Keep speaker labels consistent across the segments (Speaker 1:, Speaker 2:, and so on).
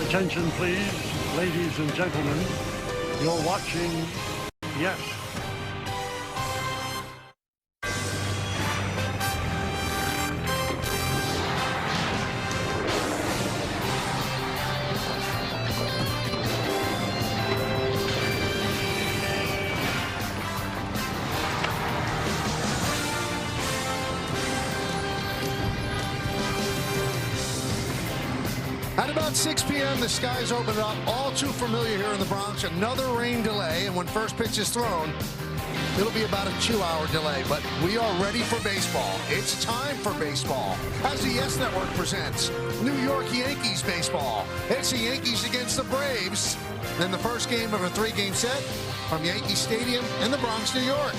Speaker 1: Attention, please, ladies and gentlemen. You're watching Yes.
Speaker 2: At about 6 p.m., the skies open up. All too familiar here in the Bronx. Another rain delay, and when first pitch is thrown, it'll be about a 2-hour delay. But we are ready for baseball. It's time for baseball. As the Yes Network presents New York Yankees baseball. It's the Yankees against the Braves. Then the first game of a 3-game set from Yankee Stadium in the Bronx, New York.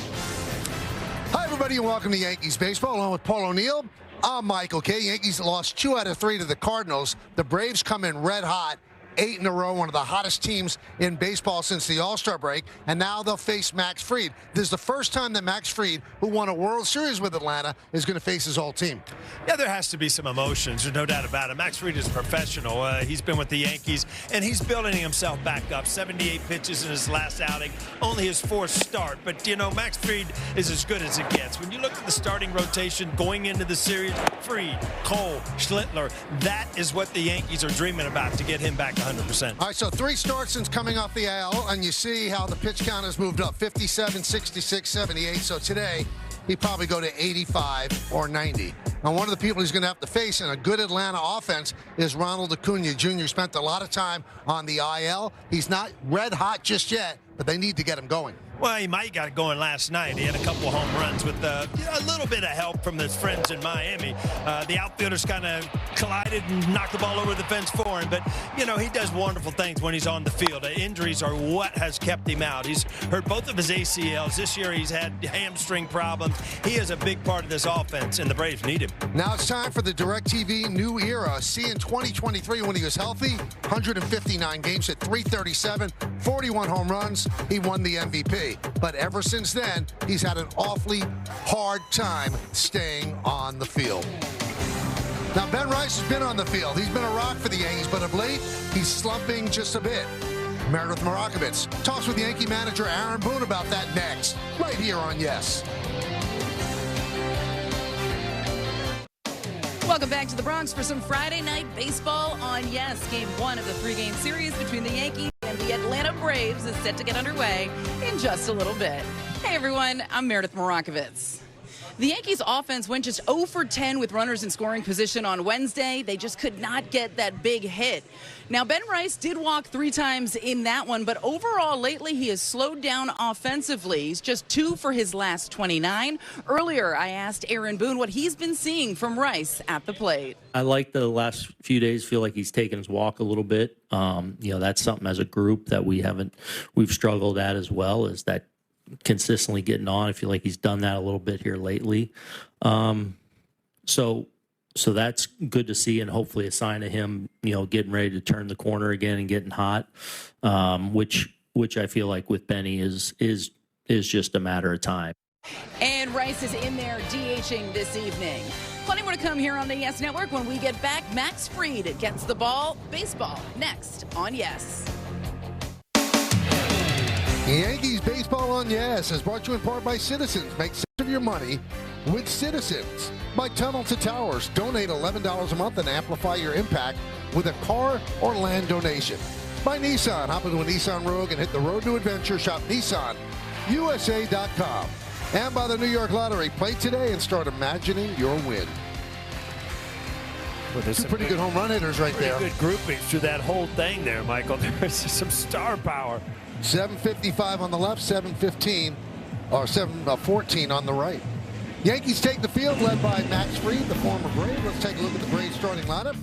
Speaker 2: Hi, everybody, and welcome to Yankees baseball, along with Paul O'Neill. I'm Michael K. Yankees lost 2 out of 3 to the Cardinals. The Braves come in red hot, 8 in a row, one of the hottest teams in baseball since the All-Star break, and now they'll face Max Fried. This is the first time that Max Fried, who won a World Series with Atlanta, is going to face his whole team.
Speaker 3: Yeah, there has to be some emotions. There's no doubt about it. Max Fried is a professional. He's been with the Yankees, and he's building himself back up. 78 pitches in his last outing, only his 4th start. But, you know, Max Fried is as good as it gets. When you look at the starting rotation going into the series, Fried, Cole, Schlittler, that is what the Yankees are dreaming about to get him back 100%.
Speaker 2: All right, so 3 starts since coming off the AL, and you see how the pitch count has moved up, 57, 66, 78. So today, he'd probably go to 85 or 90. Now, one of the people he's going to have to face in a good Atlanta offense is Ronald Acuna Jr. Spent a lot of time on the IL. He's not red hot just yet, but they need to get him going.
Speaker 3: Well, he might got going last night. He had a couple of home runs with a little bit of help from his friends in Miami. The outfielders kind of collided and knocked the ball over the fence for him. But, you know, he does wonderful things when he's on the field. Injuries are what has kept him out. He's hurt both of his ACLs. This year he's had hamstring problems. He is a big part of this offense, and the Braves need him.
Speaker 2: Now it's time for the DirecTV new era. See, in 2023, when he was healthy, 159 games, hit .337, 41 home runs. He won the MVP. But ever since then, he's had an awfully hard time staying on the field. Now, Ben Rice has been on the field. He's been a rock for the Yankees, but of late, he's slumping just a bit. Meredith Marakovitz talks with Yankee manager Aaron Boone about that next, right here on Yes.
Speaker 4: Welcome back to the Bronx for some Friday night baseball on Yes. Game 1 of the 3-game series between the Yankees and the Atlanta Braves is set to get underway in just a little bit. Hey, everyone. I'm Meredith Marakovitz. The Yankees offense went just 0 for 10 with runners in scoring position on Wednesday. They just could not get that big hit. Now, Ben Rice did walk 3 times in that one, but overall lately he has slowed down offensively. He's just 2 for his last 29. Earlier, I asked Aaron Boone what he's been seeing from Rice at the plate.
Speaker 5: I like the last few days, feel like he's taken his walk a little bit. You know, that's something as a group that we've struggled at as well, is that consistently getting on. I feel like he's done that a little bit here lately. So that's good to see, and hopefully a sign of him, you know, getting ready to turn the corner again and getting hot, which I feel like with Benny is just a matter of time.
Speaker 4: And Rice is in there DHing this evening. Plenty more to come here on the Yes Network. When we get back, Max Fried gets the ball. Baseball next on Yes.
Speaker 2: Yankees baseball on Yes is brought to you in part by Citizens. Make sense of your money with Citizens. By Tunnel to Towers. Donate $11 a month and amplify your impact with a car or land donation. By Nissan. Hop into a Nissan Rogue and hit the road to adventure. Shop NissanUSA.com. And by the New York Lottery. Play today and start imagining your win.
Speaker 3: Well, there's
Speaker 2: 2 pretty good home run hitters right there.
Speaker 3: Good groupings through that whole thing there, Michael. There's some star power.
Speaker 2: 7:55 on the left, 7:15 or 7:14 on the right. Yankees take the field, led by Max Fried, the former Brave. Let's take a look at the Braves starting lineup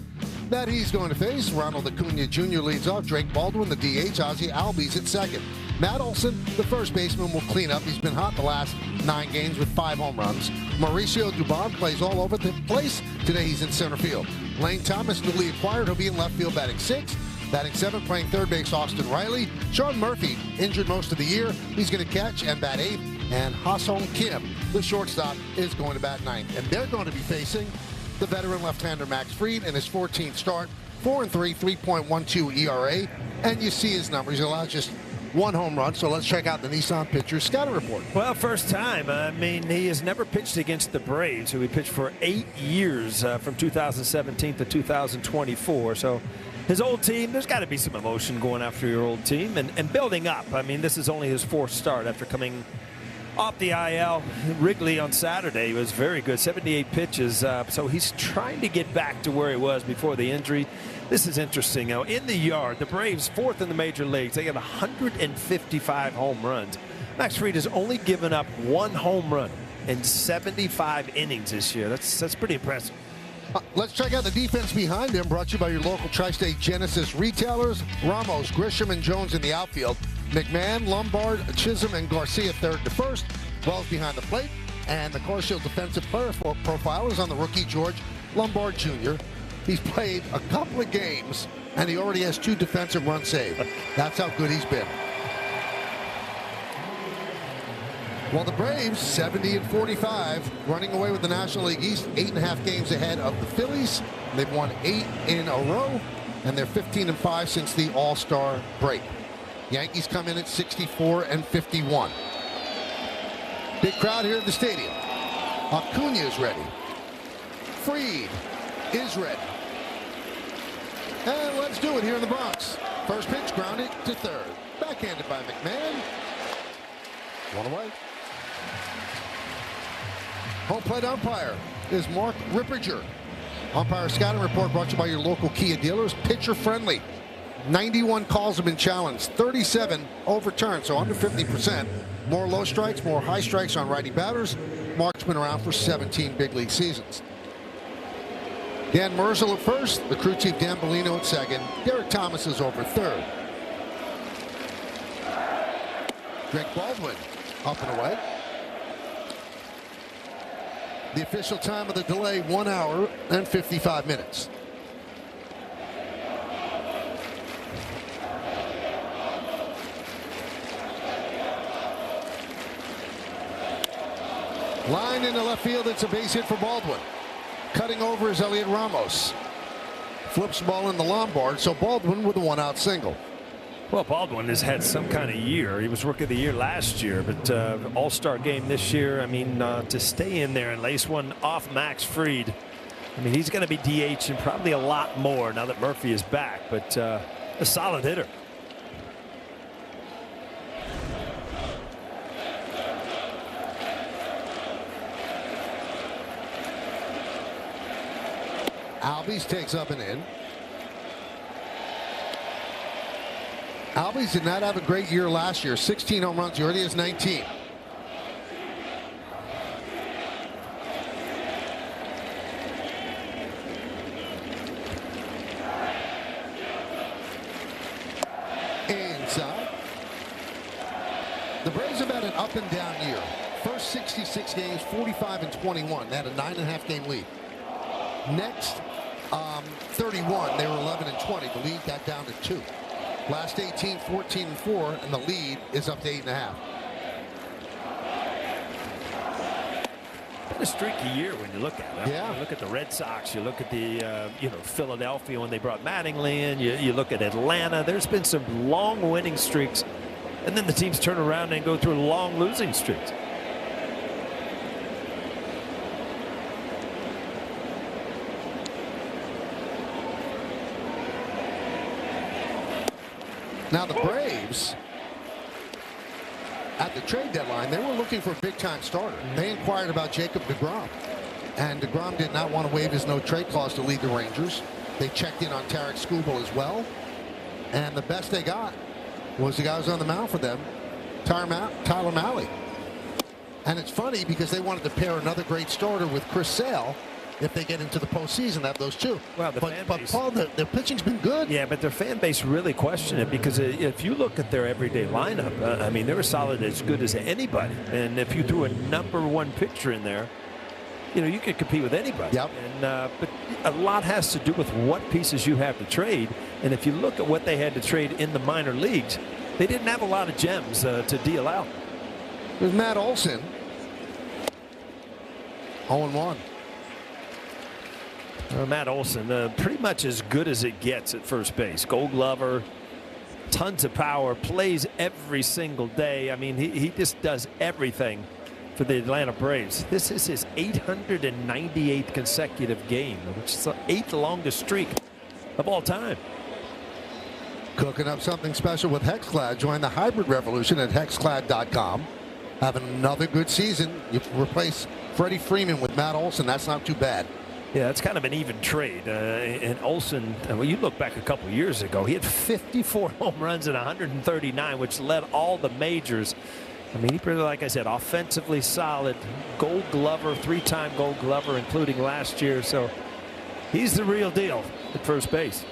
Speaker 2: that he's going to face. Ronald Acuna Jr. leads off. Drake Baldwin, the DH. Ozzie Albies at second. Matt Olson, the first baseman, will clean up. He's been hot the last 9 games with 5 home runs. Mauricio Dubon plays all over the place. Today he's in center field. Lane Thomas, newly acquired. He'll be in left field batting 6th. Batting 7th, playing third base, Austin Riley. Sean Murphy, injured most of the year. He's going to catch and bat 8th. And Ha-Sung Kim, the shortstop, is going to bat 9th. And they're going to be facing the veteran left-hander Max Fried in his 14th start 4-3, 3.12 ERA. And you see his numbers. He allows just 1 home run. So let's check out the Nissan pitcher's scouting report.
Speaker 3: Well, first time. I mean, he has never pitched against the Braves, who he pitched for 8 years from 2017 to 2024. So his old team, there's got to be some emotion going after your old team and building up. I mean, this is only his 4th start after coming off the IL. Wrigley on Saturday was very good, 78 pitches. So he's trying to get back to where he was before the injury. This is interesting. Now, in the yard, the Braves 4th in the major leagues. They got 155 home runs. Max Fried has only given up 1 home run in 75 innings this year. That's pretty impressive.
Speaker 2: Let's check out the defense behind him, brought to you by your local Tri-State Genesis retailers. Ramos, Grisham, and Jones in the outfield. McMahon, Lombard, Chisholm, and Garcia 3rd to 1st. Wells behind the plate. And the Car Shield defensive player profile is on the rookie George Lombard Jr. He's played a couple of games, and he already has 2 defensive runs saved. That's how good he's been. Well, the Braves, 70-45, running away with the National League East, 8.5 games ahead of the Phillies. They've won 8 in a row, and they're 15-5 since the All-Star break. Yankees come in at 64-51. Big crowd here at the stadium. Acuna is ready. Fried is ready. And let's do it here in the Bronx. First pitch grounded to 3rd. Backhanded by McMahon. 1 away. Home plate umpire is Mark Ripperger. Umpire scouting report brought to you by your local Kia dealers. Pitcher friendly. 91 calls have been challenged. 37 overturned, so under 50%. More low strikes, more high strikes on righty batters. Mark's been around for 17 big league seasons. Dan Merzel at first, the crew chief Dan Bellino at second. Derek Thomas is over 3rd. Greg Baldwin up and away. The official time of the delay, 1 hour and 55 minutes. Line into left field, it's a base hit for Baldwin. Cutting over is Elliot Ramos. Flips the ball in the Lombard, so Baldwin with a 1-out single.
Speaker 3: Well, Baldwin has had some kind of year. He was Rookie of the Year last year, but All-Star game this year, I mean, to stay in there and lace one off Max Fried, I mean, he's going to be DH and probably a lot more now that Murphy is back, but a solid hitter.
Speaker 2: Albies takes up and in. Albies did not have a great year last year. 16 home runs. He already has 19. Inside. The Braves have had an up and down year. First 66 games, 45-21. They had a 9.5 game lead. Next 31, they were 11-20. The lead got down to 2. Last 18, 14-4, and the lead is up to 8.5.
Speaker 3: Been a streaky year when you look at it.
Speaker 2: Yeah.
Speaker 3: You look at the Red Sox. You look at the Philadelphia when they brought Mattingly in. You look at Atlanta. There's been some long winning streaks, and then the teams turn around and go through long losing streaks.
Speaker 2: Now the Braves, at the trade deadline, they were looking for a big-time starter. They inquired about Jacob deGrom, and deGrom did not want to waive his no-trade clause to lead the Rangers. They checked in on Tarek Skubal as well, and the best they got was the guy who was on the mound for them, Tyler Mahle. And it's funny because they wanted to pair another great starter with Chris Sale. If they get into the postseason, have those two.
Speaker 3: Well,
Speaker 2: but Paul, their pitching's been good.
Speaker 3: Yeah, but their fan base really questioned it because if you look at their everyday lineup, I mean, they were solid as good as anybody. And if you threw a #1 pitcher in there, you could compete with anybody.
Speaker 2: Yep.
Speaker 3: And but a lot has to do with what pieces you have to trade. And if you look at what they had to trade in the minor leagues, they didn't have a lot of gems to deal out.
Speaker 2: There's Matt Olson. 0-1.
Speaker 3: Matt Olson, pretty much as good as it gets at first base. Gold Glover, tons of power, plays every single day. I mean, he just does everything for the Atlanta Braves. This is his 898th consecutive game, which is the 8th longest streak of all time.
Speaker 2: Cooking up something special with Hexclad. Join the hybrid revolution at hexclad.com. Having another good season. You replace Freddie Freeman with Matt Olson. That's not too bad.
Speaker 3: Yeah, it's kind of an even trade. And Olson, well, you look back a couple years ago, he had 54 home runs and 139, which led all the majors. I mean, he, like I said, offensively solid. Gold Glover, 3-time Gold Glover, including last year. So he's the real deal at first base.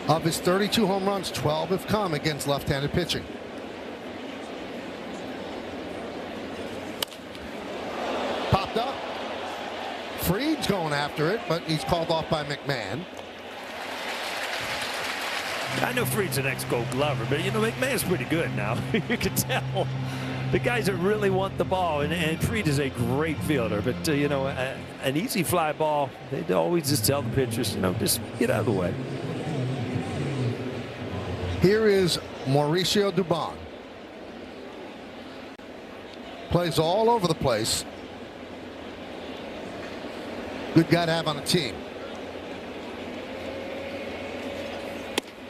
Speaker 2: Of his 32 home runs, 12 have come against left-handed pitching. Popped up. Fried's going after it, but he's called off by McMahon.
Speaker 3: I know Fried's an ex-Gold Glover, but you know, McMahon's pretty good now. You can tell the guys that really want the ball, and Fried is a great fielder, but you know, an easy fly ball, they always just tell the pitchers, you know, just get out of the way.
Speaker 2: Here is Mauricio Dubon. Plays all over the place. Good guy to have on a team.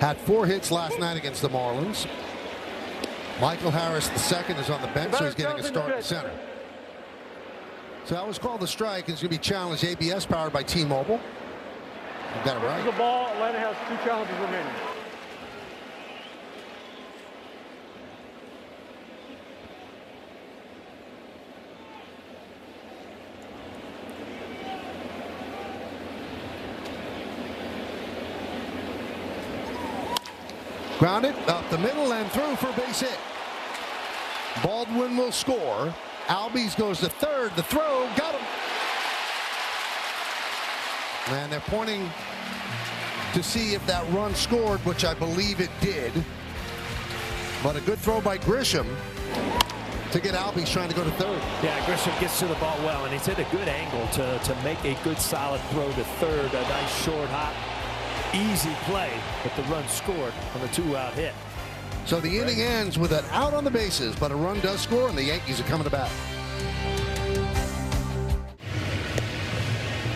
Speaker 2: Had 4 hits last night against the Marlins. Michael Harris II is on the bench, so he's getting a start at center. So that was called the strike. It's going to be challenged. ABS powered by T-Mobile. You got it right.
Speaker 6: The ball. Atlanta has 2 challenges remaining.
Speaker 2: Grounded up the middle and through for a base hit. Baldwin will score. Albies goes to third. The throw got him. And they're pointing to see if that run scored, which I believe it did. But a good throw by Grisham to get Albies trying to go to third.
Speaker 3: Yeah, Grisham gets to the ball well, and he's hit a good angle to make a good solid throw to third. A nice short hop. Easy play, but the run scored on the 2-out hit.
Speaker 2: So the inning ends with an out on the bases, but a run does score, and the Yankees are coming to bat.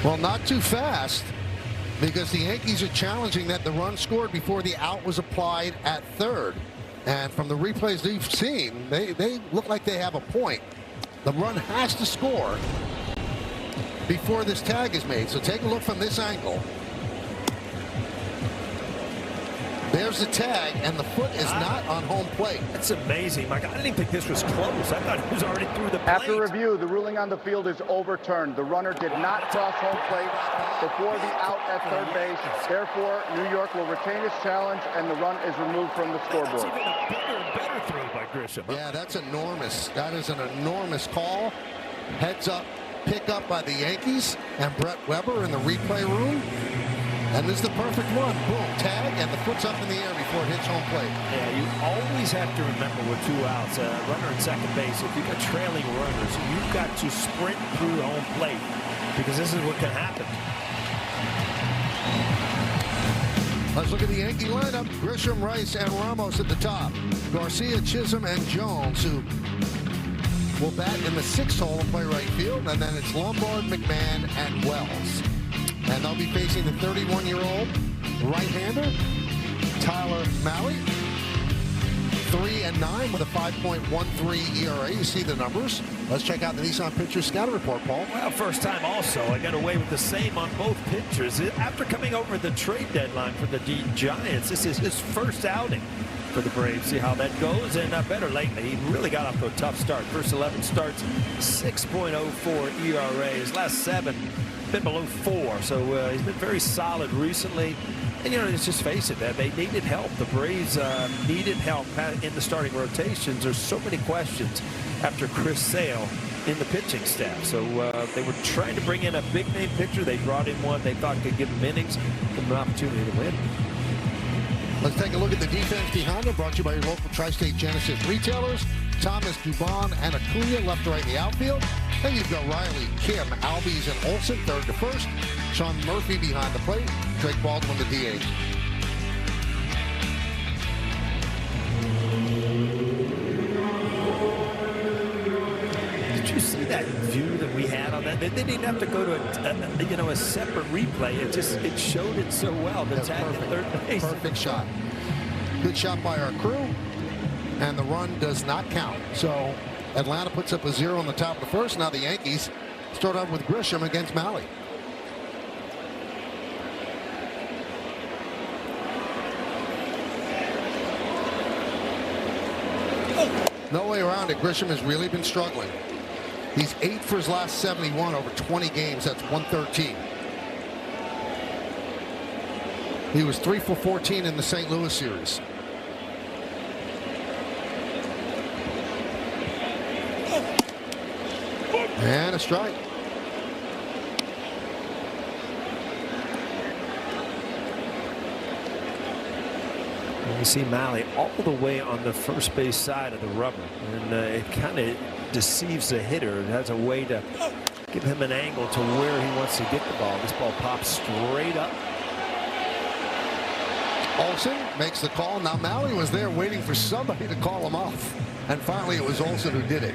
Speaker 2: Well, not too fast, because the Yankees are challenging that the run scored before the out was applied at third. And from the replays we've seen, they look like they have a point. The run has to score before this tag is made. So take a look from this angle. There's the tag, and the foot is not on home plate.
Speaker 3: That's amazing, Mike. I didn't think this was close. I thought it was already through the plate.
Speaker 6: After review, the ruling on the field is overturned. The runner did not cross home plate before the out at third base. Therefore, New York will retain its challenge, and the run is removed from the
Speaker 3: That's
Speaker 6: scoreboard.
Speaker 3: even a bigger and better throw by Grisham.
Speaker 2: Yeah, that's enormous. That is an enormous call. Heads up, pick up by the Yankees and Brett Weber in the replay room. And this is the perfect one. Boom, tag, and the foot's up in the air before it hits home plate.
Speaker 3: Yeah, you always have to remember with 2 outs, runner at second base, if you've got trailing runners, you've got to sprint through home plate, because this is what can happen.
Speaker 2: Let's look at the Yankee lineup. Grisham, Rice, and Ramos at the top. Garcia, Chisholm, and Jones, who will bat in the 6th hole and play right field. And then it's Lombard, McMahon, and Wells. And they'll be facing the 31-year-old right-hander, Tyler Mahle. 3-9 with a 5.13 ERA. You see the numbers. Let's check out the Nissan Pitcher Scouting Report, Paul.
Speaker 3: Well, first time also. I got away with the same on both pitchers. After coming over the trade deadline for the Giants, this is his first outing for the Braves. See how that goes. And better lately. He really got off to a tough start. First 11 starts, 6.04 ERA. His last 7 been below 4. So he's been very solid recently. And, you know, let's just face it, they needed help. The Braves needed help in the starting rotations. There's so many questions after Chris Sale in the pitching staff. So they were trying to bring in a big-name pitcher. They brought in one they thought could give them innings, give them an opportunity to win.
Speaker 2: Let's take a look at the defense behind them, brought to you by your local Tri-State Genesis retailers. Thomas, Dubon, and Acuna left to right in the outfield. Then you've got Riley, Kim, Albies, and Olsen third to first. Sean Murphy behind the plate. Drake Baldwin the DH.
Speaker 3: Did you see that view that we had on that? They didn't have to go to a separate replay. It showed it so well. The tag at third base.
Speaker 2: Perfect shot. Good shot by our crew. And the run does not count. So Atlanta puts up a 0 on the top of the first. Now the Yankees start off with Grisham against Mahle. No way around it. Grisham has really been struggling. He's 8 for his last 71 over 20 games. That's 113. He was 3 for 14 in the St. Louis series. And a strike.
Speaker 3: You see Mahle all the way on the first base side of the rubber, and it kind of deceives the hitter. It has a way to give him an angle to where he wants to get the ball. This ball pops straight up.
Speaker 2: Olsen makes the call. Now Mahle was there waiting for somebody to call him off, and finally it was Olsen who did it.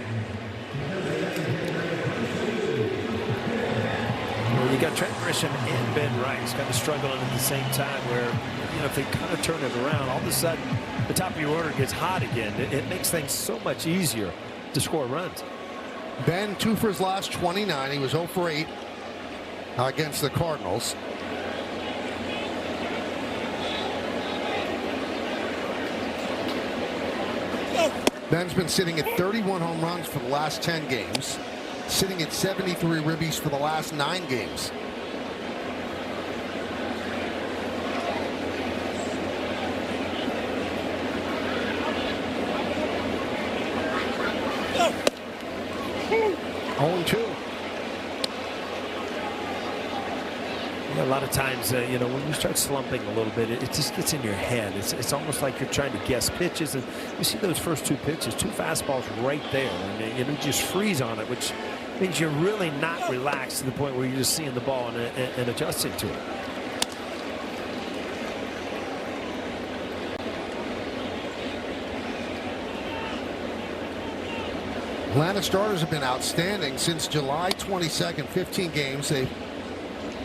Speaker 3: Well, you got Trent Grisham and Ben Rice kind of struggling at the same time, where if they kind of turn it around, all of a sudden the top of your order gets hot again. It makes things so much easier to score runs.
Speaker 2: Ben 2 for his last 29. He was 0 for 8 against the Cardinals. Ben's been sitting at 31 home runs for the last 10 games, sitting at 73 ribbies for the last 9 games.
Speaker 3: A lot of times, when you start slumping a little bit, it just gets in your head. It's almost like you're trying to guess pitches, and you see those first 2 pitches, 2 fastballs right there, and you just freeze on it, which means you're really not relaxed to the point where you're just seeing the ball and adjusting to it.
Speaker 2: Atlanta starters have been outstanding since July 22nd. 15 games. They've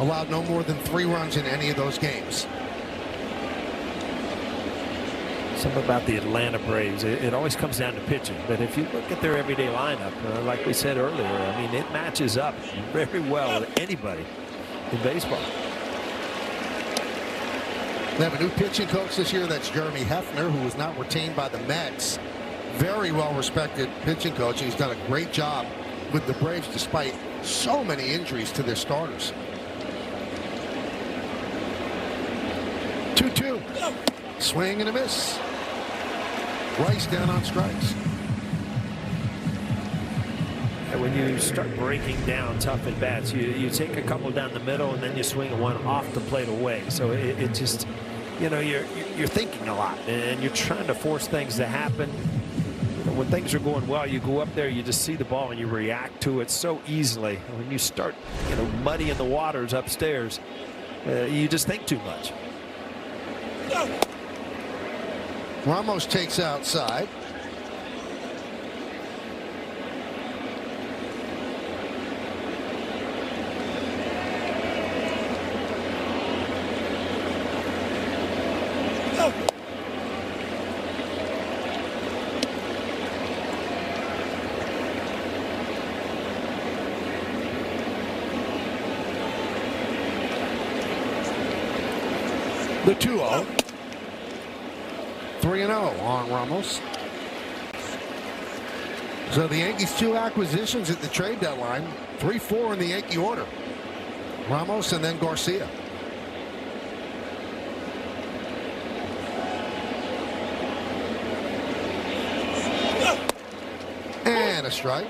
Speaker 2: allowed no more than 3 runs in any of those games.
Speaker 3: Something about the Atlanta Braves, it always comes down to pitching. But if you look at their everyday lineup, like we said earlier, I mean, it matches up very well with anybody in baseball.
Speaker 2: They have a new pitching coach this year. That's Jeremy Hefner, who was not retained by the Mets. Very well-respected pitching coach. He's done a great job with the Braves despite so many injuries to their starters. 2-2. Swing and a miss. Rice down on strikes.
Speaker 3: And when you start breaking down tough at bats, you take a couple down the middle and then you swing one off the plate away. So it just, you're thinking a lot and you're trying to force things to happen. When things are going well, you go up there, you just see the ball and you react to it so easily. When you start, muddying the waters upstairs, you just think too much.
Speaker 2: Ramos takes outside. The 2-0. 3-0 on Ramos. So the Yankees 2 acquisitions at the trade deadline. 3-4 in the Yankee order. Ramos and then Garcia. And a strike.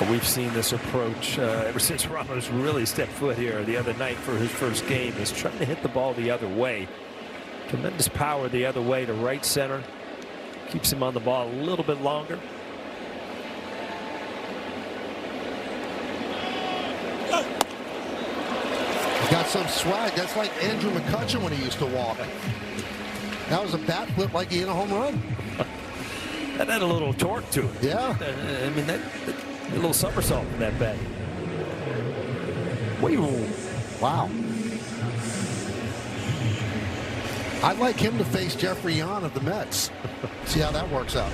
Speaker 7: we've seen this approach ever since Ramos really stepped foot here the other night for his first game, is trying to hit the ball the other way. Tremendous power the other way to right center. Keeps him on the ball a little bit longer.
Speaker 2: Got some swag. That's like Andrew McCutcheon when he used to walk. That was a bat flip like he hit a home run.
Speaker 7: That had a little torque to it.
Speaker 2: Yeah.
Speaker 7: I mean, that a little somersault in that bat.
Speaker 2: Wow. I'd like him to face Jeffrey Yan of the Mets. See how that works out.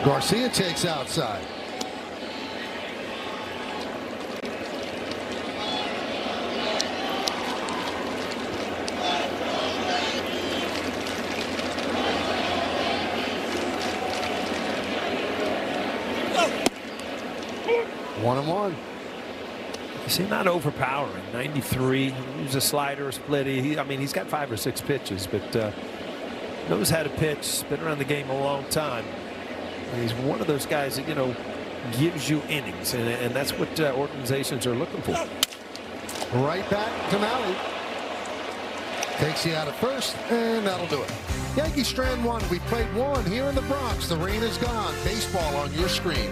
Speaker 2: Garcia takes outside. One and one.
Speaker 7: See, not overpowering. 93. He's a slider, a split. I mean, he's got 5 or 6 pitches, but knows how to pitch. Been around the game a long time. And he's one of those guys that, you know, gives you innings, and that's what organizations are looking for.
Speaker 2: Right back to Maui. Takes you out at first, and that'll do it. Yankee Strand 1. We played 1 here in the Bronx. The rain is gone. Baseball on your screen.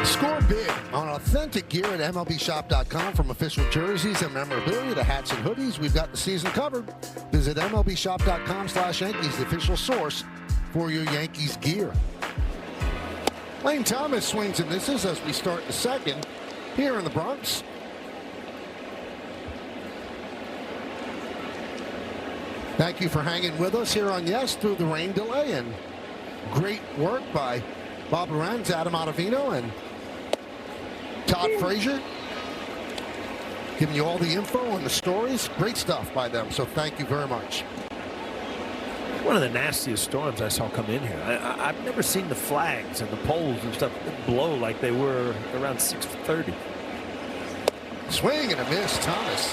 Speaker 2: Score big on authentic gear at MLBshop.com. From official jerseys and memorabilia to hats and hoodies, we've got the season covered. Visit MLBshop.com/Yankees, the official source for your Yankees gear. Lane Thomas swings and misses as we start the second here in the Bronx. Thank you for hanging with us here on Yes through the rain delay, and great work by Bob Lorenz, Adam Ottavino, and Todd Frazier, giving you all the info and the stories. Great stuff by them, so thank you very much.
Speaker 7: One of the nastiest storms I saw come in here. I've never seen the flags and the poles and stuff blow like they were around 6:30.
Speaker 2: Swing and a miss, Thomas.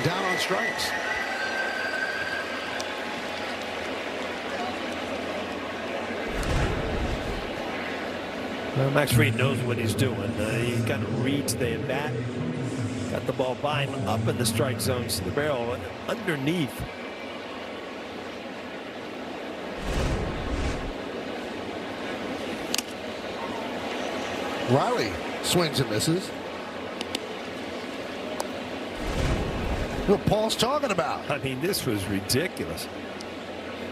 Speaker 2: Down on strikes.
Speaker 7: Well, Max Fried knows what he's doing. He kind of reads the at bat. Got the ball by him up in the strike zone. See the barrel underneath.
Speaker 2: Riley swings and misses. What Paul's talking about.
Speaker 7: I mean, this was ridiculous.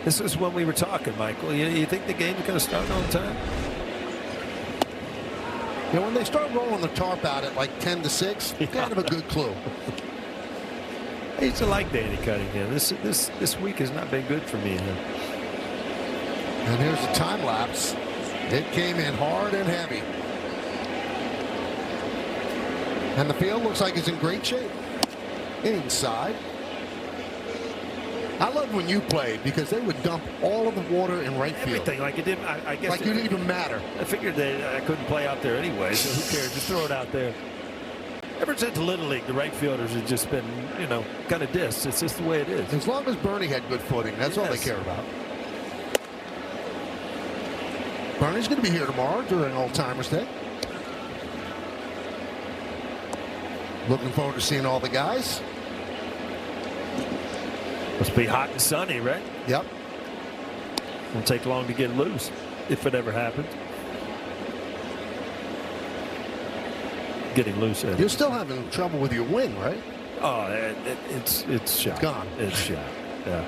Speaker 7: This is when we were talking, Michael. You think the game's going to start on time?
Speaker 2: Yeah, when they start rolling the tarp out at like 10-6, kind of a good clue.
Speaker 7: I used to like Danny Cunningham. This week has not been good for me.
Speaker 2: And here's the time lapse. It came in hard and heavy. And the field looks like it's in great shape. Inside. I loved when you played because they would dump all of the water in right field.
Speaker 7: Everything like it didn't. I guess
Speaker 2: like you didn't even matter.
Speaker 7: I figured that I couldn't play out there anyway, so who cares? Just throw it out there. Ever since Little League, the right fielders have just been, you know, kind of dissed. It's just the way it is.
Speaker 2: As long as Bernie had good footing, that's all they care about. Bernie's going to be here tomorrow during Old Timers Day. Looking forward to seeing all the guys.
Speaker 7: Must be hot and sunny, right?
Speaker 2: Yep.
Speaker 7: Won't take long to get loose, if it ever happens. Getting loose.
Speaker 2: You're still having trouble with your wing, right?
Speaker 7: Oh, it's shot.
Speaker 2: It's gone.
Speaker 7: It's shot. Yeah.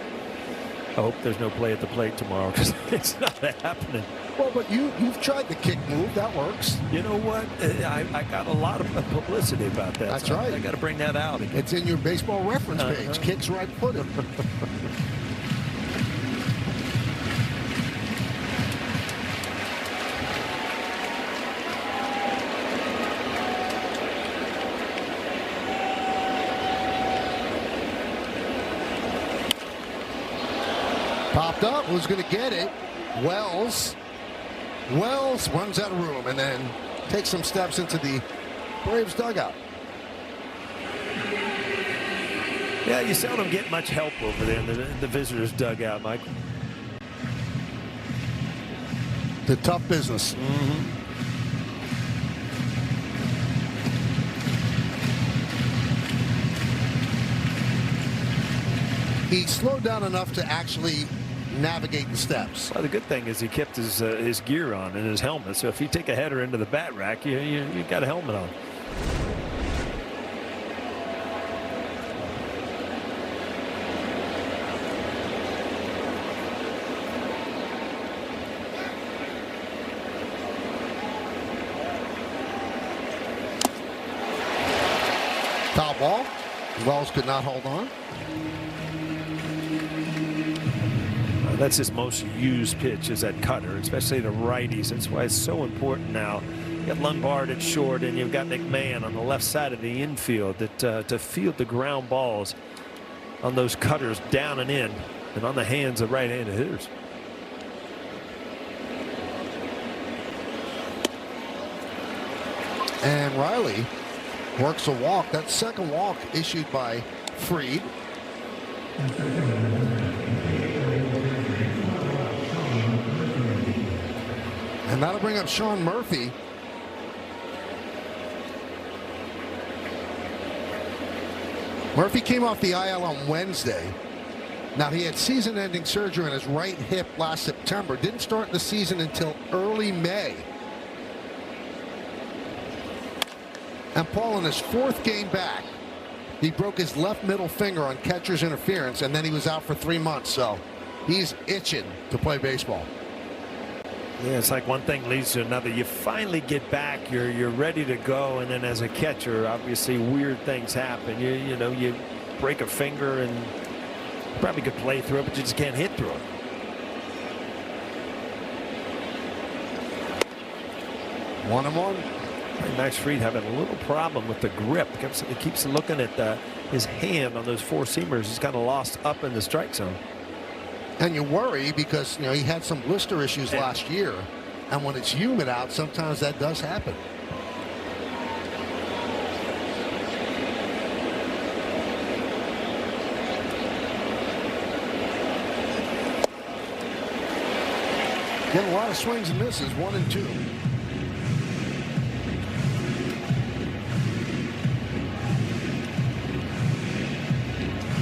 Speaker 7: I hope there's no play at the plate tomorrow because it's not happening.
Speaker 2: Well, but you've tried the kick move. That works.
Speaker 7: You know what? I got a lot of publicity about that.
Speaker 2: That's right.
Speaker 7: I got to bring that out again.
Speaker 2: It's in your baseball reference page. Kicks right footed. Popped up. Who's going to get it? Wells. Wells runs out of room and then takes some steps into the Braves dugout.
Speaker 7: Yeah, you seldom get much help over there in the visitors' dugout, Mike.
Speaker 2: The tough business. He slowed down enough to actually navigate the steps.
Speaker 7: Well, the good thing is he kept his gear on and his helmet. So if you take a header into the bat rack, you got a helmet on.
Speaker 2: Foul ball. Wells could not hold on.
Speaker 7: That's his most used pitch, is that cutter, especially to righties. That's why it's so important now. You got Lombard at short, and you've got McMahon on the left side of the infield that to field the ground balls on those cutters down and in, and on the hands of right-handed hitters.
Speaker 2: And Riley works a walk. That second walk issued by Fried. And that'll bring up Sean Murphy. Murphy came off the IL on Wednesday. Now, he had season-ending surgery on his right hip last September. Didn't start the season until early May. And Paul, in his 4th game back, he broke his left middle finger on catcher's interference, and then he was out for 3 months. So he's itching to play baseball.
Speaker 7: Yeah, it's like one thing leads to another. You finally get back, you're ready to go, and then as a catcher, obviously weird things happen. You know, you break a finger and probably could play through it, but you just can't hit through it.
Speaker 2: One and one.
Speaker 7: Max Fried having a little problem with the grip. He keeps looking at his hand on those four-seamers. He's kind of lost up in the strike zone.
Speaker 2: And you worry because, you know, he had some blister issues last year. And when it's humid out, sometimes that does happen. Getting a lot of swings and misses, 1 and 2.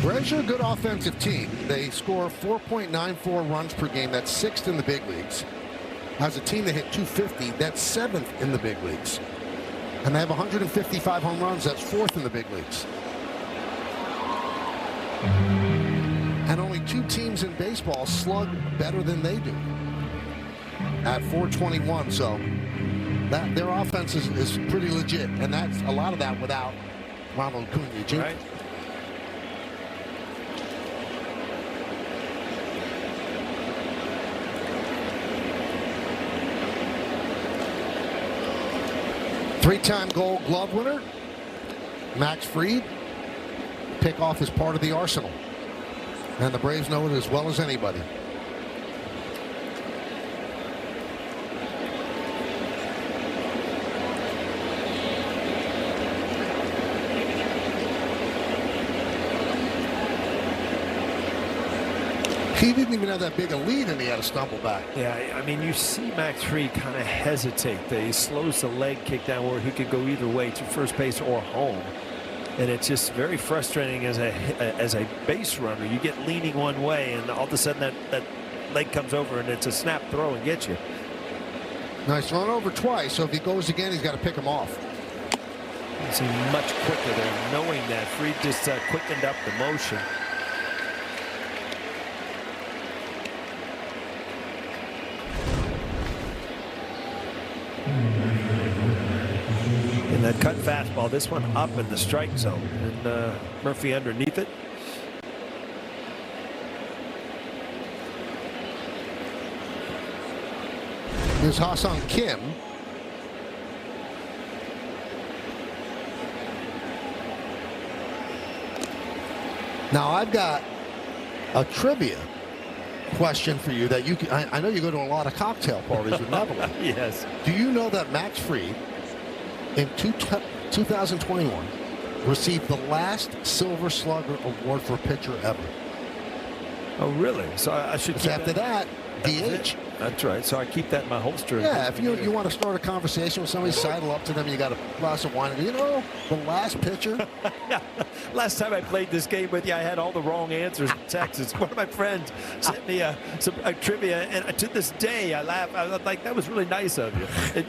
Speaker 2: Braves are a good offensive team. They score 4.94 runs per game. That's 6th in the big leagues. As a team that hit 250, that's 7th in the big leagues. And they have 155 home runs. That's 4th in the big leagues. And only 2 teams in baseball slug better than they do at 421. So their offense is pretty legit. And that's a lot of that without Ronald Acuna Jr.
Speaker 7: Right.
Speaker 2: Three-time Gold Glove winner, Max Fried. Pickoff is part of the arsenal. And the Braves know it as well as anybody. He didn't even have that big a lead, and he had to stumble back.
Speaker 7: Yeah, I mean, you see Max Fried kind of hesitate. He slows the leg kick down where he could go either way to first base or home. And it's just very frustrating as a base runner. You get leaning one way, and all of a sudden that leg comes over, and it's a snap throw and gets you.
Speaker 2: Nice run over twice, so if he goes again, he's got to pick him off.
Speaker 7: It's much quicker there, knowing that. Fried just quickened up the motion. And that cut fastball, this one up in the strike zone, and Murphy underneath it.
Speaker 2: Here's Ha-Seong Kim. Now I've got a trivia question for you that you can, I know you go to a lot of cocktail parties with Neville.
Speaker 7: Yes.
Speaker 2: Do you know that Max Fried in 2021 received the last Silver Slugger award for a pitcher ever.
Speaker 7: Oh, really? So I should keep
Speaker 2: After that, DH.
Speaker 7: That's right. So I keep that in my holster.
Speaker 2: Yeah, if you want to start a conversation with somebody, sidle up to them, you got a glass of wine. You know, the last pitcher.
Speaker 7: Yeah. Last time I played this game with you, I had all the wrong answers in Texas. One of my friends sent me a trivia, and to this day, I laugh. I was like, that was really nice of you. And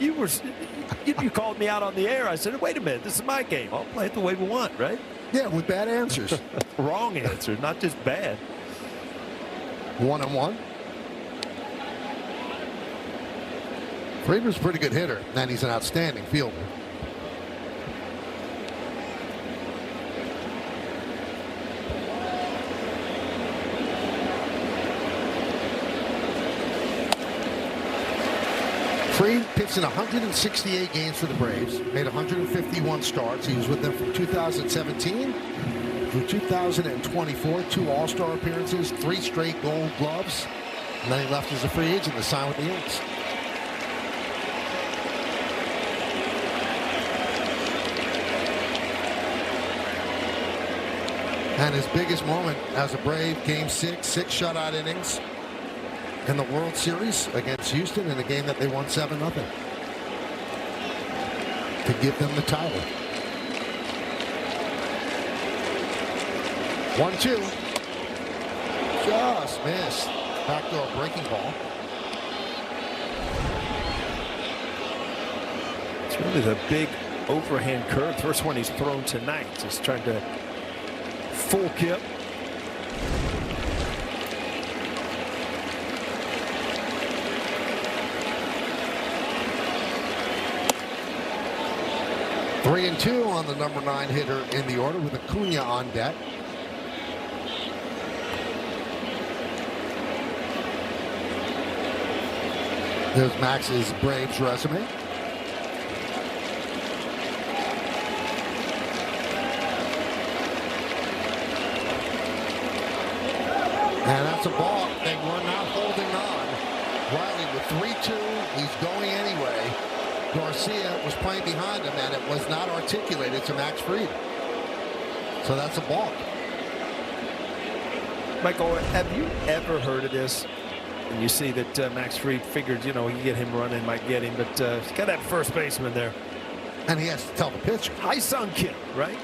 Speaker 7: you called me out on the air. I said, wait a minute, this is my game. I'll play it the way we want, right?
Speaker 2: Yeah, with bad answers.
Speaker 7: Wrong answers, not just bad.
Speaker 2: 1-1. Freeman's a pretty good hitter, and he's an outstanding fielder. Freed pitched in 168 games for the Braves, made 151 starts. He was with them from 2017 through 2024, 2 All-Star appearances, 3 straight Gold Gloves, and then he left as a free agent to sign with the Yankees. And his biggest moment as a Brave, Game 6, 6 shutout innings in the World Series against Houston in a game that they won 7-0 to give them the title. 1-2. Just missed. Backdoor breaking ball.
Speaker 7: It's really the big overhand curve. First one he's thrown tonight. Just trying to full kip.
Speaker 2: Three and 2 on the number 9 hitter in the order with Acuna on deck. There's Max's Braves resume. And that's a ball. They were not holding on. Riley with 3-2. He's going anyway. Garcia was playing behind him, and it was not articulated to Max Fried. So that's a balk.
Speaker 7: Michael, have you ever heard of this? And you see that Max Fried figured, you know, you get him running, might get him, but he's got that first baseman there.
Speaker 2: And he has to tell the pitcher.
Speaker 7: Hai-Sung Kim, right,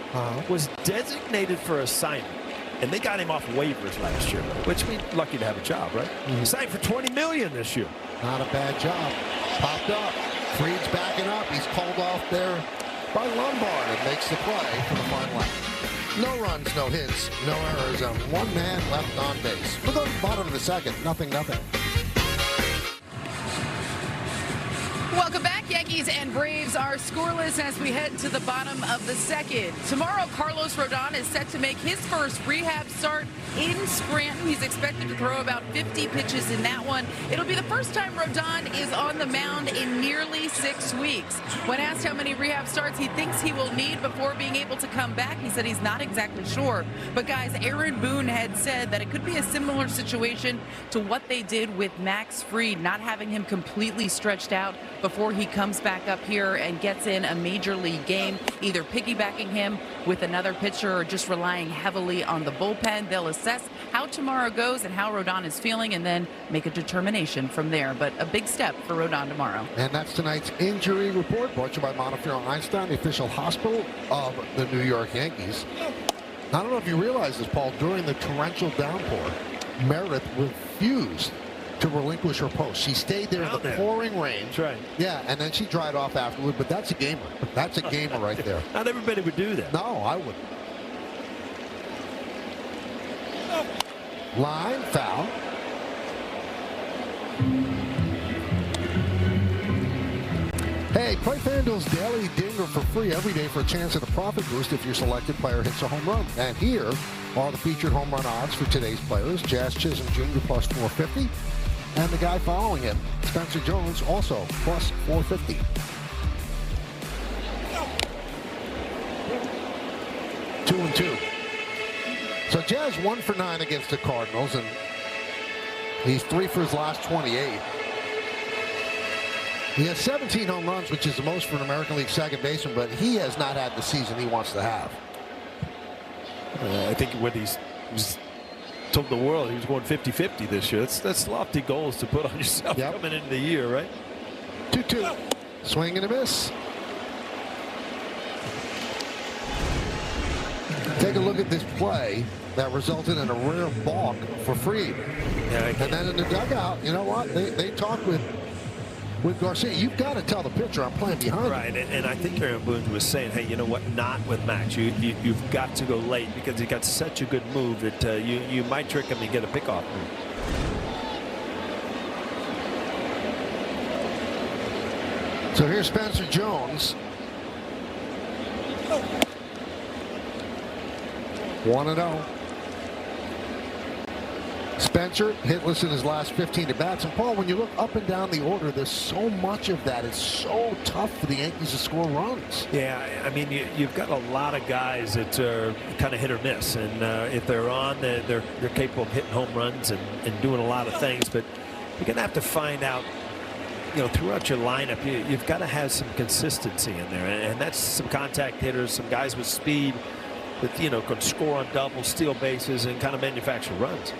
Speaker 7: was designated for assignment. And they got him off waivers last year, which means lucky to have a job, right? Signed for $20 million this year.
Speaker 2: Not a bad job. Popped up. Fried's backing up. He's called off there by Lombard and makes the play for the final out. No runs, no hits, no errors, and 1 man left on base. We'll go to the bottom of the second. 0-0.
Speaker 4: Welcome back. Yankees and Braves are scoreless as we head to the bottom of the second. Tomorrow, Carlos Rodon is set to make his first rehab start in Scranton. He's expected to throw about 50 pitches in that one. It'll be the first time Rodon is on the mound in nearly 6 weeks. When asked how many rehab starts he thinks he will need before being able to come back, he said he's not exactly sure. But guys, Aaron Boone had said that it could be a similar situation to what they did with Max Fried, not having him completely stretched out before he comes back up here and gets in a major league game, either piggybacking him with another pitcher or just relying heavily on the bullpen. They'll assess how tomorrow goes and how Rodon is feeling and then make a determination from there. But a big step for Rodon tomorrow.
Speaker 2: And that's tonight's injury report brought to you by Montefiore Einstein, the official hospital of the New York Yankees. I don't know if you realize this, Paul, during the torrential downpour, Meredith refused to relinquish her post. She stayed there in the pouring rain.
Speaker 7: That's right.
Speaker 2: Yeah, and then she dried off afterward, but that's a gamer. That's a gamer right there.
Speaker 7: Not everybody would do that.
Speaker 2: No, I wouldn't. Line foul. Hey, play FanDuel's Daily Dinger for free every day for a chance at a profit boost if your selected player hits a home run. And here are the featured home run odds for today's players. Jazz Chisholm Jr. plus 450. And the guy following him, Spencer Jones, also plus 450. Two and 2. So Jazz 1 for 9 against the Cardinals, and he's 3 for his last 28. He has 17 home runs, which is the most for an American League second baseman, but he has not had the season he wants to have.
Speaker 7: I think what he was told the world he was going 50-50 this year. That's lofty goals to put on yourself coming into the year, right?
Speaker 2: 2-2. Swing and a miss. Take a look at this play that resulted in a rare balk for Fried.
Speaker 7: Yeah,
Speaker 2: and then in the dugout, you know what? They talked with Garcia. You've got to tell the pitcher I'm playing behind.
Speaker 7: Right, and I think Aaron Boone was saying, hey, you know what? Not with Max. You've got to go late because he got such a good move that you might trick him and get a pickoff move.
Speaker 2: So here's Spencer Jones. 1-0. Spencer hitless in his last 15 at bats. And Paul, when you look up and down the order, there's so much of that. It's so tough for the Yankees to score runs.
Speaker 7: Yeah, I mean, you've got a lot of guys that are kind of hit or miss, and if they're on, they're capable of hitting home runs and doing a lot of things. But you're going to have to find out, you know, throughout your lineup, you've got to have some consistency in there, and that's some contact hitters, some guys with speed that, you know, can score on doubles, steal bases, and kind of manufacture runs.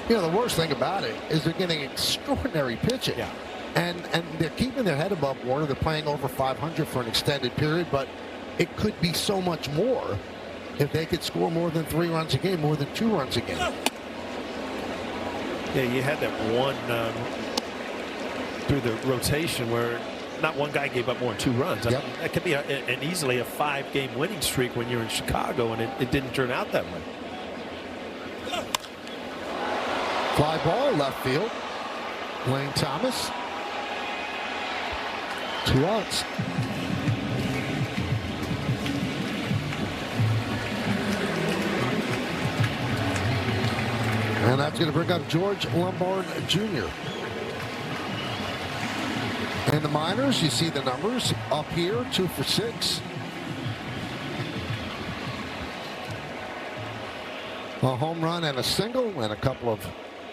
Speaker 2: You know, the worst thing about it is they're getting extraordinary pitching.
Speaker 7: Yeah.
Speaker 2: And they're keeping their head above water. They're playing over 500 for an extended period, but it could be so much more if they could score more than 3 runs a game, more than 2 runs a game.
Speaker 7: Yeah, you had that one through the rotation where not one guy gave up more than 2 runs.
Speaker 2: Yep.
Speaker 7: I mean, that could be an easily a 5-game winning streak when you're in Chicago, and it didn't turn out that way.
Speaker 2: Fly ball left field. Lane Thomas. 2 outs. And that's going to bring up George Lombard Jr. In the minors, you see the numbers up here, 2 for 6. A home run and a single, and a couple of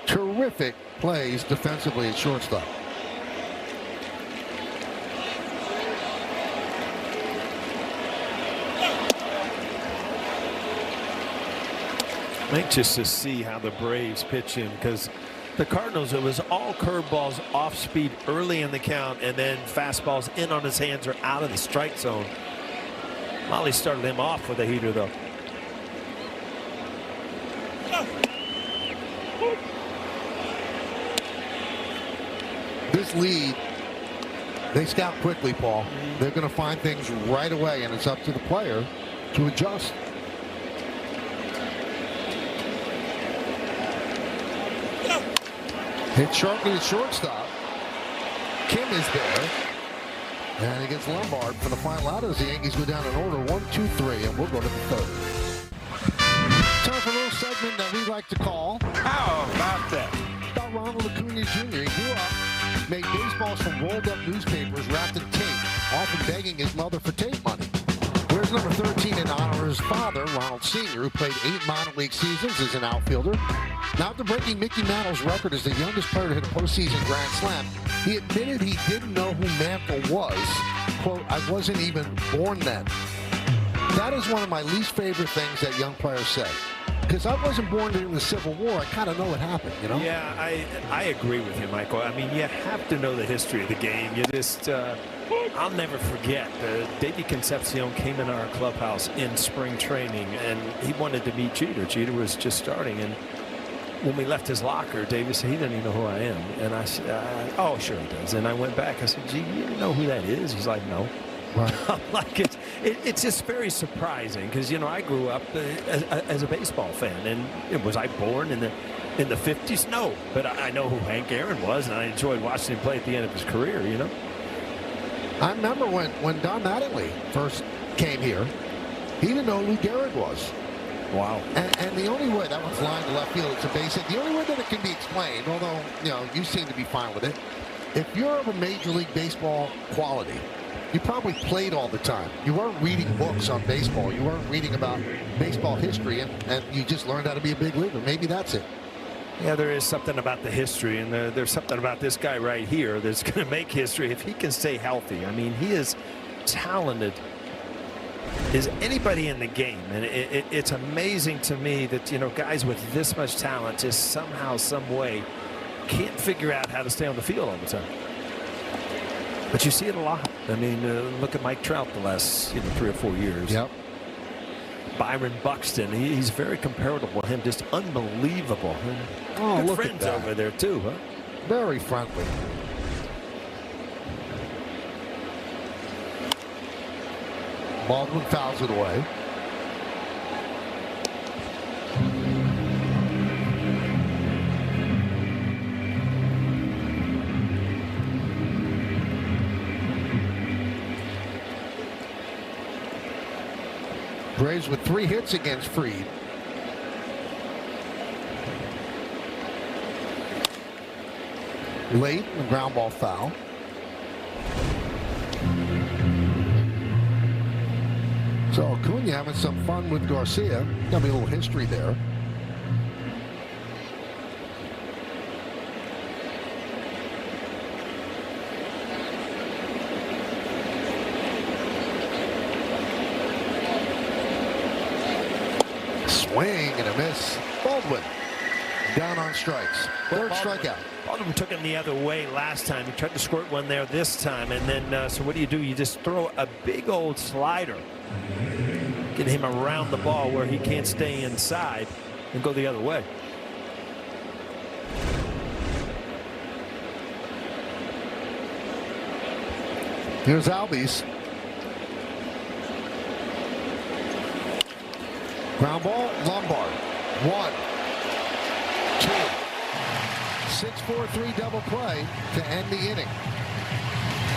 Speaker 2: terrific plays defensively at shortstop.
Speaker 7: I'm anxious to see how the Braves pitch him, because the Cardinals, it was all curveballs off speed early in the count, and then fastballs in on his hands or out of the strike zone. Molly started him off with a heater, though.
Speaker 2: This lead, they scout quickly, Paul. They're going to find things right away, and it's up to the player to adjust. Hit sharply at shortstop. Kim is there. And he gets Lombard for the final out as the Yankees go down in order 1, 2, 3, and we'll go to the third. Time for a little segment that we like to call
Speaker 7: How about that?
Speaker 2: About Ronald Acuna Jr. He grew up, made baseballs from rolled up newspapers wrapped in tape, often begging his mother for tape money. Where's number 13 in honor of his father, Ronald Sr., who played 8 minor league seasons as an outfielder. Now, after breaking Mickey Mantle's record as the youngest player to hit a postseason grand slam, he admitted he didn't know who Mantle was. Quote, I wasn't even born then. That is one of my least favorite things that young players say. Because I wasn't born during the Civil War. I kind of know what happened, you know?
Speaker 7: Yeah, I agree with you, Michael. I mean, you have to know the history of the game. You just, I'll never forget, Davey Concepcion came in our clubhouse in spring training, and he wanted to meet Jeter. Jeter was just starting, and when we left his locker, Davey said, he doesn't even know who I am. And I said, oh, sure he does. And I went back. I said, gee, you know who that is? He's like, no.
Speaker 2: Right.
Speaker 7: Like it's just very surprising because, you know, I grew up as a baseball fan, and was I born in the 50s? No, but I know who Hank Aaron was, and I enjoyed watching him play at the end of his career, you know.
Speaker 2: I remember when Don Mattingly first came here, he didn't know who Gehrig was.
Speaker 7: Wow.
Speaker 2: And the only way, that one's lined to left field, it's a base hit. The only way that it can be explained, although, you know, you seem to be fine with it, if you're of a Major League Baseball quality, you probably played all the time. You weren't reading books on baseball. You weren't reading about baseball history, and you just learned how to be a big leaguer. Maybe that's it.
Speaker 7: Yeah, there is something about the history, and there's something about this guy right here that's going to make history if he can stay healthy. I mean, he is talented. is anybody in the game. And it's amazing to me that, you know, guys with this much talent just somehow, some way can't figure out how to stay on the field all the time. But you see it a lot. I mean, look at Mike Trout the last 3 or 4 years.
Speaker 2: Yep.
Speaker 7: Byron Buxton, he's very comparable to him, just unbelievable.
Speaker 2: Oh,
Speaker 7: good
Speaker 2: look
Speaker 7: friends
Speaker 2: at that.
Speaker 7: over there too, huh?
Speaker 2: Very friendly. Baldwin fouls it away. Braves with 3 hits against Fried. Late, the ground ball foul. So Acuna having some fun with Garcia. Gonna be a little history there. Swing and a miss. Baldwin down on strikes. Third strikeout.
Speaker 7: Baldwin took him the other way last time. He tried to squirt one there this time. And then, so what do? You just throw a big old slider. Get him around the ball where he can't stay inside and go the other way.
Speaker 2: Here's Albies. Ground ball, Lombard. 1, 2. 6-4-3 double play to end the inning.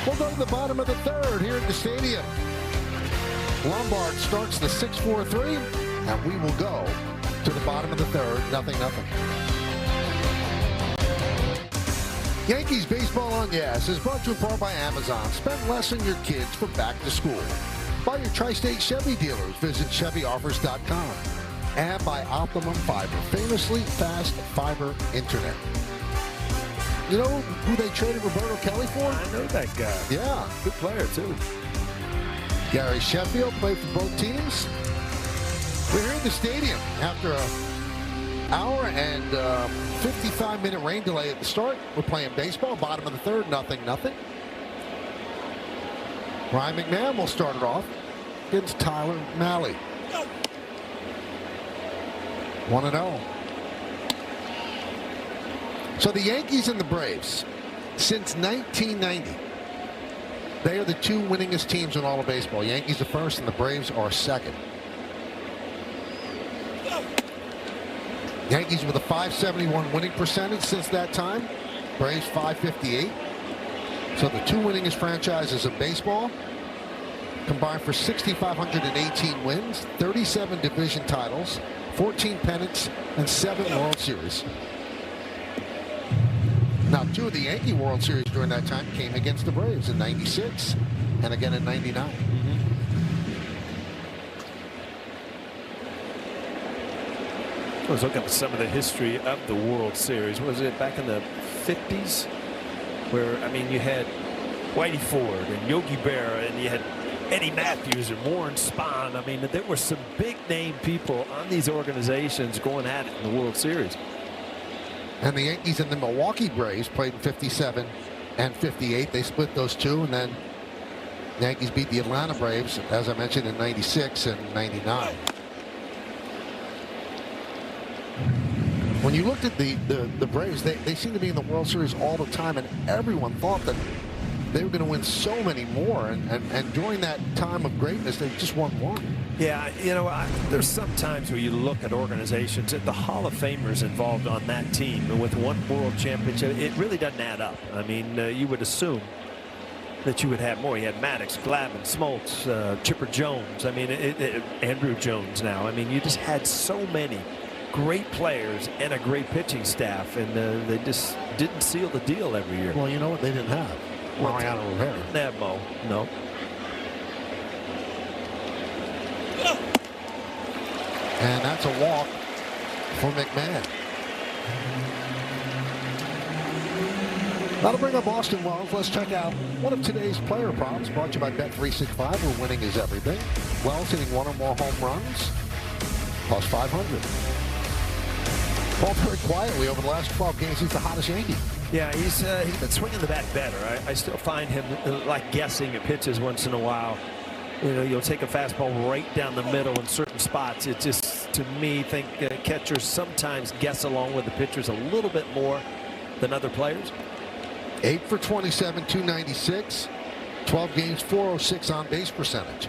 Speaker 2: We'll go to the bottom of the third here at the stadium. Lombard starts the 6-4-3, and we will go to the bottom of the third, 0-0. Yankees Baseball on Yes is brought to you in part by Amazon. Spend less on your kids for back to school. By your Tri-State Chevy dealers. Visit ChevyOffers.com. And by Optimum Fiber, famously fast fiber internet. You know who they traded Roberto Kelly for?
Speaker 7: I know that guy.
Speaker 2: Yeah.
Speaker 7: Good player, too.
Speaker 2: Gary Sheffield played for both teams. We're here in the stadium after an hour and 55-minute rain delay at the start. We're playing baseball, bottom of the third, 0-0. Ryan McMahon will start it off against Tyler Malley. 1-0. So the Yankees and the Braves, since 1990, they are the 2 winningest teams in all of baseball. Yankees are first and the Braves are second. Yankees with a .571 winning percentage since that time. Braves .558. So the 2 winningest franchises in baseball combined for 6,518 wins, 37 division titles, 14 pennants, and 7 World Series. Now, 2 of the Yankee World Series during that time came against the Braves in '96 and again in '99.
Speaker 7: I was looking at some of the history of the World Series. Was it back in the 50s? Where, I mean, you had Whitey Ford and Yogi Berra, and you had Eddie Matthews and Warren Spahn. I mean, there were some big-name people on these organizations going at it in the World Series.
Speaker 2: And the Yankees and the Milwaukee Braves played in '57 and '58. They split those 2, and then the Yankees beat the Atlanta Braves, as I mentioned, in '96 and '99. When you looked at the Braves, they seem to be in the World Series all the time, and everyone thought that they were going to win so many more. And during that time of greatness, they just won 1.
Speaker 7: Yeah, you know, there's some times where you look at organizations, the Hall of Famers involved on that team, and with 1 world championship, it really doesn't add up. I mean, you would assume that you would have more. You had Maddox, Glavine, Smoltz, Chipper Jones. I mean, Andrew Jones now. I mean, you just had so many great players and a great pitching staff, and they just didn't seal the deal every year.
Speaker 2: Well, you know what they didn't have? Mariano Rivera.
Speaker 7: Didn't have Mo, no.
Speaker 2: And that's a walk for McMahon. That'll bring up Austin Wells. Let's check out one of today's player props brought to you by Bet365, where winning is everything. Wells hitting one or more home runs, plus 500. Ball very quietly over the last 12 games. He's the hottest Yankee.
Speaker 7: Yeah, he's been swinging the bat better. I still find him like guessing at pitches once in a while. You know, you'll take a fastball right down the middle in certain spots. It just, to me, think catchers sometimes guess along with the pitchers a little bit more than other players.
Speaker 2: 8 for 27, 296, 12 games, 406 on base percentage.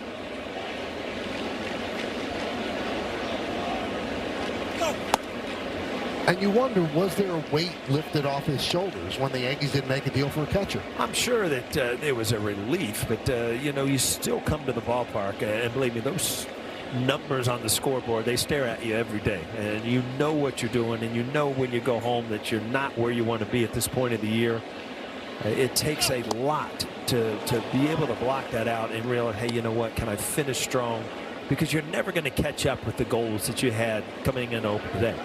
Speaker 2: And you wonder, was there a weight lifted off his shoulders when the Yankees didn't make a deal for a catcher?
Speaker 7: I'm sure that it was a relief, but, you know, you still come to the ballpark, and believe me, those numbers on the scoreboard, they stare at you every day. And you know what you're doing, and you know when you go home that you're not where you want to be at this point of the year. It takes a lot to be able to block that out and realize, hey, you know what, can I finish strong? Because you're never going to catch up with the goals that you had coming in open day.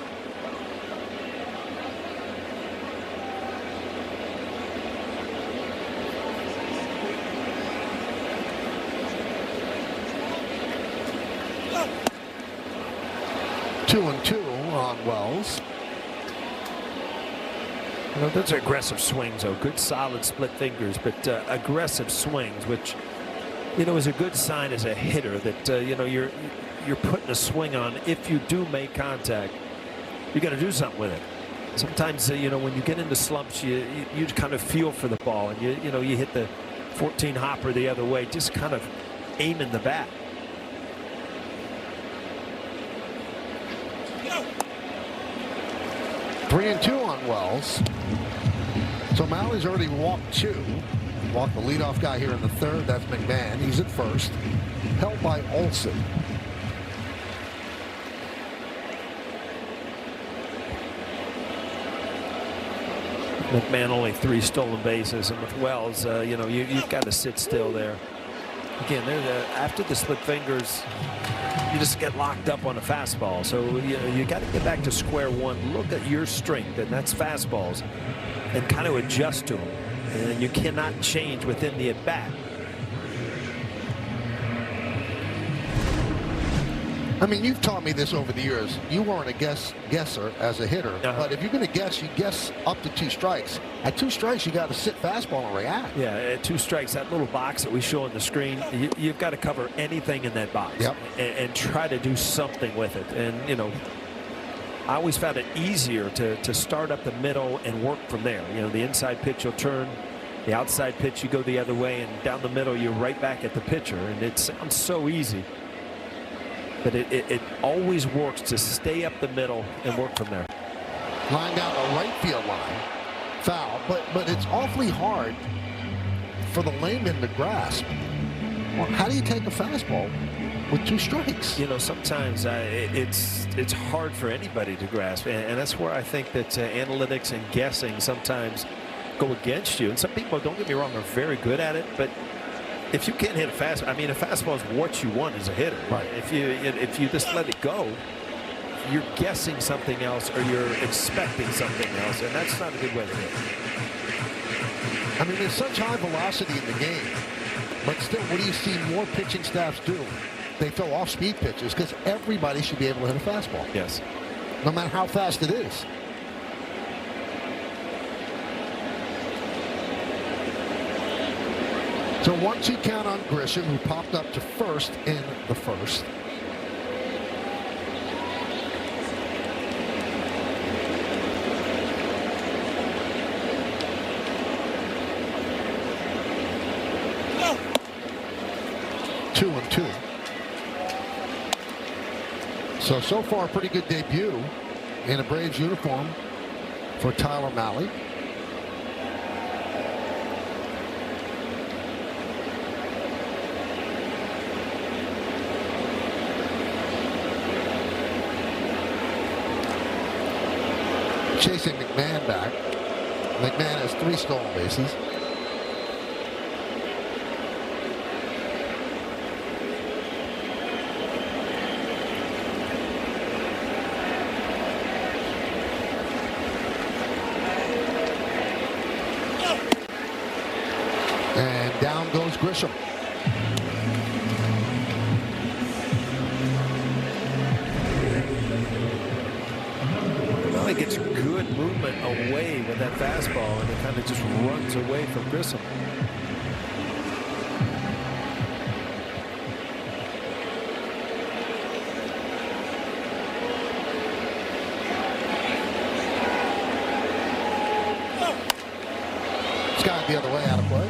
Speaker 2: Two and two on Wells.
Speaker 7: You know, those are aggressive swings, though. Good, solid split fingers, but aggressive swings, which, you know, is a good sign as a hitter that, you know, you're putting a swing on. If you do make contact, you got to do something with it. Sometimes, you know, when you get into slumps, you kind of feel for the ball, and you know, you hit the 14 hopper the other way, just kind of aiming the bat.
Speaker 2: Three and two on Wells. So Malley's already walked two. Walked the leadoff guy here in the third. That's McMahon. He's at first. Held by Olsen.
Speaker 7: McMahon only 3 stolen bases, and with Wells, you know, you've got to sit still there. Again, after the split fingers, you just get locked up on a fastball. So you got to get back to square one. Look at your strength, and that's fastballs, and kind of adjust to them. And you cannot change within the at bat.
Speaker 2: I mean, you've taught me this over the years. You weren't a guesser as a hitter, but if you're going to guess, you guess up to 2 strikes. At 2 strikes, you got to sit fastball and react.
Speaker 7: Yeah, at 2 strikes, that little box that we show on the screen, you've got to cover anything in that box.
Speaker 2: Yep.
Speaker 7: And try to do something with it. And, you know, I always found it easier to start up the middle and work from there. You know, the inside pitch you'll turn, the outside pitch you go the other way, and down the middle you're right back at the pitcher. And it sounds so easy, but it always works to stay up the middle and work from there.
Speaker 2: Line down the right field line. Foul, but it's awfully hard for the layman to grasp. Well, how do you take a fastball with 2 strikes?
Speaker 7: You know, sometimes it's hard for anybody to grasp, and that's where I think that analytics and guessing sometimes go against you. And some people, don't get me wrong, are very good at it, but if you can't hit a fastball, I mean, a fastball is what you want as a hitter.
Speaker 2: Right.
Speaker 7: If you just let it go, you're guessing something else or you're expecting something else, and that's not a good way to hit.
Speaker 2: I mean, there's such high velocity in the game, but still, what do you see more pitching staffs do? They throw off-speed pitches because everybody should be able to hit a fastball.
Speaker 7: Yes.
Speaker 2: No matter how fast it is. So 1-2 count on Grisham, who popped up to first in the first. Two and two. So far, a pretty good debut in a Braves uniform for Tyler Mahle. Chasing McMahon back. McMahon has 3 stolen bases. And down goes Grisham.
Speaker 7: movement away with that fastball, and it kind of just runs away from Grissom.
Speaker 2: It's got the other way, out of play.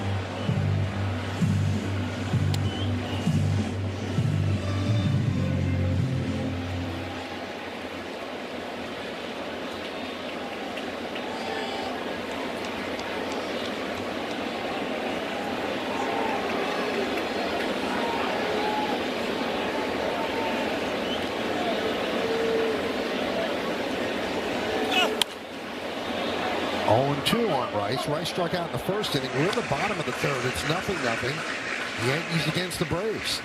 Speaker 2: Two on Rice. Rice struck out in the first inning. We're in the bottom of the third. It's 0-0. Yankees against the Braves.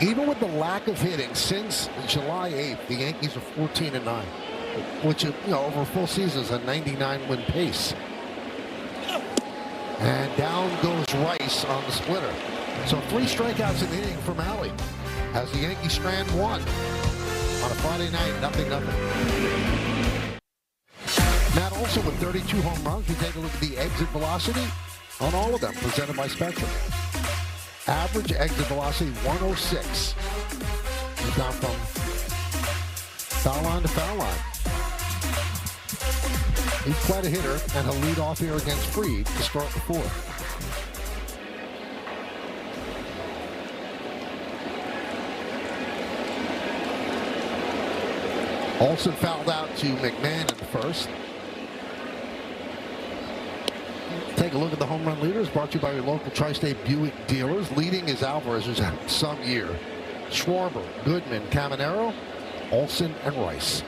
Speaker 2: Even with the lack of hitting since July 8th, the Yankees are 14-9, which, over a full season is a 99-win pace. And down goes Rice on the splitter. So 3 strikeouts in the inning from Alley as the Yankees strand 1. On a Friday night, 0-0. Matt Olson with 32 home runs. We take a look at the exit velocity on all of them, presented by Spectrum. Average exit velocity 106. He's gone from foul line to foul line. He's quite a hitter, and he'll lead off here against Fried to start the 4th. Olson fouled out to McMahon in the first. Take a look at the home run leaders, brought to you by your local Tri-State Buick dealers. Leading is Alvarez, who's had some year. Schwarber, Goodman, Caminero, Olson, and Rice.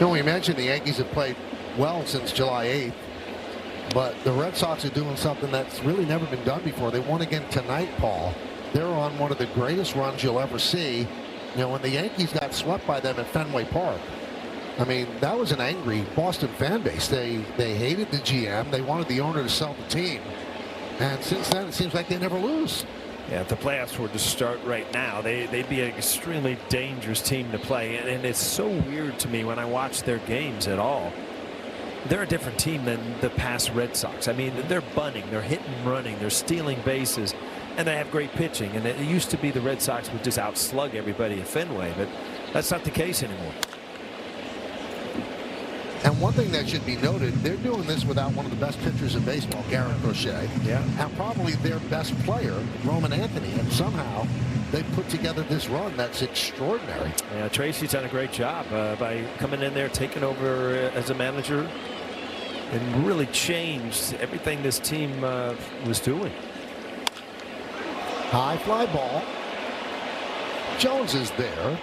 Speaker 2: We mentioned the Yankees have played well since July 8th, but the Red Sox are doing something that's really never been done before. They won again tonight, Paul. They're on one of the greatest runs you'll ever see. When the Yankees got swept by them at Fenway Park, I mean, that was an angry Boston fan base. They hated the GM. They wanted the owner to sell the team. And since then, it seems like they never lose.
Speaker 7: Yeah, if the playoffs were to start right now, they'd be an extremely dangerous team to play. And it's so weird to me when I watch their games at all. They're a different team than the past Red Sox. I mean, they're bunting, they're hitting and running, they're stealing bases, and they have great pitching. And it used to be the Red Sox would just outslug everybody at Fenway, but that's not the case anymore.
Speaker 2: And one thing that should be noted, they're doing this without one of the best pitchers in baseball, Garrett Crochet.
Speaker 7: Yeah.
Speaker 2: And probably their best player, Roman Anthony. And somehow they put together this run that's extraordinary.
Speaker 7: Yeah, Tracy's done a great job by coming in there, taking over as a manager, and really changed everything this team was doing.
Speaker 2: High fly ball. Jones is there.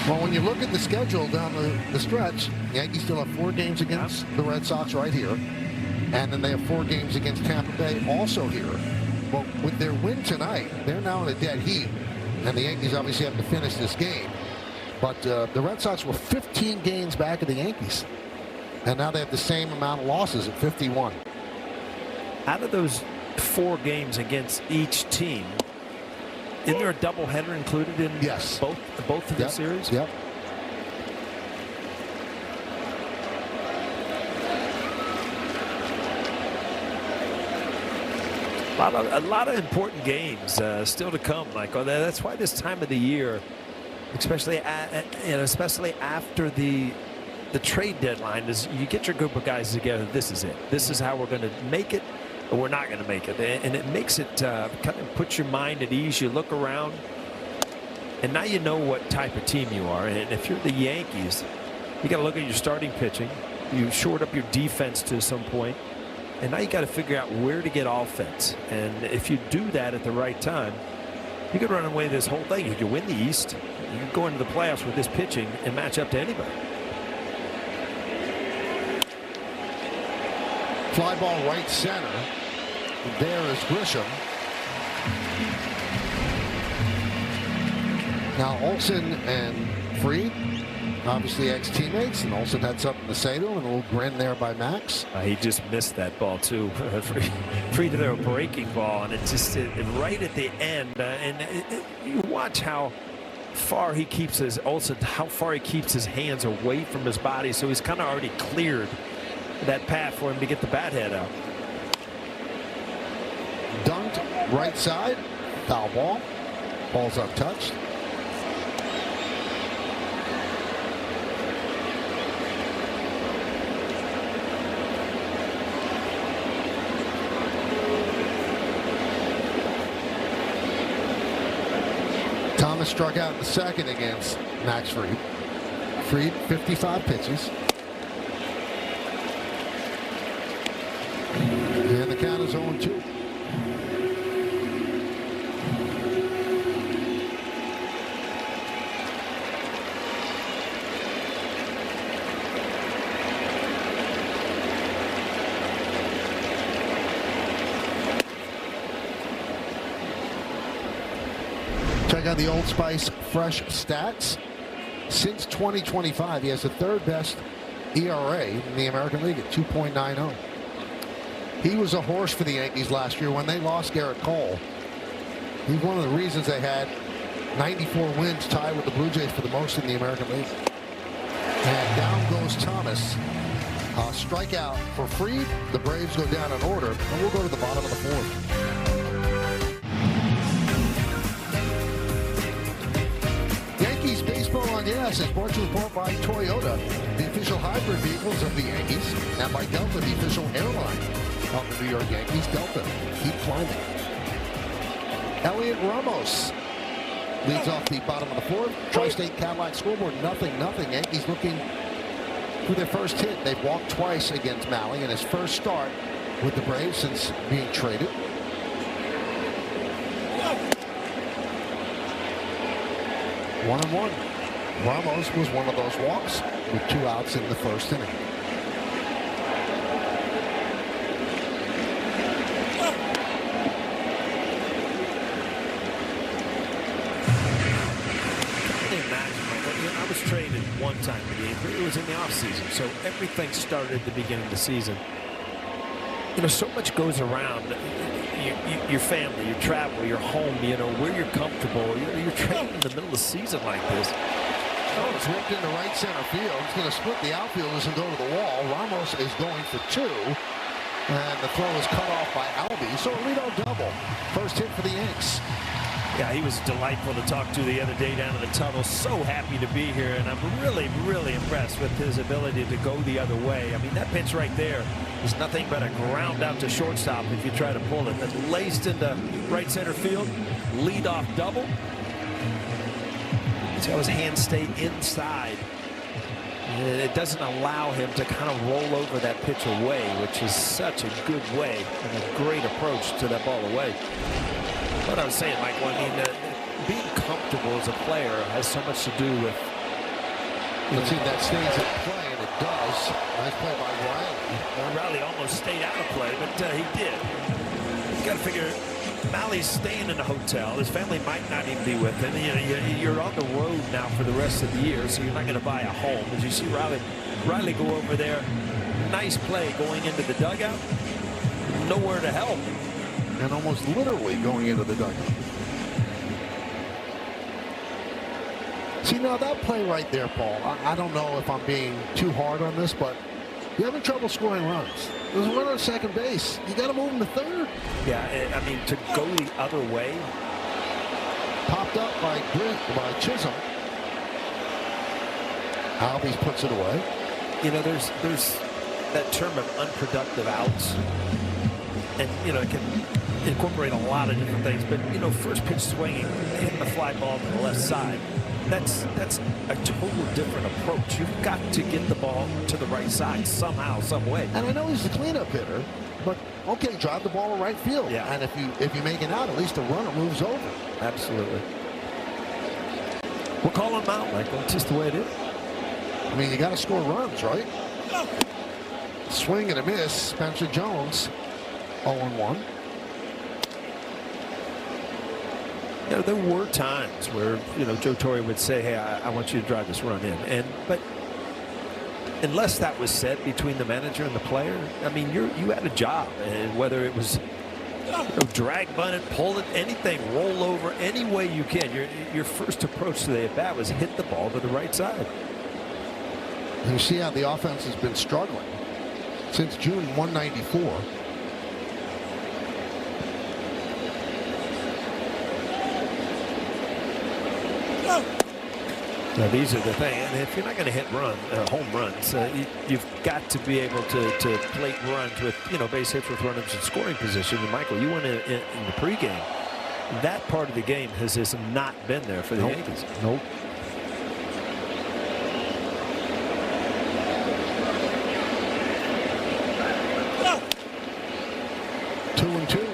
Speaker 2: Well, when you look at the schedule down the stretch, the Yankees still have 4 games against the Red Sox right here. And then they have 4 games against Tampa Bay also here. Well, with their win tonight, they're now in a dead heat. And the Yankees obviously have to finish this game. But the Red Sox were 15 games back of the Yankees. And now they have the same amount of losses at 51.
Speaker 7: Out of those 4 games against each team, isn't there a doubleheader included in both of the series?
Speaker 2: Yep.
Speaker 7: A lot of important games still to come, Michael. That's why this time of the year, especially after the trade deadline, is you get your group of guys together. This is it. This is how we're going to make it, or we're not going to make it. And it makes it kind of puts your mind at ease. You look around, and now you know what type of team you are. And if you're the Yankees, you got to look at your starting pitching. You shored up your defense to some point, and now you got to figure out where to get offense. And if you do that at the right time, You could run away this whole thing. You could win the East. You could go into the playoffs with this pitching and match up to anybody.
Speaker 2: Fly ball right center. There is Grisham. Now Olsen and Fried, obviously ex-teammates, and Olsen had something to say to him, and a little grin there by Max.
Speaker 7: He just missed that ball too. Fried to their breaking ball, and it's just right at the end. You watch how far he keeps his how far he keeps his hands away from his body, so he's kind of already cleared that path for him to get the bat head out.
Speaker 2: Dunked right side, foul ball. Ball's untouched. Thomas struck out in the second against Max Fried. Fried, 55 pitches. And the count is 0-2. Check out the Old Spice fresh stats. Since 2025, he has the third best ERA in the American League at 2.90. He was a horse for the Yankees last year when they lost Garrett Cole. He's one of the reasons they had 94 wins, tied with the Blue Jays for the most in the American League. And down goes Thomas. Strikeout for Fried. The Braves go down in order, and we'll go to the bottom of the fourth. Yankees Baseball on Yes is brought to you in part by Toyota, the official hybrid vehicles of the Yankees, and by Delta, the official airline of the New York Yankees. Delta, keep climbing. Elliot Ramos leads off the bottom of the fourth. Tri-State Cadillac scoreboard, 0-0. Yankees looking for their first hit. They've walked twice against Mahle in his first start with the Braves since being traded. One and one. Ramos was one of those walks with 2 outs in the first inning.
Speaker 7: I was traded one time a game, but it was in the offseason, so everything started at the beginning of the season. You know, so much goes around. Your family, your travel, your home, you know, where you're comfortable. You're traded in the middle of the season like this.
Speaker 2: Oh, it's ripped into right center field. It's going to split the outfielders and go to the wall. Ramos is going for 2. And the throw is cut off by Albi. So a leadoff double. First hit for the Yanks.
Speaker 7: Yeah, he was delightful to talk to the other day down in the tunnel. So happy to be here, and I'm really, really impressed with his ability to go the other way. I mean, that pitch right there is nothing but a ground out to shortstop if you try to pull it. That's laced into right center field. Leadoff double. See how his hands stay inside. And it doesn't allow him to kind of roll over that pitch away, which is such a good way and a great approach to that ball away. What I was saying, Michael, I mean, being comfortable as a player has so much to do with.
Speaker 2: Let's see if that stays in play, and it does. Nice play by Riley.
Speaker 7: Well, Riley almost stayed out of play, but he did. You got to figure, Mally's staying in a hotel. His family might not even be with him. You're on the road now for the rest of the year, so you're not going to buy a home. As you see Riley go over there, nice play going into the dugout. Nowhere to help.
Speaker 2: And almost literally going into the dugout. See, now that play right there, Paul, I don't know if I'm being too hard on this, but you're having trouble scoring runs. There's a runner on second base. You got to move him to third.
Speaker 7: Yeah, I mean, to go the other way.
Speaker 2: Popped up by Chisholm. Albies puts it away.
Speaker 7: You know, there's that term of unproductive outs. And, you know, it can incorporate a lot of different things, but you know, first pitch swinging, hitting the fly ball to the left side, that's a total different approach. You've got to get the ball to the right side somehow, some way.
Speaker 2: And I know he's the cleanup hitter, but okay, drive the ball to right field.
Speaker 7: Yeah.
Speaker 2: And if you make it out, at least the runner moves over.
Speaker 7: Absolutely. We'll call him out, Michael. It's just the way it is.
Speaker 2: I mean, you got to score runs, right? Swing and a miss. Spencer Jones, 0-1.
Speaker 7: You know, there were times where, you know, Joe Torre would say, hey, I want you to drive this run in. But unless that was said between the manager and the player, I mean, you had a job. And whether it was, you know, drag bunt it, pull it, anything, roll over, any way you can. Your first approach to the at-bat was hit the ball to the right side.
Speaker 2: You see how the offense has been struggling since June 194.
Speaker 7: Now, these are the thing, and if you're not going to hit home runs, you've got to be able to plate runs with, you know, base hits with runners in scoring position. And Michael, you went in the pregame. That part of the game has just not been there for the Yankees.
Speaker 2: Nope. No. 2-2.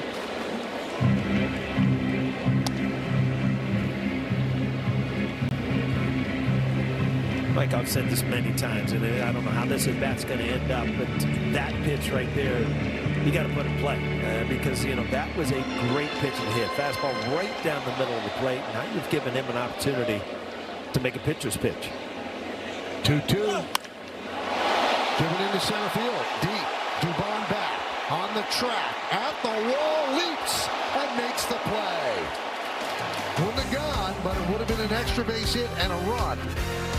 Speaker 7: Mike, I've said this many times, and I don't know how this at-bat's going to end up, but that pitch right there, you got to put in play because, you know, that was a great pitch and hit. Fastball right down the middle of the plate. Now you've given him an opportunity to make a pitcher's pitch.
Speaker 2: 2-2. Driven into center field. Deep. Dubon back on the track. At the wall. Leaps and makes the play. Wouldn't have gone, but it would have been an extra base hit and a run.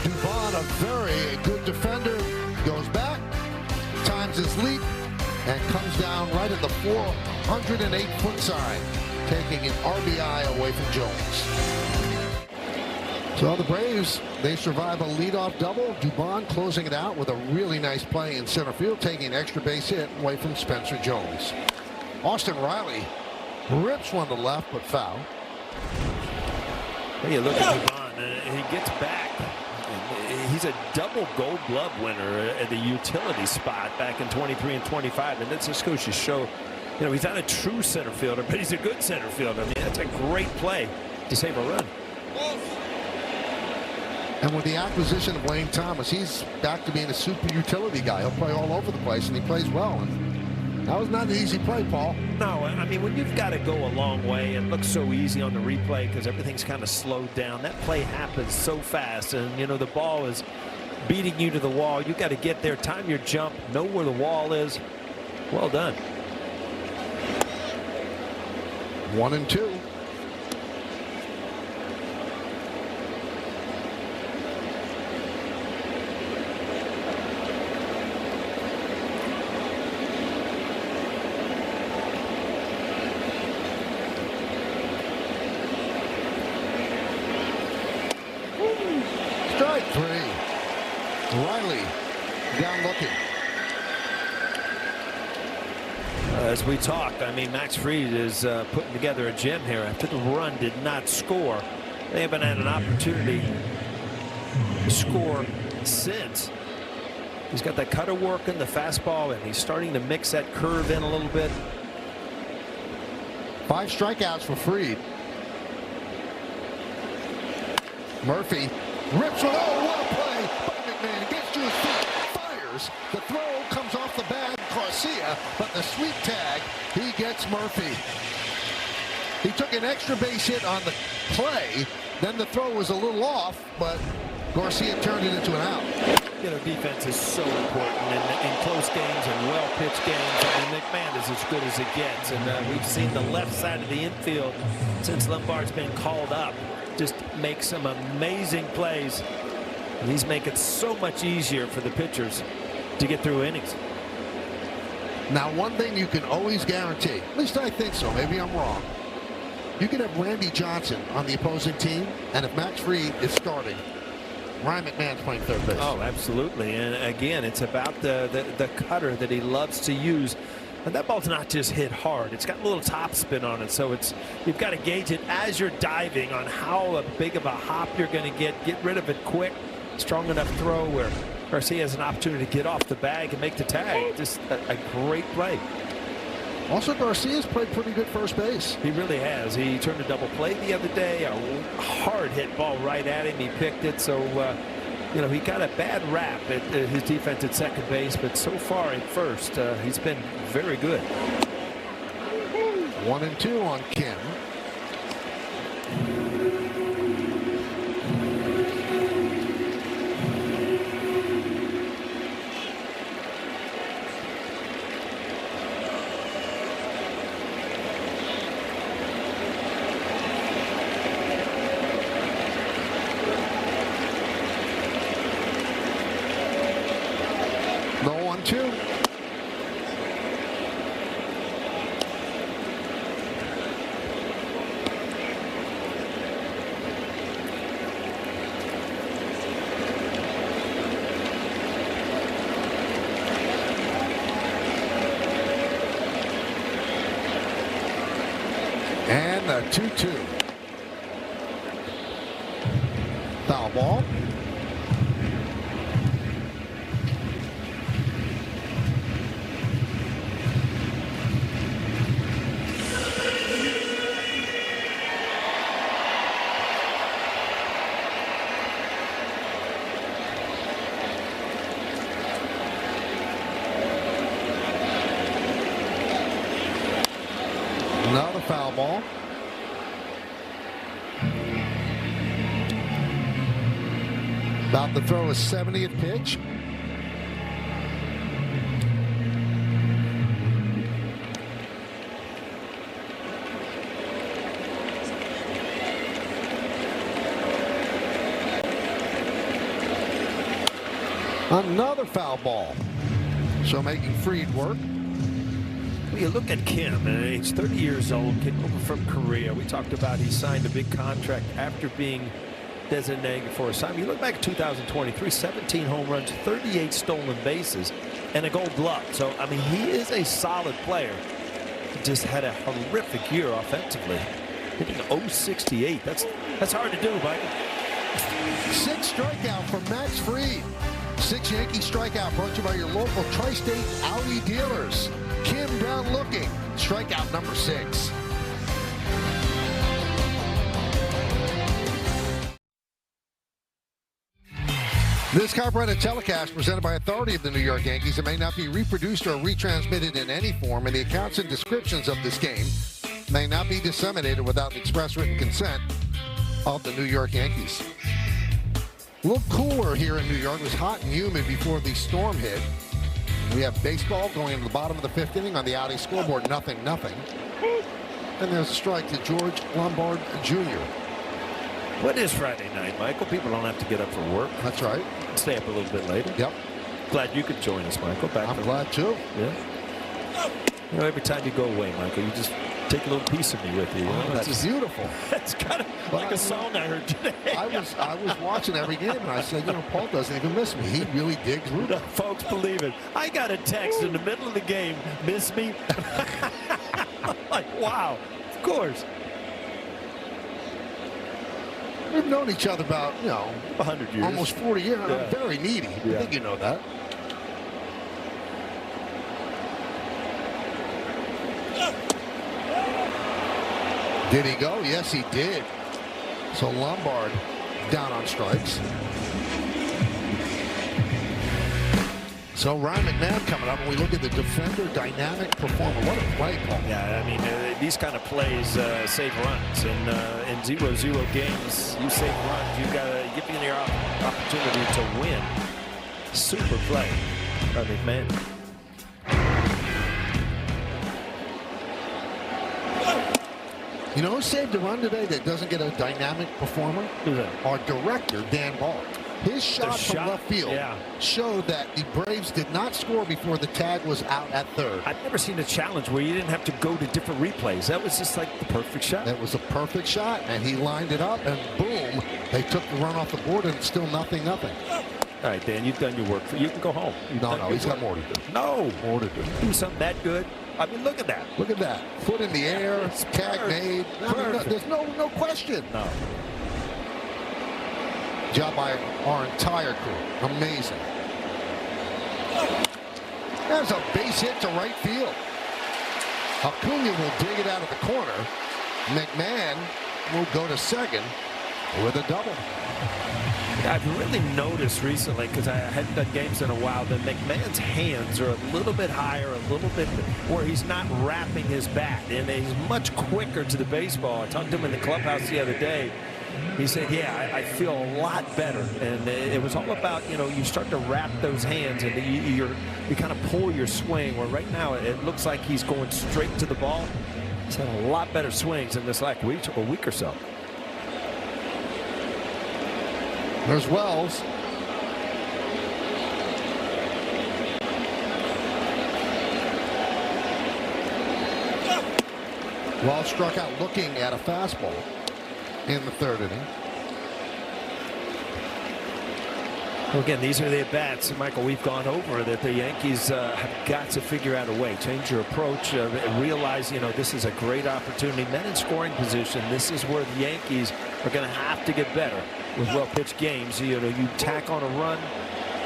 Speaker 2: Dubon, a very good defender, goes back, times his leap, and comes down right at the 408-foot sign, taking an RBI away from Jones. So the Braves, they survive a leadoff double. Dubon closing it out with a really nice play in center field, taking an extra base hit away from Spencer Jones. Austin Riley rips one to left, but foul.
Speaker 7: Hey, you look at Dubon, he gets back. He's a double Gold Glove winner at the utility spot back in 23 and 25, and that just goes to show, you know, he's not a true center fielder, but he's a good center fielder. I mean, that's a great play to save a run.
Speaker 2: And with the acquisition of Lane Thomas, he's back to being a super utility guy. He'll play all over the place, and he plays well. And that was not an easy play, Paul.
Speaker 7: No, I mean, when you've got to go a long way, it looks so easy on the replay because everything's kind of slowed down. That play happens so fast, and, you know, the ball is beating you to the wall. You got to get there, time your jump, know where the wall is. Well done.
Speaker 2: 1-2. Strike 3. Riley down looking.
Speaker 7: As we talked, I mean, Max Fried is putting together a gem here after the run did not score. They haven't had an opportunity to score since. He's got that cutter working, the fastball, and he's starting to mix that curve in a little bit.
Speaker 2: 5 strikeouts for Fried. Murphy rips one. Oh, what a play by McMahon. Gets to his feet, fires. The throw comes off the bat, Garcia, but the sweep tag, he gets Murphy. He took an extra base hit on the play. Then the throw was a little off, but Garcia turned it into an out.
Speaker 7: You know, defense is so important in close games and well-pitched games. I mean, McMahon is as good as it gets, and we've seen the left side of the infield since Lombard's been called up just make some amazing plays. And he's making it so much easier for the pitchers to get through innings.
Speaker 2: Now, one thing you can always guarantee, at least I think so, maybe I'm wrong, you can have Randy Johnson on the opposing team, and if Max Fried is starting, Ryan McMahon's playing third base.
Speaker 7: Oh, absolutely. And again, it's about the cutter that he loves to use. And that ball's not just hit hard. It's got a little top spin on it. So you've got to gauge it as you're diving on how big of a hop you're going to get. Get rid of it quick. Strong enough throw where Garcia has an opportunity to get off the bag and make the tag. Just a great play.
Speaker 2: Also, Garcia's played pretty good first base.
Speaker 7: He really has. He turned a double play the other day. A hard hit ball right at him. He picked it. So, you know, he got a bad rap at his defense at second base. But so far at first, he's been very good.
Speaker 2: 1-2 on Kim. The 1-2. And a 2-2. Foul ball. Another foul ball. About to throw his 70th pitch. Another foul ball. So making Fried work.
Speaker 7: You look at Kim, and he's 30 years old, came over from Korea. We talked about he signed a big contract after being designated for assignment. You look back at 2023, 17 home runs, 38 stolen bases, and a gold glove. So, I mean, he is a solid player. He just had a horrific year offensively. Hitting .068. That's hard to do, Mike.
Speaker 2: 6 strikeout from Max Fried. 6 Yankee strikeout brought to you by your local Tri-State Audi dealers. Kim down looking. Strikeout number 6. This copyrighted telecast presented by authority of the New York Yankees. It may not be reproduced or retransmitted in any form, and the accounts and descriptions of this game may not be disseminated without the express written consent of the New York Yankees. A little cooler here in New York. It was hot and humid before the storm hit. We have baseball going into the bottom of the 5th inning on the Audi scoreboard, 0-0. And there's a strike to George Lombard Jr.
Speaker 7: What is Friday night, Michael? People don't have to get up for work.
Speaker 2: That's right.
Speaker 7: Stay up a little bit later.
Speaker 2: Yep.
Speaker 7: Glad you could join us, Michael.
Speaker 2: I'm glad too.
Speaker 7: Yeah. You know, every time you go away, Michael, you just take a little piece of me with you. You know?
Speaker 2: That's beautiful.
Speaker 7: That's kind of like a song I heard today.
Speaker 2: I was watching every game, and I said, you know, Paul doesn't even miss me. He really digs Rudy.
Speaker 7: No, folks, believe it. I got a text in the middle of the game, miss me? Like, wow, of course.
Speaker 2: We've known each other about,
Speaker 7: 100 years.
Speaker 2: Almost 40 years.
Speaker 7: Yeah.
Speaker 2: I'm very needy.
Speaker 7: Yeah.
Speaker 2: I think you know that. Did he go? Yes, he did. So Lombard down on strikes. So Ryan McMahon coming up, and we look at the defender dynamic performer. What a play, Paul.
Speaker 7: Yeah, I mean, these kind of plays save runs. And in 0-0 games, you save runs. You've got to give you your opportunity to win. Super play by McMahon.
Speaker 2: You know who saved a run today that doesn't get a dynamic performer?
Speaker 7: Who's that?
Speaker 2: Our director, Dan Ball. His shot from left field showed that the Braves did not score before the tag was out at third.
Speaker 7: I've never seen a challenge where you didn't have to go to different replays. That was just like the perfect shot.
Speaker 2: That was a perfect shot, and he lined it up, and boom, they took the run off the board, and it's still 0-0.
Speaker 7: All right, Dan, you've done your work. You can go home.
Speaker 2: No, he's got more to do.
Speaker 7: No.
Speaker 2: More to do.
Speaker 7: Do something that good. I mean, look at that.
Speaker 2: Look at that. Foot in the air, tag made. I mean, there's no question.
Speaker 7: No.
Speaker 2: Job by our entire crew. Amazing. There's a base hit to right field. Acuna will dig it out of the corner. McMahon will go to second with a double.
Speaker 7: I've really noticed recently, because I hadn't done games in a while, that McMahon's hands are a little bit higher, a little bit where he's not wrapping his bat, and he's much quicker to the baseball. I talked to him in the clubhouse the other day. He said, yeah, I feel a lot better. And it was all about, you start to wrap those hands and you kind of pull your swing, where right now it looks like he's going straight to the ball. He's had a lot better swings in this last week or so.
Speaker 2: There's Wells. Wells struck out looking at a fastball in the third inning.
Speaker 7: Well, again, these are the at-bats, Michael, we've gone over that the Yankees have got to figure out a way, change your approach, realize, this is a great opportunity. Men in scoring position, this is where the Yankees are going to have to get better with well-pitched games. You tack on a run,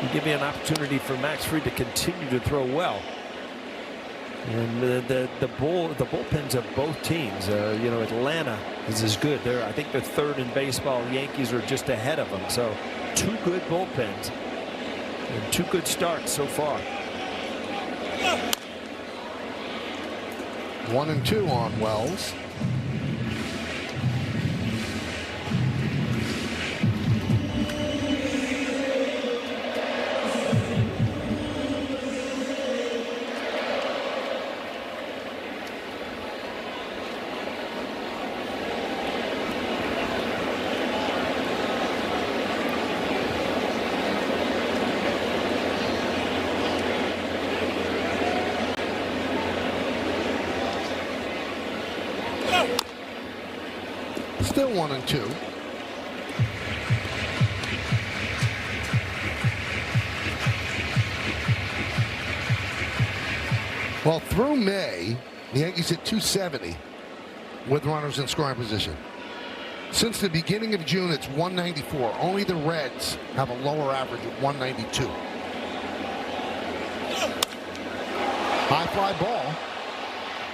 Speaker 7: you give me an opportunity for Max Fried to continue to throw well. And the bullpens of both teams, Atlanta is as good. I think they're third in baseball. The Yankees are just ahead of them. So 2 good bullpens and 2 good starts so far.
Speaker 2: 1-2 on Wells. Still 1-2. Well, through May, the Yankees hit .270 with runners in scoring position. Since the beginning of June, it's .194. Only the Reds have a lower average of .192. High fly ball,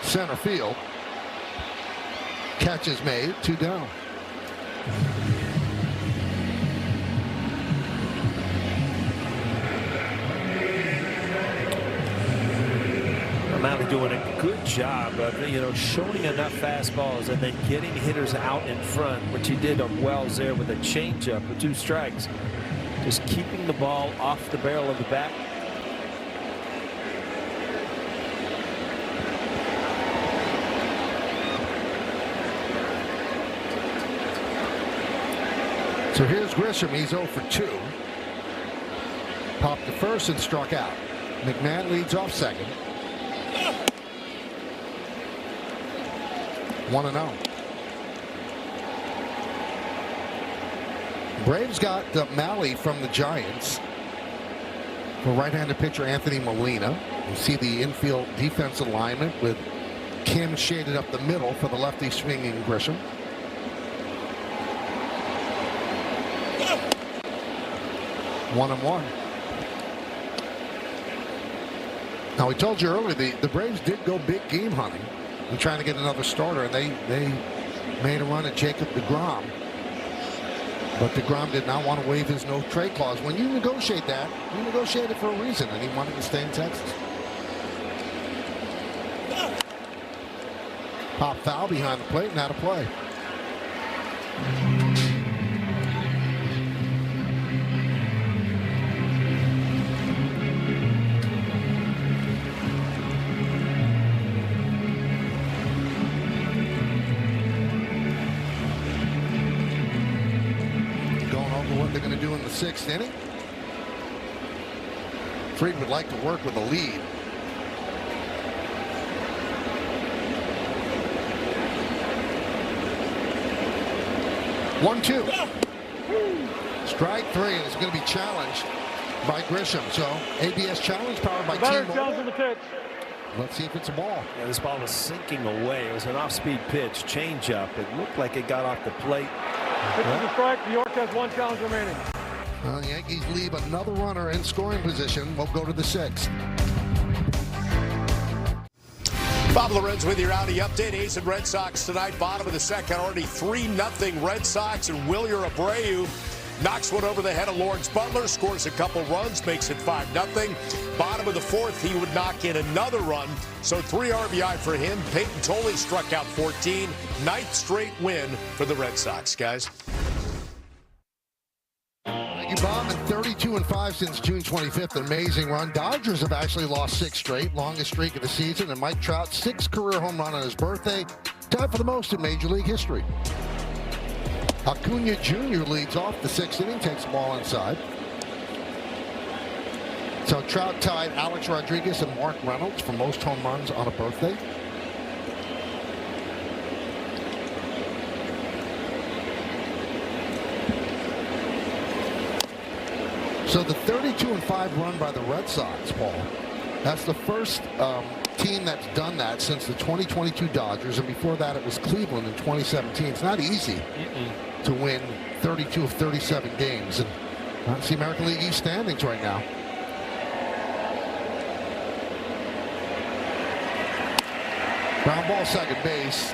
Speaker 2: center field. Catch is made, 2 down.
Speaker 7: O'Malley doing a good job of showing enough fastballs and then getting hitters out in front, which he did on Wells there with a changeup with 2 strikes. Just keeping the ball off the barrel of the bat.
Speaker 2: So here's Grisham. He's 0 for 2. Popped to first and struck out. McMahon leads off second. 1-0. Braves got Malley from the Giants for right-handed pitcher Anthony Molina. You see the infield defense alignment with Kim shaded up the middle for the lefty swinging Grisham. 1-1. Now, we told you earlier the Braves did go big game hunting and trying to get another starter, and they made a run at Jacob deGrom. But deGrom did not want to waive his no trade clause. When you negotiate that, you negotiate it for a reason, and he wanted to stay in Texas. Pop foul behind the plate and out of play. They're going to do in the 6th inning. Fried would like to work with a lead. One-two. Strike 3, and it's going to be challenged by Grisham. So ABS challenge powered by T-Mobile.
Speaker 1: The pitch.
Speaker 2: Let's see if it's a ball.
Speaker 7: Yeah, this ball was sinking away. It was an off-speed pitch, changeup. It looked like it got off the plate.
Speaker 1: Pitch is a strike. New York has 1 challenge remaining.
Speaker 2: Well, the Yankees leave another runner in scoring position. We'll go to the 6th.
Speaker 8: Bob Lorenz with your Audi update. A's and Red Sox tonight, bottom of the second, already 3-0 Red Sox, and Wilyer Abreu knocks one over the head of Lawrence Butler, scores a couple runs, makes it 5-0. Bottom of the fourth, he would knock in another run, so 3 RBI for him. Peyton Tolley struck out 14. 9th straight win for the Red Sox, guys.
Speaker 2: Thank you, Bob. And 32-5 since June 25th. An amazing run. Dodgers have actually lost 6 straight, longest streak of the season. And Mike Trout, 6th career home run on his birthday, tied for the most in Major League history. Acuna Jr. leads off the 6th inning, takes the ball inside. So Trout tied Alex Rodriguez and Mark Reynolds for most home runs on a birthday. So the 32-5 run by the Red Sox, Paul, that's the first team that's done that since the 2022 Dodgers, and before that it was Cleveland in 2017. It's not easy to win 32 of 37 games. And that's the American League East standings right now. Ground ball, second base.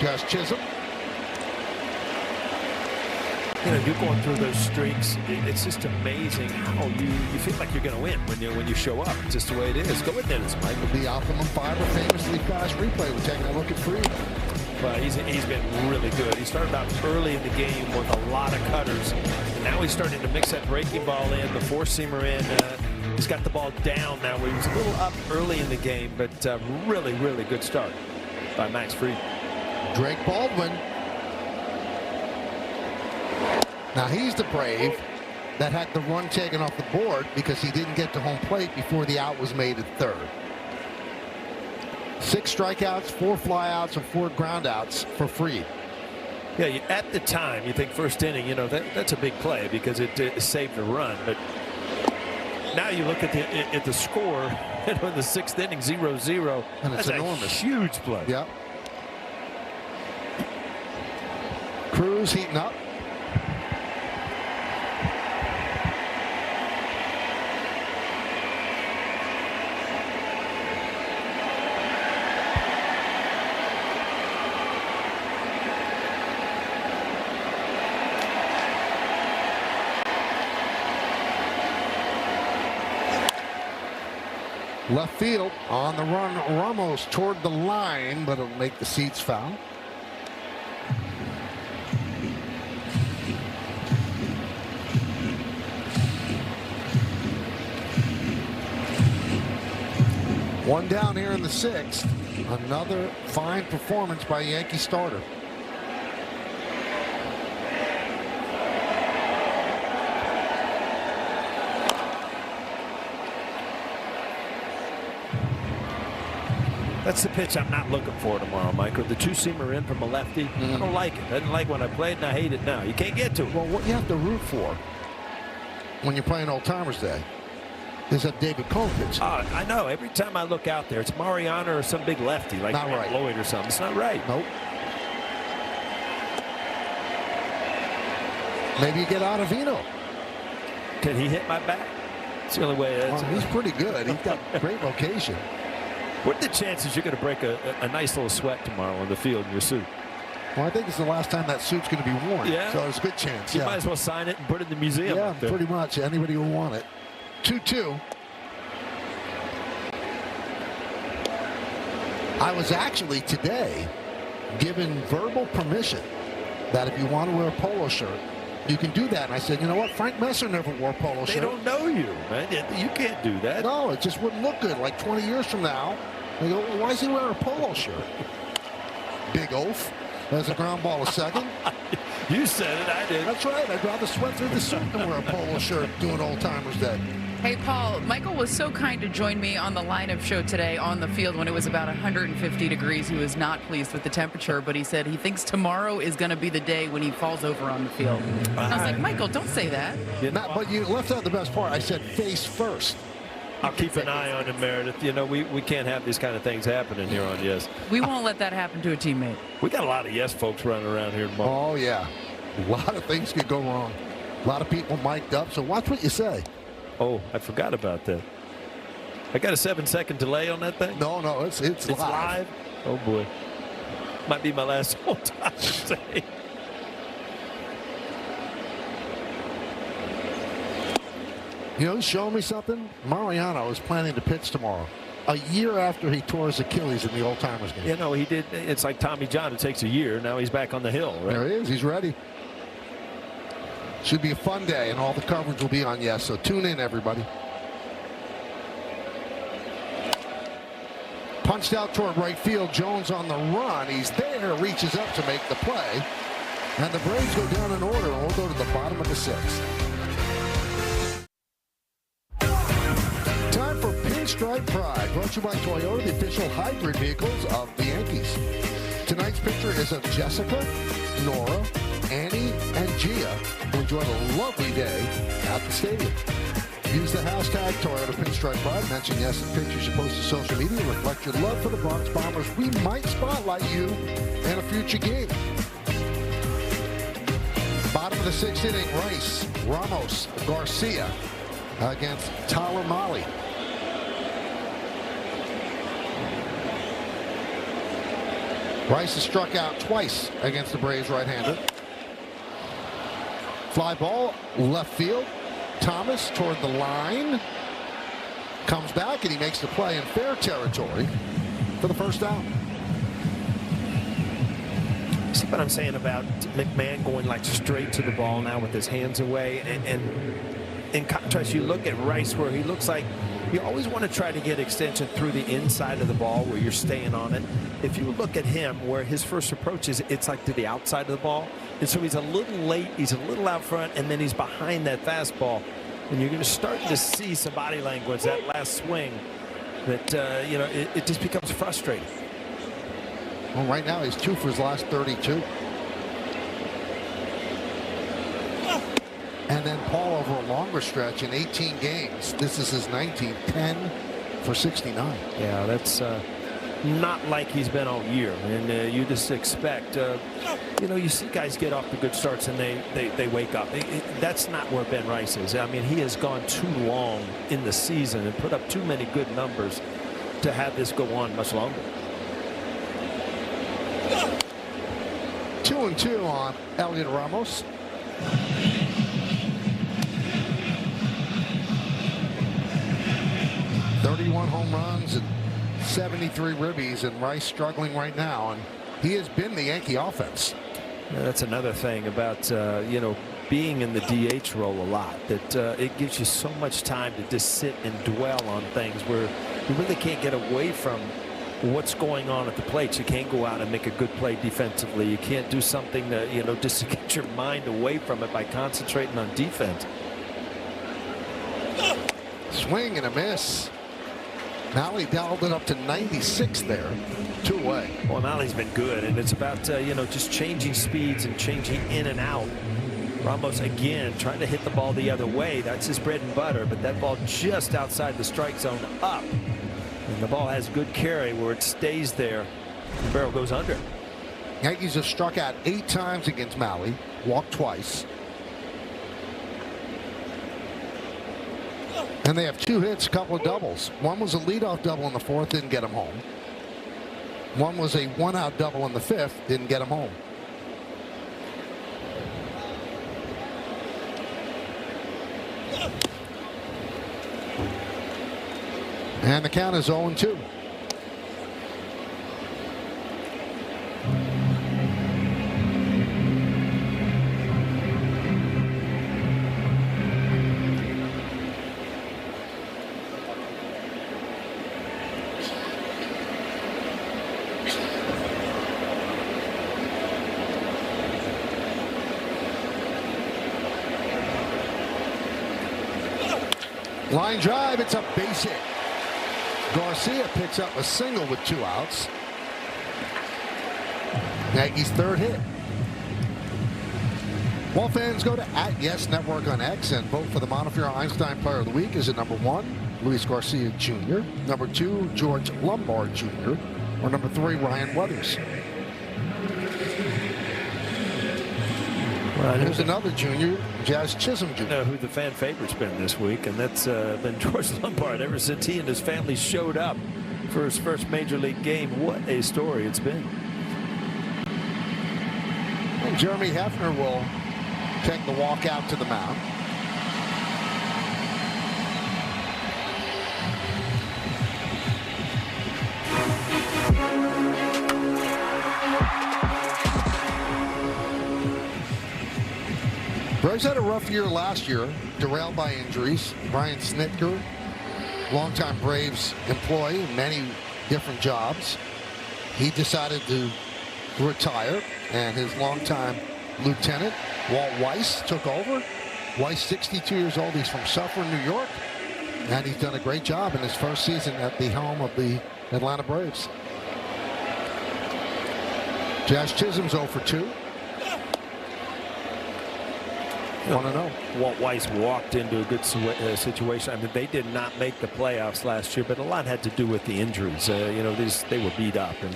Speaker 2: Josh Chisholm.
Speaker 7: You know, you're going through those streaks. It's just amazing how you feel like you're going to win when you show up. It's just the way it is. Go with Dennis, Mike.
Speaker 2: The Optimum Fiber famously fast replay. We're taking a look at Freed.
Speaker 7: Well, he's been really good. He started out early in the game with a lot of cutters, and now he's starting to mix that breaking ball in, the four-seamer in. He's got the ball down now, where he was a little up early in the game, but really, really good start by Max Fried.
Speaker 2: Drake Baldwin. Now he's the Brave that had the run taken off the board because he didn't get to home plate before the out was made at third. 6 strikeouts, 4 flyouts, and 4 groundouts for Fried.
Speaker 7: Yeah, at the time, you think first inning, you know, that's a big play because it saved a run. But now you look at the score, you know, in the 6th inning, 0-0.
Speaker 2: And it's
Speaker 7: that's
Speaker 2: enormous.
Speaker 7: A huge play.
Speaker 2: Yep. Cruz heating up. Left field on the run, Ramos toward the line, but it'll make the seats foul. One down here in the 6th. Another fine performance by a Yankee starter.
Speaker 7: That's the pitch I'm not looking for tomorrow, Mike. Or the two-seamer in from a lefty. I don't like it. I didn't like when I played, and I hate it now. You can't get to it.
Speaker 2: Well, what you have to root for when you're playing Old Timers Day is that David Cone pitch.
Speaker 7: I know. Every time I look out there, it's Mariano or some big lefty like
Speaker 2: Not right.
Speaker 7: Lloyd or something. It's not right.
Speaker 2: Nope. Maybe you get Ottavino.
Speaker 7: Can he hit my back? It's the only way.
Speaker 2: Well, he's pretty good. He's got great location.
Speaker 7: What are the chances you're going to break a nice little sweat tomorrow on the field in your suit?
Speaker 2: Well, I think it's the last time that suit's going to be worn.
Speaker 7: Yeah.
Speaker 2: So there's a good chance.
Speaker 7: You might as well sign it and put it in the museum.
Speaker 2: Yeah, pretty much. Anybody will want it. 2-2. I was actually today given verbal permission that if you want to wear a polo shirt, you can do that. And I said, you know what? Frank Messer never wore a polo shirt.
Speaker 7: They don't know you, man. You can't do that.
Speaker 2: No, it just wouldn't look good. Like 20 years from now, they go, well, why is he wearing a polo shirt? Big oaf. There's a ground ball to second.
Speaker 7: You said it, I did.
Speaker 2: That's right. I'd rather sweat through the suit than wear a polo shirt doing Old Timers Day.
Speaker 4: Hey, Paul, Michael was so kind to join me on the lineup show today on the field when it was about 150 degrees. He was not pleased with the temperature, but he said he thinks tomorrow is going to be the day when he falls over on the field. I was like, Michael, don't say that.
Speaker 2: But you left out the best part. I said face first.
Speaker 7: I'll keep an eye on him, Meredith. You know, we can't have these kind of things happening here on Yes.
Speaker 4: We won't let that happen to a teammate.
Speaker 7: We got a lot of Yes folks running around here tomorrow.
Speaker 2: Oh, yeah. A lot of things could go wrong. A lot of people mic'd up, so watch what you say.
Speaker 7: Oh, I forgot about that. I got a 7-second delay on that thing.
Speaker 2: No, it's
Speaker 7: live. Oh boy, might be my last whole time today.
Speaker 2: You know, show me something. Mariano is planning to pitch tomorrow, a year after he tore his Achilles in the Old Timers game.
Speaker 7: You know, he did. It's like Tommy John. It takes a year. Now he's back on the hill. Right?
Speaker 2: There he is. He's ready. Should be a fun day, and all the coverage will be on Yes. So tune in, everybody. Punched out toward right field. Jones on the run. He's there. Reaches up to make the play, and the Braves go down in order. And we'll go to the bottom of the 6th. Time for Pinstripe Pride, brought to you by Toyota, the official hybrid vehicles of the Yankees. Tonight's picture is of Jessica, Nora, Annie, and Gia, who enjoyed a lovely day at the stadium. Use the hashtag Toyota Pinstripe Pride. Mention Yes in pictures you post to social media. Reflect your love for the Bronx Bombers. We might spotlight you in a future game. Bottom of the 6th inning, Rice, Ramos, Garcia against Tyler Mahle. Rice has struck out twice against the Braves right-hander. Fly ball, left field. Thomas toward the line. Comes back, and he makes the play in fair territory for the first down.
Speaker 7: See what I'm saying about McMahon going like straight to the ball now with his hands away, and in contrast, you look at Rice where he looks like you always want to try to get extension through the inside of the ball where you're staying on it. If you look at him where his first approach is, it's like to the outside of the ball. And so he's a little late, he's a little out front, and then he's behind that fastball. And you're going to start to see some body language that last swing that, you know, it just becomes frustrating.
Speaker 2: Well, right now he's 2 for his last 32. And then Paul over a longer stretch in 18 games. This is his 19th, 10 for 69.
Speaker 7: Yeah, that's not like he's been all year. And you just expect, you know, you see guys get off the good starts and they wake up. That's not where Ben Rice is. I mean, he has gone too long in the season and put up too many good numbers to have this go on much longer.
Speaker 2: 2-2 on Elliot Ramos. .31 home runs and 73 ribbies, and Rice struggling right now, and he has been the Yankee offense.
Speaker 7: Yeah, that's another thing about you know, being in the DH role a lot, that it gives you so much time to just sit and dwell on things where you really can't get away from what's going on at the plate. You can't go out and make a good play defensively. You can't do something that, you know, just to get your mind away from it by concentrating on defense.
Speaker 2: Swing and a miss. Mahle dialed it up to 96 there. 2 away.
Speaker 7: Well, Malle's been good, and it's about you know, just changing speeds and changing in and out. Ramos again trying to hit the ball the other way. That's his bread and butter, but that ball just outside the strike zone up. And the ball has good carry where it stays there. The barrel goes under.
Speaker 2: Yankees have struck out 8 times against Mahle, walked twice. And they have 2 hits, a couple of doubles. One was a leadoff double in the 4th, didn't get him home. One was a 1-out double in the 5th, didn't get him home. And the count is 0-2. Line drive, it's a base hit. Garcia picks up a single with 2 outs. Yankees' 3rd hit. Ball fans, go to @YesNetwork on X and vote for the Montefiore Einstein Player of the Week. Is it number 1, Luis Garcia Jr., number 2, George Lombard Jr., or number 3, Ryan Weathers?
Speaker 7: Well,
Speaker 2: there's another junior, Jazz Chisholm Jr.
Speaker 7: You know who the fan favorite's been this week, and that's been George Lombard ever since he and his family showed up for his first major league game. What a story it's been.
Speaker 2: And Jeremy Hefner will take the walk out to the mound. Braves had a rough year last year, derailed by injuries. Brian Snitker, longtime Braves employee, many different jobs. He decided to retire, and his longtime lieutenant, Walt Weiss, took over. Weiss, 62 years old. He's from Suffern, New York, and he's done a great job in his first season at the helm of the Atlanta Braves. Jazz Chisholm's 0 for 2. 1-0.
Speaker 7: Walt Weiss walked into a good situation. I mean, they did not make the playoffs last year, but a lot had to do with the injuries. You know, they were beat up and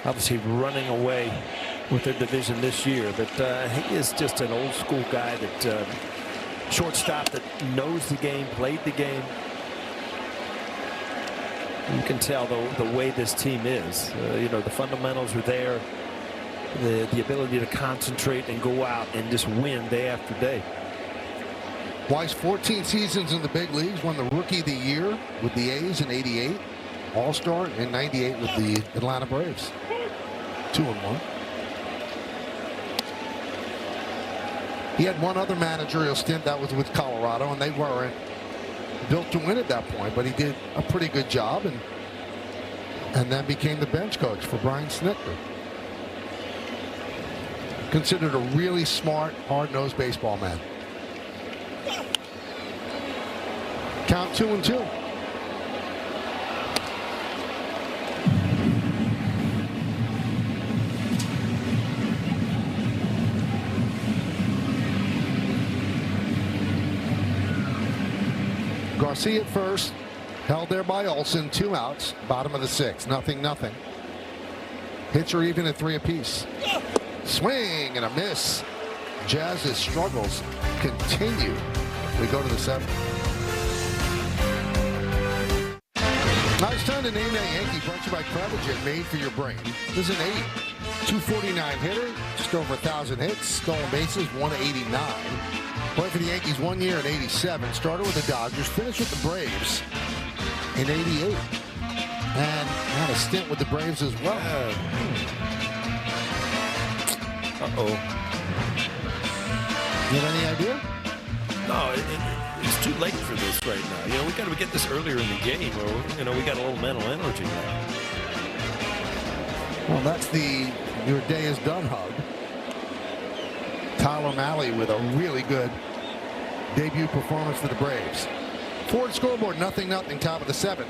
Speaker 7: obviously running away with their division this year. But he is just an old school guy that shortstop that knows the game, played the game. You can tell the way this team is. You know, the fundamentals are there. The ability to concentrate and go out and just win day after day.
Speaker 2: Weiss, 14 seasons in the big leagues, won the Rookie of the Year with the A's in '88, All-Star in '98 with the Atlanta Braves. 2-1. He had one other managerial stint, that was with Colorado, and they weren't built to win at that point, but he did a pretty good job and then became the bench coach for Brian Snitker. Considered a really smart, hard-nosed baseball man. Count 2-2. Garcia at first, held there by Olsen. 2 outs, bottom of the 6th. 0-0. Hits are even at 3 apiece. Swing and a miss. Jazz's struggles continue. We go to the 7th. Now it's time to name that Yankee, brought to you by Prevagen, made for your brain. This is an 249 hitter, just over 1,000 hits, stolen bases 189. Played for the Yankees 1 year in '87. Started with the Dodgers, finished with the Braves in '88, and had a stint with the Braves as well.
Speaker 7: Uh-oh.
Speaker 2: You have any idea?
Speaker 7: No, it's too late for this right now. You know, we got to get this earlier in the game, or you know, we got a little mental energy now.
Speaker 2: Well, that's the "your day is done" hug. Tyler Mahle with a really good debut performance for the Braves. Ford scoreboard, 0-0, top of the 7th.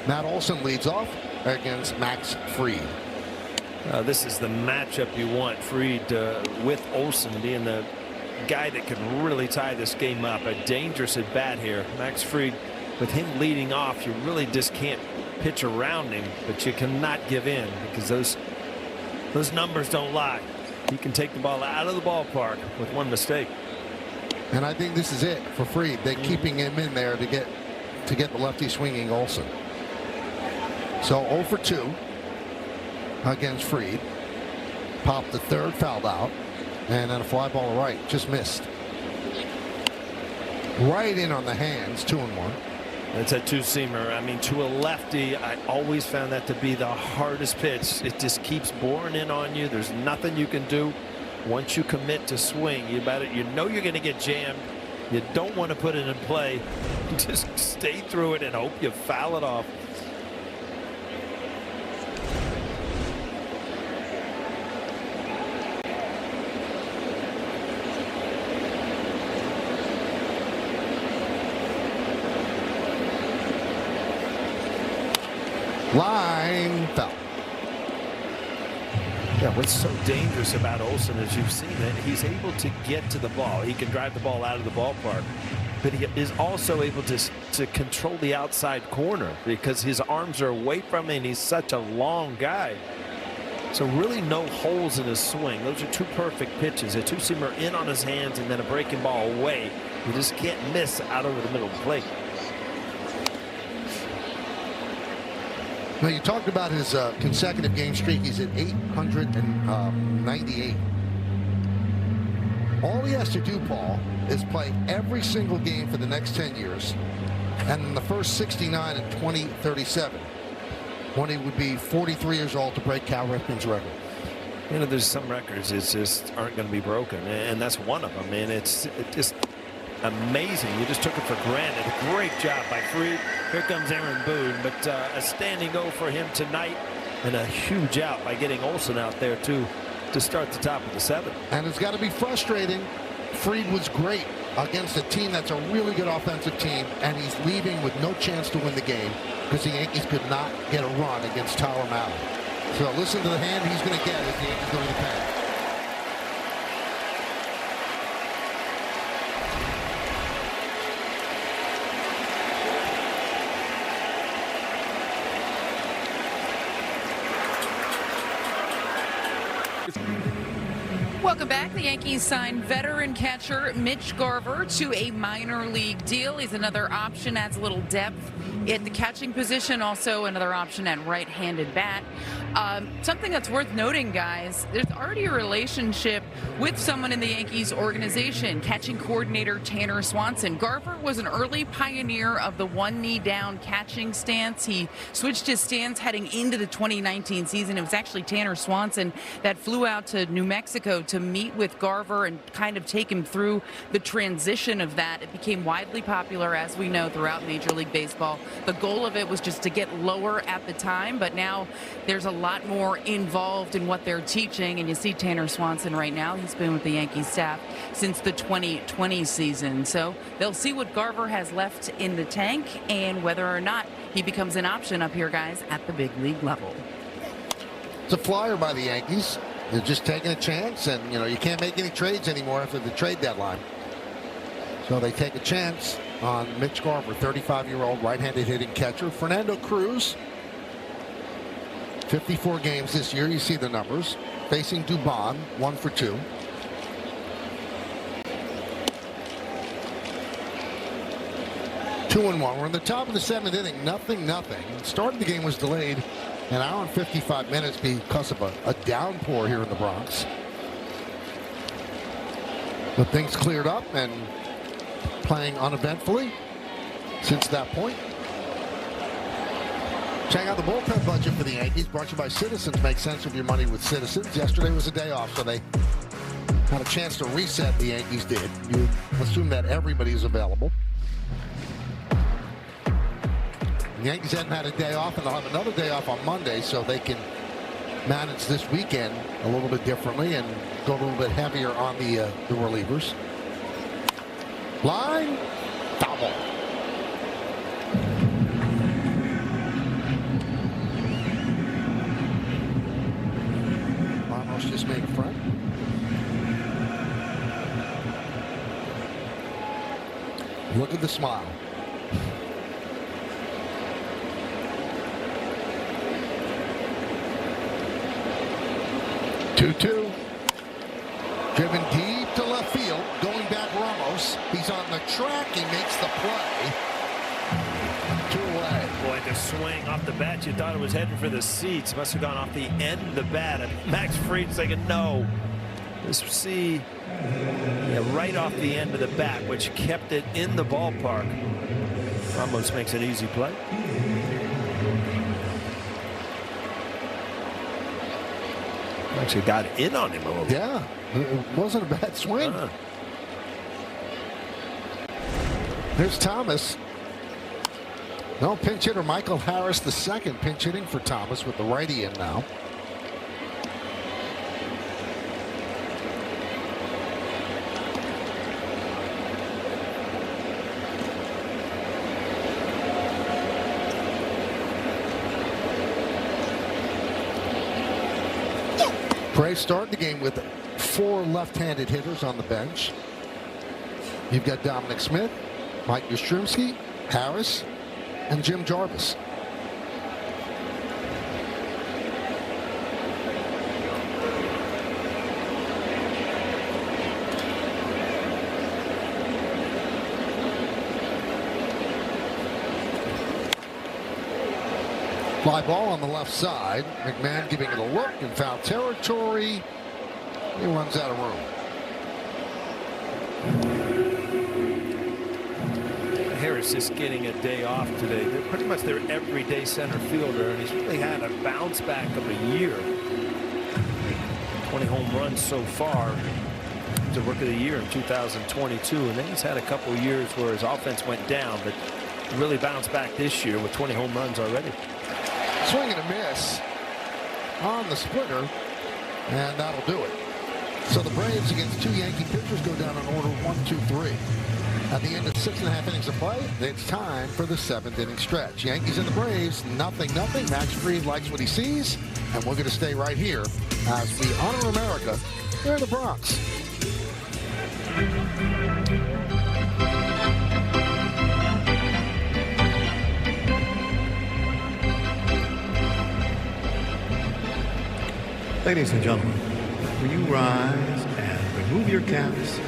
Speaker 2: Matt Olson leads off against Max Fried.
Speaker 7: This is the matchup you want. Fried with Olsen being the guy that can really tie this game up. A dangerous at bat here. Max Fried, with him leading off, you really just can't pitch around him, but you cannot give in because those numbers don't lie. He can take the ball out of the ballpark with one mistake.
Speaker 2: And I think this is it for Fried. They're keeping him in there to get the lefty swinging Olsen. So 0 for 2 against Fried. Popped the 3rd, fouled out, and then a fly ball to right, just missed. Right in on the hands, 2-1.
Speaker 7: It's a 2-seamer. I mean, to a lefty, I always found that to be the hardest pitch. It just keeps boring in on you. There's nothing you can do. Once you commit to swing, you know you're going to get jammed. You don't want to put it in play. Just stay through it and hope you foul it off.
Speaker 2: Line foul.
Speaker 7: Yeah, what's so dangerous about Olsen, as you've seen it, he's able to get to the ball. He can drive the ball out of the ballpark, but he is also able to control the outside corner because his arms are away from him and he's such a long guy. So really no holes in his swing. Those are two perfect pitches. A two-seamer in on his hands and then a breaking ball away. You just can't miss out over the middle of the plate.
Speaker 2: Now, you talked about his consecutive game streak. He's at 898. All he has to do, Paul, is play every single game for the next 10 years. And in the first 69 in 2037, when he would be 43 years old to break Cal Ripken's record.
Speaker 7: You know, there's some records that just aren't going to be broken, and that's one of them. And it's just amazing. You just took it for granted. A great job by Fried. Here comes Aaron Boone, but a standing O for him tonight, and a huge out by getting Olsen out there too to start the top of the 7th.
Speaker 2: And it's got to be frustrating. Fried was great against a team that's a really good offensive team, and he's leaving with no chance to win the game because the Yankees could not get a run against Tyler Mahle. So listen to the hand he's going to get as the Yankees go to the pen.
Speaker 4: Welcome back. The Yankees signed veteran catcher Mitch Garver to a minor league deal. He's another option, adds a little depth at the catching position, also another option at right-handed bat. Something that's worth noting, guys, there's already a relationship with someone in the Yankees organization, catching coordinator Tanner Swanson. Garver was an early pioneer of the one knee down catching stance. He switched his stance heading into the 2019 season. It was actually Tanner Swanson that flew out to New Mexico to meet with Garver and kind of take him through the transition of that. It became widely popular, as we know, throughout Major League Baseball. The goal of it was just to get lower at the time, but now there's a lot more involved in what they're teaching, and you see Tanner Swanson right now. He's been with the Yankees staff since the 2020 season. So they'll see what Garver has left in the tank and whether or not he becomes an option up here, guys, at the big league level.
Speaker 2: It's a flyer by the Yankees. They're just taking a chance, and you know, you can't make any trades anymore after the trade deadline. So they take a chance on Mitch Garver, 35-year-old right-handed hitting catcher. Fernando Cruz, 54 games this year. You see the numbers. Facing Dubon, 1 for 2. Two and one. We're in the top of the 7th inning. Nothing. Start of the game was delayed an hour and 55 minutes because of a downpour here in the Bronx. But things cleared up and playing uneventfully since that point. Check out the bullpen budget for the Yankees, brought to you by Citizens. Make sense of your money with Citizens. Yesterday was a day off, so they had a chance to reset. The Yankees did. You assume that everybody is available. The Yankees hadn't had a day off, and they'll have another day off on Monday, so they can manage this weekend a little bit differently and go a little bit heavier on the relievers. Line, foul ball. Ramos just made a front. Look at the smile. Two. Driven deep to left field. Going back Ramos. He's on the track. He makes the play. 2 away.
Speaker 7: Boy, the swing off the bat, you thought it was heading for the seats. Must have gone off the end of the bat. And Max Fried's thinking, no. Let's see. Yeah, right off the end of the bat, which kept it in the ballpark. Ramos makes an easy play. Actually got in on him a little bit.
Speaker 2: Yeah, it wasn't a bad swing. There's Thomas. No, pinch hitter Michael Harris, the second pinch hitting for Thomas with the righty in now. Braves start the game with 4 left-handed hitters on the bench. You've got Dominic Smith, Mike Yastrzemski, Harris, and Jim Jarvis. Fly ball on the left side. McMahon giving it a look in foul territory. He runs out of room.
Speaker 7: Harris is getting a day off today. They're pretty much their everyday center fielder, and he's really had a bounce back of a year. 20 home runs so far. He's a Rookie of the Year in 2022, and then he's had a couple of years where his offense went down, but really bounced back this year with 20 home runs already.
Speaker 2: Swing and a miss on the splitter, and that'll do it. So the Braves against 2 Yankee pitchers go down in order 1, 2, 3. At the end of 6.5 innings of play, it's time for the 7th inning stretch. Yankees and the Braves, 0-0. Max Fried likes what he sees, and we're going to stay right here as we honor America here in the Bronx.
Speaker 9: Ladies and gentlemen, will you rise and remove your caps?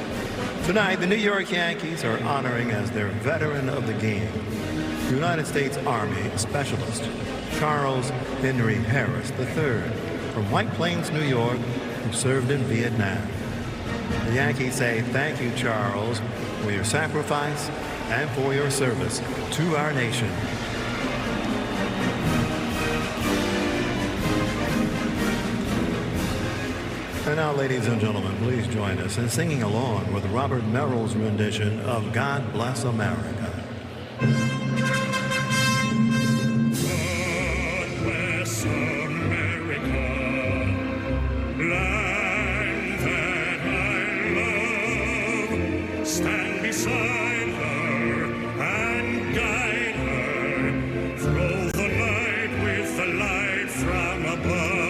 Speaker 9: Tonight, the New York Yankees are honoring as their veteran of the game, United States Army Specialist Charles Henry Harris III from White Plains, New York, who served in Vietnam. The Yankees say thank you, Charles, for your sacrifice and for your service to our nation. And now, ladies and gentlemen, please join us in singing along with Robert Merrill's rendition of God Bless America.
Speaker 10: God bless America, land that I love. Stand beside her and guide her. Throw the light with the light from above.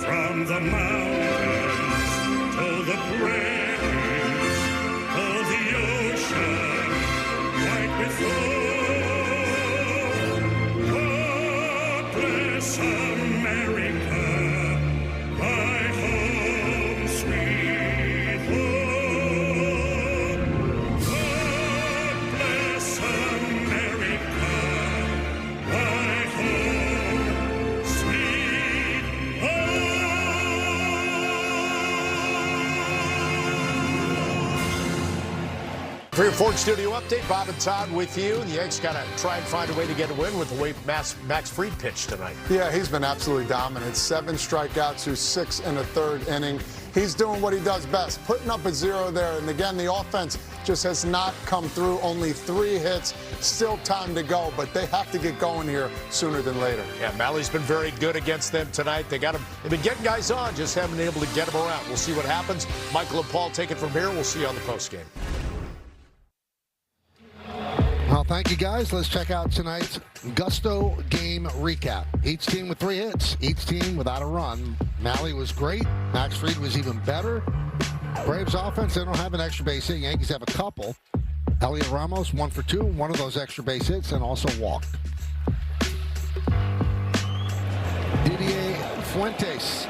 Speaker 10: From the mountains to the prairies, to the ocean, white with foam. God bless America, my home, sweet home. God bless America, my home, sweet home.
Speaker 8: 3 or 4 studio update. Bob and Todd with you. The Yankees got to try and find a way to get a win with the way Max Fried pitched tonight.
Speaker 11: Yeah, he's been absolutely dominant. 7 strikeouts through 6 in the 3rd inning. He's doing what he does best, putting up a 0 there. And again, the offense just has not come through. Only 3 hits. Still time to go, but they have to get going here sooner than later.
Speaker 8: Yeah, Mally's been very good against them tonight. They've been getting guys on, just haven't been able to get them around. We'll see what happens. Michael and Paul take it from here. We'll see you on the postgame.
Speaker 2: Well, thank you, guys. Let's check out tonight's Gusto game recap. Each team with 3 hits, each team without a run. Malley was great. Max Fried was even better. Braves offense, they don't have an extra base hit. Yankees have a couple. Elliot Ramos, 1 for 2, one of those extra base hits, and also walked. Didier Fuentes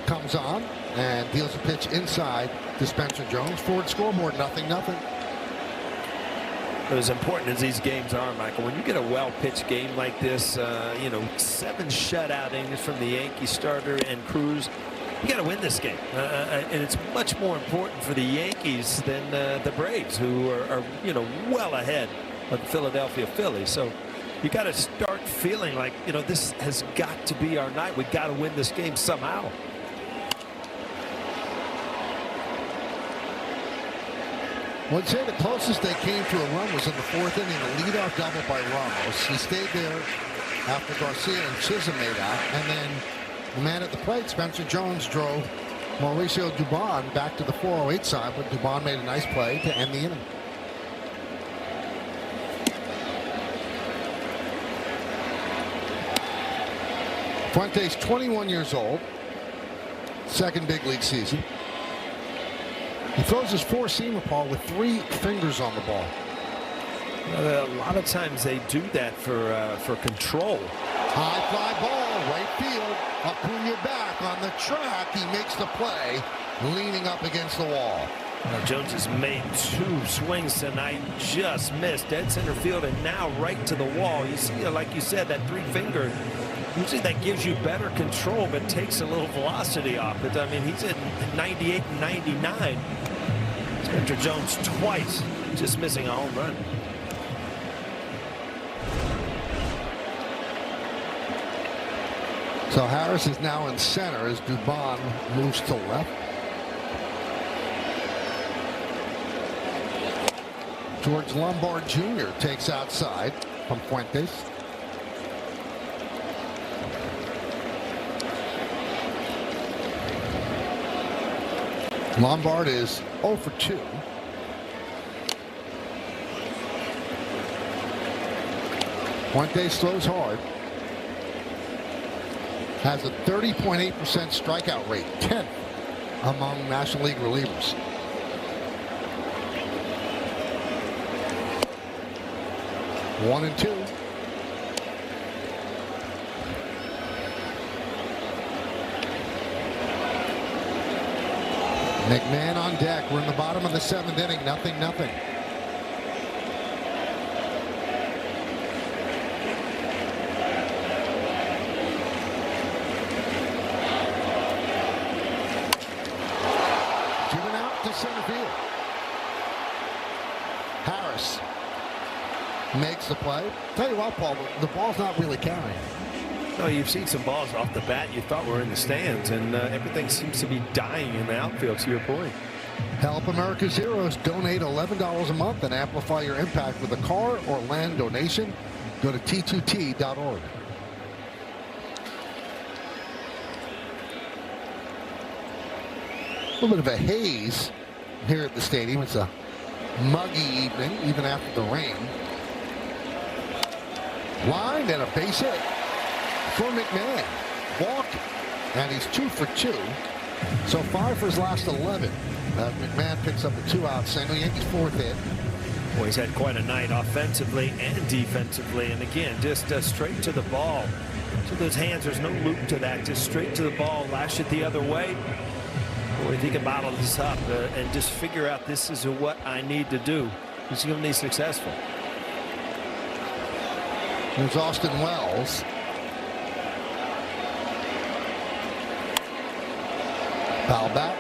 Speaker 2: comes on and deals a pitch inside to Spencer Jones. Forward scoreboard, 0-0.
Speaker 7: As important as these games are, Michael, when you get a well-pitched game like this, 7 shutout innings from the Yankee starter and Cruz, you got to win this game. And it's much more important for the Yankees than the Braves, who are well ahead of the Philadelphia Phillies. So you got to start feeling like, this has got to be our night. We got to win this game somehow.
Speaker 2: Well, I'd say the closest they came to a run was in the 4th inning, a leadoff double by Ramos. He stayed there after Garcia and Chisholm made out, and then the man at the plate, Spencer Jones, drove Mauricio Dubon back to the 408 side, but Dubon made a nice play to end the inning. Fuentes, 21 years old, 2nd big league season. He throws his 4-seamer, Paul, with 3 fingers on the ball.
Speaker 7: A lot of times they do that for control.
Speaker 2: High fly ball, right field. Acuna back on the track. He makes the play, leaning up against the wall.
Speaker 7: Jones has made 2 swings tonight, just missed dead center field, and now right to the wall. You see, like you said, that 3-finger, usually that gives you better control, but takes a little velocity off it. I mean, he's at 98 and 99. Spencer Jones twice, just missing a home run.
Speaker 2: So Harris is now in center as Dubon moves to left. George Lombard Jr. takes outside from Fuentes. Lombard is 0 for 2. Fuentes throws hard. Has a 30.8% strikeout rate, 10th among National League relievers. One and 2. McMahon on deck. We're in the bottom of the 7th inning. 0-0. Driven out to center field. Harris makes the play. Tell you what, Paul, the ball's not really carrying.
Speaker 7: No, you've seen some balls off the bat you thought were in the stands, and everything seems to be dying in the outfield, to your point.
Speaker 2: Help America's Heroes. Donate $11 a month and amplify your impact with a car or land donation. Go to t2t.org. A little bit of a haze here at the stadium. It's a muggy evening, even after the rain. Line and a base hit for McMahon. Walk, and he's 2 for 2. So 5 for his last 11. McMahon picks up a 2-out single. Yankees 4th hit.
Speaker 7: Well, he's had quite a night offensively and defensively, and again, just straight to the ball. So those hands, there's no loop to that. Just straight to the ball, lash it the other way. Boy, if he can bottle this up and just figure out this is what I need to do, he's going to be successful.
Speaker 2: There's Austin Wells. Foul back.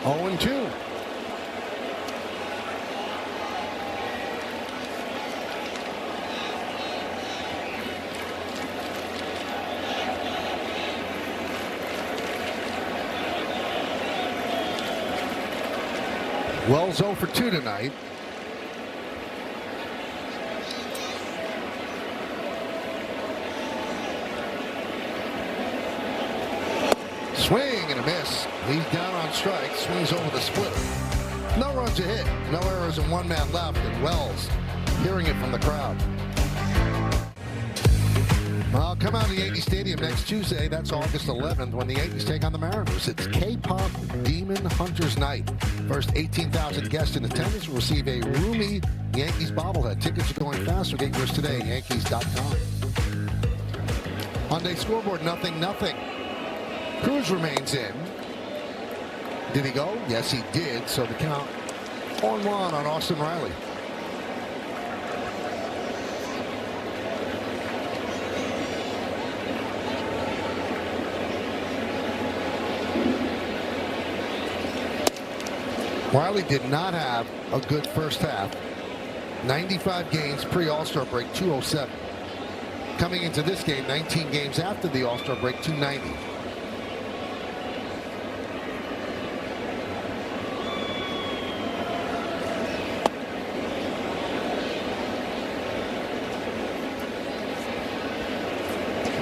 Speaker 2: Oh, 2. Wells 0 for 2 tonight. Swing and a miss. He's down on strike. Swings over the splitter. No runs to hit. No errors and 1 man left. And Wells hearing it from the crowd. Well, come out to Yankee Stadium next Tuesday. That's August 11th when the Yankees take on the Mariners. It's K-Pop Demon Hunters Night. First 18,000 guests in attendance will receive a roomy Yankees bobblehead. Tickets are going fast, so get yours today at Yankees.com. Hyundai scoreboard, 0-0. Cruz remains in. Did he go? Yes, he did. So the count on 1 on Austin Riley. Riley did not have a good first half. 95 games pre-All-Star break, 207. Coming into this game, 19 games after the All-Star break, 290.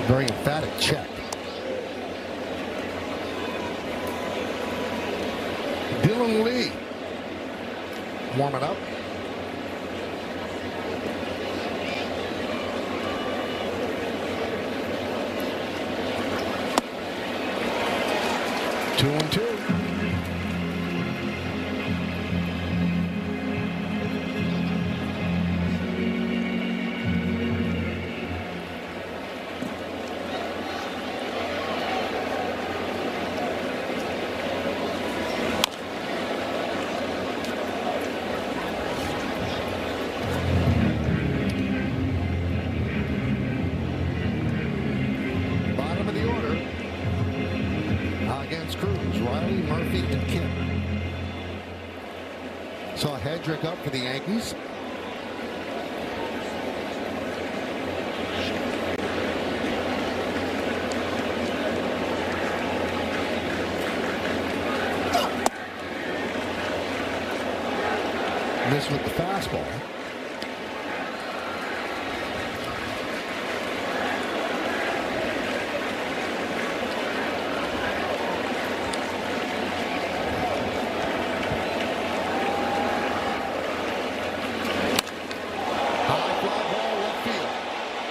Speaker 2: Very emphatic check. Dylan Lee warming up. 2-2. Bottom of the order. Against Cruz, Riley, Murphy, and Kim. Saw Hedrick up for the Yankees. This with the fastball.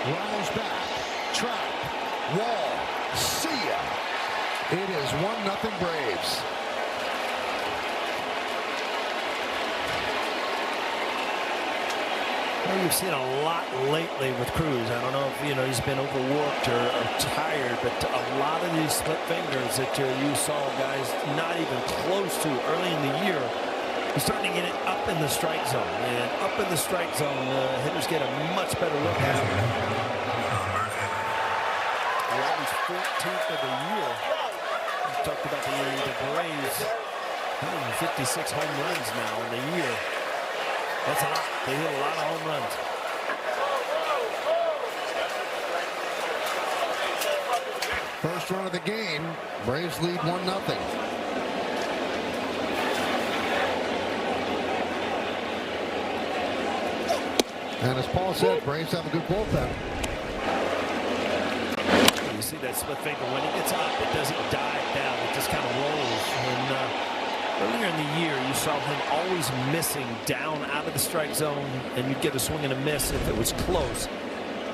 Speaker 2: Rounds back, track, wall, see ya. It is 1-0 Braves.
Speaker 7: Well, you've seen a lot lately with Cruz. I don't know if he's been overworked or tired, but a lot of these split fingers that you saw guys not even close to early in the year, he's starting to get it up in the strike zone, and up in the strike zone, hitters get a much better look at him. He's 14th of the year. We talked about the Braves, 156 home runs now in the year. That's a lot. They hit a lot of home runs.
Speaker 2: First run of the game, Braves lead 1-0. And as Paul said, Braves have a good bullpen.
Speaker 7: You see that split finger, when it gets up, it doesn't dive down. It just kind of rolls. And earlier in the year, you saw him always missing down out of the strike zone, and you'd get a swing and a miss if it was close.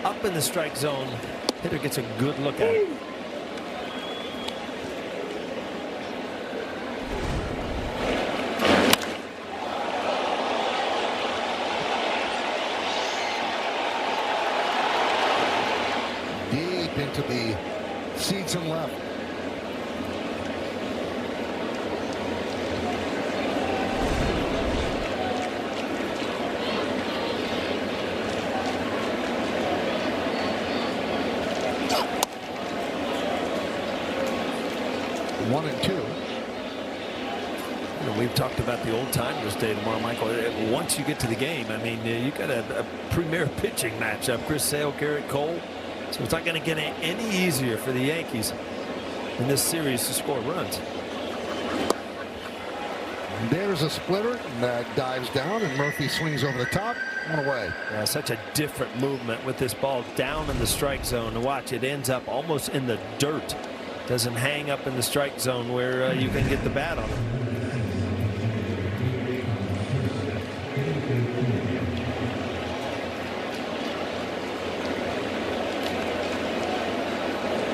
Speaker 7: Up in the strike zone, hitter gets a good look at it.
Speaker 2: Deep into the seats and left. One and two.
Speaker 7: We've talked about the old timers day tomorrow, Michael. Once you get to the game, I mean, you got a premier pitching matchup. Chris Sale, Garrett Cole. So it's not going to get any easier for the Yankees in this series to score runs.
Speaker 2: There's a splitter that dives down, and Murphy swings over the top. One away.
Speaker 7: Yeah, such a different movement with this ball down in the strike zone. To watch, it ends up almost in the dirt. Doesn't hang up in the strike zone where you can get the bat on it.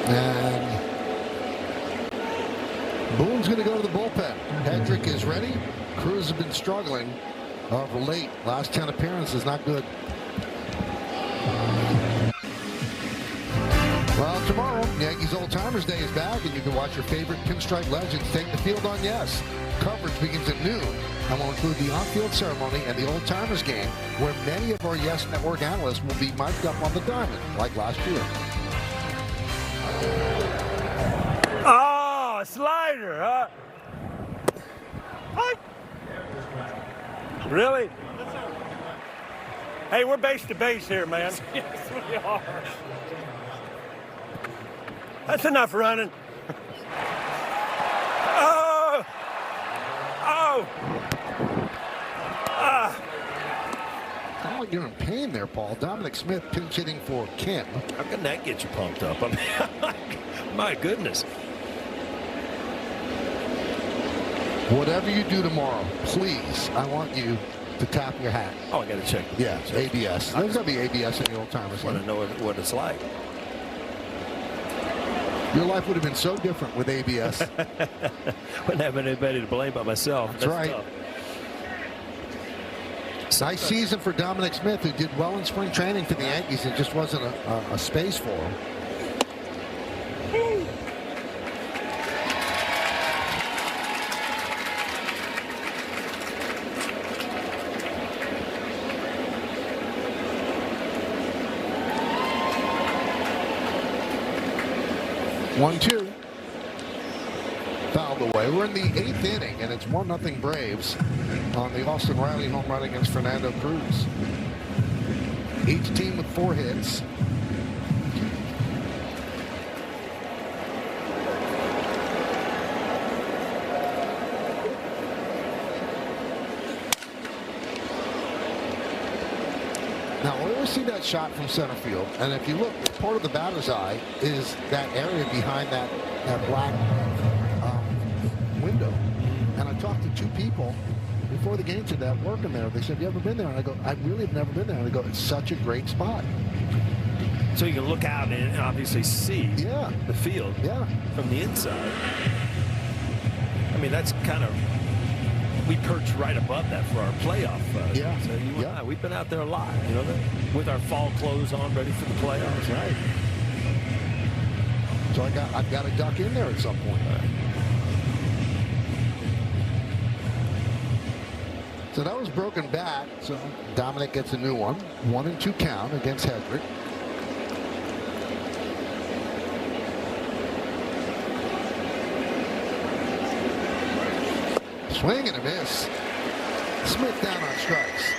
Speaker 2: And Boone's going to go to the bullpen. Hedrick is ready. Cruz has been struggling of late. Last 10 appearances, not good. Well, tomorrow, Yankees Old Timers Day is back, and you can watch your favorite pinstripe legends take the field on Yes. Coverage begins at noon and will include the on-field ceremony and the Old Timers game, where many of our Yes Network analysts will be mic'd up on the diamond, like last year.
Speaker 1: Oh, slider, huh? What? Really? Hey, we're base to base here, man. Yes, we are. That's enough running. Oh! Oh!
Speaker 2: Sound like you're in pain there, Paul. Dominic Smith pinch hitting for Kim.
Speaker 7: How can that get you pumped up? I mean, my goodness.
Speaker 2: Whatever you do tomorrow, please, I want you to tap your hat.
Speaker 7: Oh, I got to check.
Speaker 2: Yeah, ABS. There's going to be ABS in the Old Timers.
Speaker 7: I want to know what it's like.
Speaker 2: Your life would have been so different with ABS.
Speaker 7: Wouldn't have anybody to blame but myself.
Speaker 2: That's right.
Speaker 7: Tough.
Speaker 2: Nice season for Dominic Smith, who did well in spring training for the Yankees. It just wasn't a space for him. One-two. Fouled away. We're in the 8th inning, and it's 1-0 Braves on the Austin Riley home run against Fernando Cruz. Each team with 4 hits. Now, we always see that shot from center field, and if you look, part of the batter's eye is that area behind that black window. And I talked to 2 people before the game today working there. They said, "You ever been there?" And I go, "I really have never been there." And I go, "It's such a great spot."
Speaker 7: So you can look out and obviously see the field from the inside. I mean, that's kind of, we perch right above that for our playoff. So you and I, we've been out there a lot, you know, with our fall clothes on, ready for the playoffs.
Speaker 2: Right. So I've got to duck in there at some point. So that was broken back. So Dominic gets a new one. 1-2 count against Hedrick. Swing and a miss. Smith down on strikes.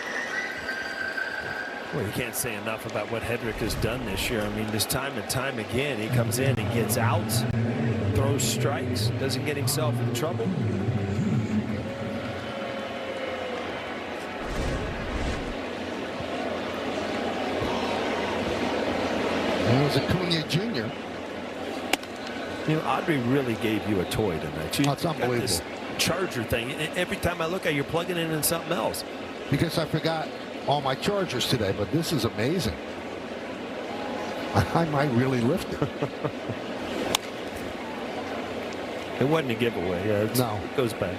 Speaker 7: Well, you can't say enough about what Hedrick has done this year. I mean, just time and time again, he comes in and gets outs, throws strikes, doesn't get himself in trouble.
Speaker 2: There's Acuna Jr.
Speaker 7: You know, Audrey really gave you a toy tonight.
Speaker 2: That's unbelievable.
Speaker 7: This charger thing. Every time I look at it, you're plugging it in something else.
Speaker 2: Because I forgot all my chargers today, but this is amazing. I might really lift it.
Speaker 7: It wasn't a giveaway. Yeah,
Speaker 2: no.
Speaker 7: It goes back.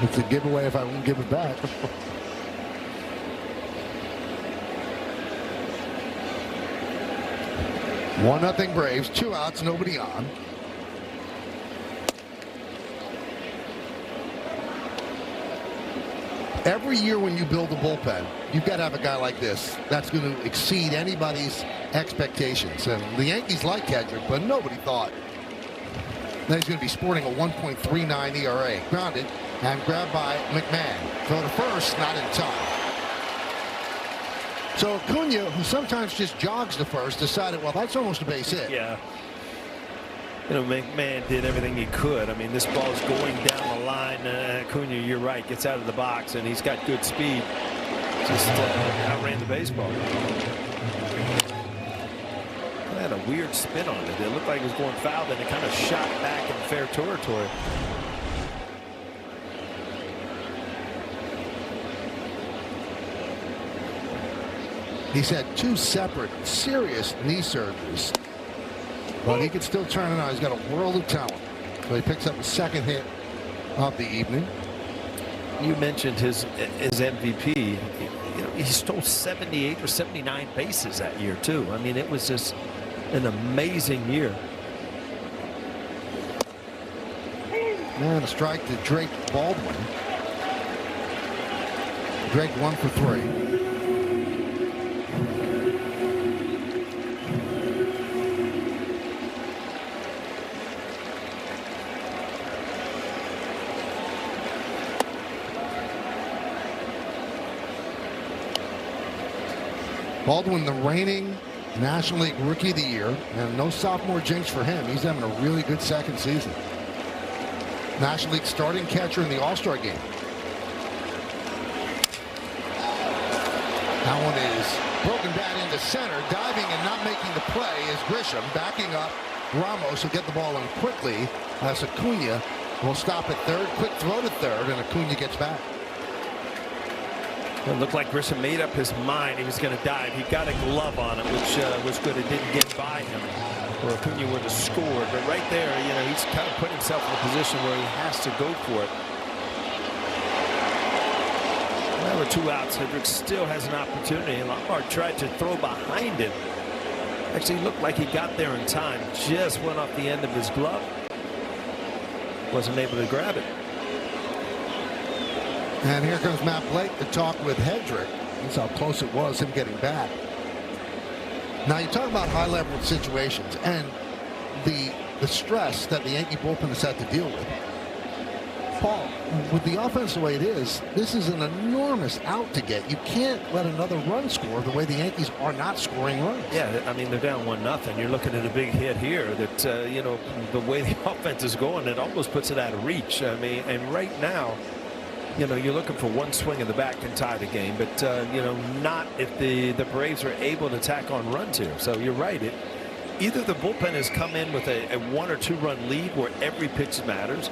Speaker 2: It's a giveaway if I won't give it back. One nothing Braves, 2 outs, nobody on. Every year when you build a bullpen, you've got to have a guy like this that's going to exceed anybody's expectations. And the Yankees like Hedrick, but nobody thought that he's going to be sporting a 1.39 ERA. Grounded and grabbed by McMahon. Throw to first, not in time. So Acuna, who sometimes just jogs to first, decided, well, that's almost a base hit.
Speaker 7: Yeah. You know, McMahon did everything he could. I mean, this ball's going down the line. Acuna, you're right, gets out of the box, and he's got good speed. Just outran the baseball. It had a weird spin on it. It looked like it was going foul, then it kind of shot back in fair territory.
Speaker 2: He's had 2 separate serious knee surgeries, but he can still turn it on. He's got a world of talent. So he picks up the 2nd hit of the evening.
Speaker 7: You mentioned his MVP. You know, he stole 78 or 79 bases that year too. I mean, it was just an amazing year.
Speaker 2: And a strike to Drake Baldwin. Drake 1 for 3. Baldwin, the reigning National League Rookie of the Year, and no sophomore jinx for him. He's having a really good 2nd season. National League starting catcher in the All-Star game. That one is broken bat into center. Diving and not making the play is Grisham. Backing up, Ramos will get the ball in quickly as Acuna will stop at third. Quick throw to third, and Acuna gets back.
Speaker 7: It looked like Grisham made up his mind he was going to dive. He got a glove on it, which was good. It didn't get by him, or Acuna would have scored. But right there, you know, he's kind of put himself in a position where he has to go for it. Now with 2 outs, Hendricks still has an opportunity. Lombard tried to throw behind him. Actually looked like he got there in time. Just went off the end of his glove. Wasn't able to grab it.
Speaker 2: And here comes Matt Blake to talk with Hendrick. That's how close it was, him getting back. Now you talk about high-level situations and the stress that the Yankee bullpen has had to deal with. Paul, with the offense the way it is, this is an enormous out to get. You can't let another run score the way the Yankees are not scoring runs.
Speaker 7: Yeah, I mean, they're down 1-0. You're looking at a big hit here that, you know, the way the offense is going, it almost puts it out of reach. I mean, and right now, you know, you're looking for one swing in the back can tie the game, but, you know, not if the Braves are able to tack on runs here. So you're right. Either the bullpen has come in with a 1 or 2 run lead where every pitch matters,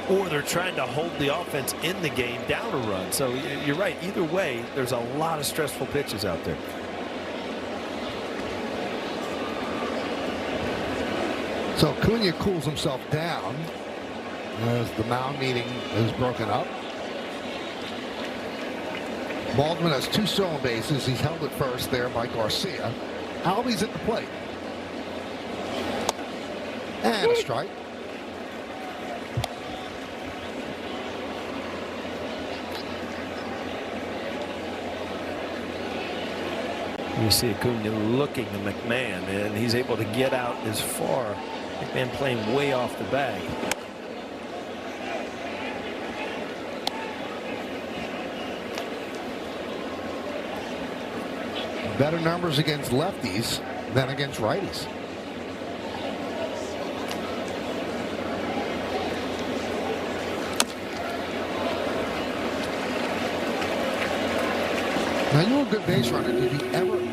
Speaker 7: or they're trying to hold the offense in the game down a run. So you're right. Either way, there's a lot of stressful pitches out there.
Speaker 2: So Acuna cools himself down as the mound meeting is broken up. Baldwin has 2 stolen bases. He's held at first there by Garcia. Albies at the plate. And a strike.
Speaker 7: You see Acuna looking to McMahon, and he's able to get out as far. McMahon playing way off the bag.
Speaker 2: Better numbers against lefties than against righties. Now, you're a good base runner.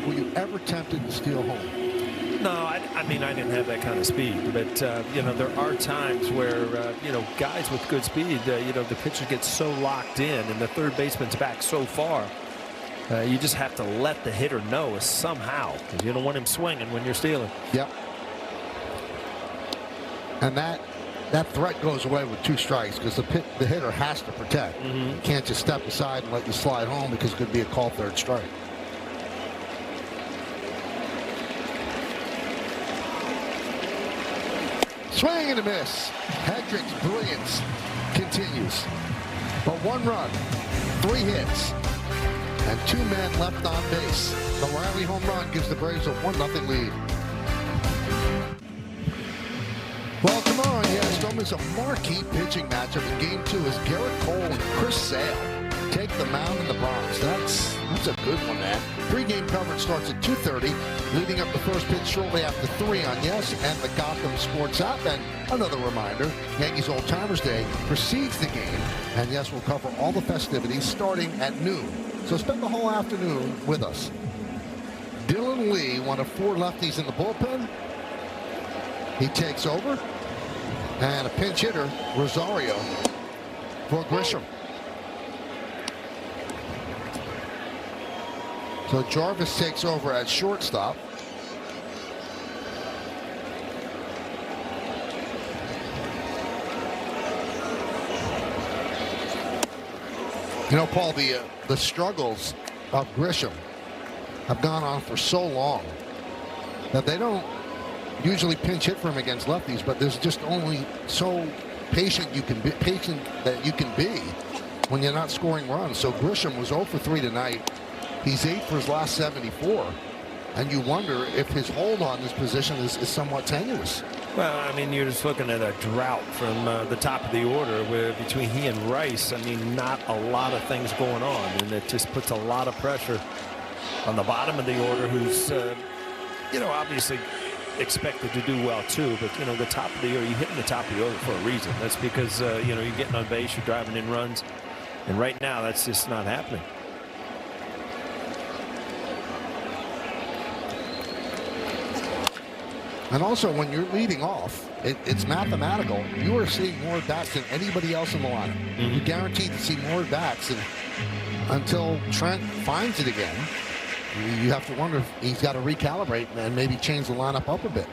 Speaker 2: Were you ever tempted to steal home?
Speaker 7: No, I mean, I didn't have that kind of speed, but you know, there are times where you know, guys with good speed, you know, the pitcher gets so locked in and the third baseman's back so far, you just have to let the hitter know somehow, because you don't want him swinging when you're stealing.
Speaker 2: Yep. And that threat goes away with 2 strikes, because the hitter has to protect. You can't just step aside and let you slide home, because it could be a called 3rd strike. Swing and a miss. Hendrick's brilliance continues. But 1 run, 3 hits, and 2 men left on base. The Riley home run gives the Braves a 1-0 lead. Well, tomorrow, yes, don't miss a marquee pitching matchup in Game 2 as Garrett Cole and Chris Sale take the mound in the Bronx. That's a good one, man. Pre-game coverage starts at 2:30, leading up the first pitch shortly after 3 on Yes and the Gotham Sports app. And another reminder, Yankees Old Timers Day precedes the game, and Yes will cover all the festivities starting at noon. So spend the whole afternoon with us. Dylan Lee, one of 4 lefties in the bullpen. He takes over, and a pinch hitter, Rosario, for Grisham. So Jarvis takes over at shortstop. You know, Paul, the struggles of Grisham have gone on for so long that they don't usually pinch hit for him against lefties, but there's just only so patient that you can be when you're not scoring runs. So Grisham was 0 for 3 tonight. He's 8 for his last 74, and you wonder if his hold on this position is somewhat tenuous.
Speaker 7: Well, I mean, you're just looking at a drought from the top of the order where between he and Rice, I mean, not a lot of things going on, and it just puts a lot of pressure on the bottom of the order, who's, you know, obviously expected to do well too, but you know, the top of the order, you're hitting the top of the order for a reason. That's because you know, you're getting on base, you're driving in runs, and right now that's just not happening.
Speaker 2: And also, when you're leading off, it's mathematical. You are seeing more bats than anybody else in the lineup. You're guaranteed to see more bats until Trent finds it again. You have to wonder if he's got to recalibrate and maybe change the lineup up a bit.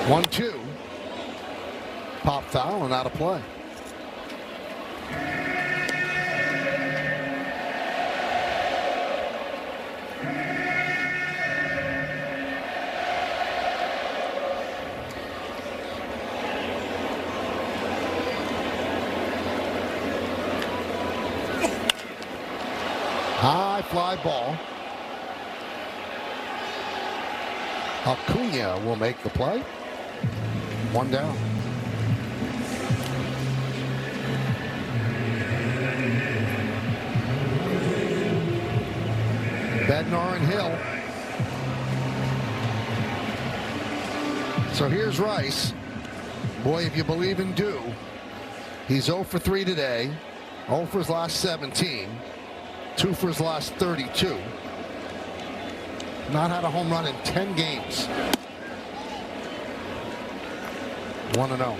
Speaker 2: One, two. Pop foul and out of play. High fly ball. Acuna will make the play. One down. Bednar and Hill. So here's Rice. Boy, if you believe in Dew, he's 0 for 3 today. 0 for his last 17. 2 for his last 32. Not had a home run in 10 games. 1-0.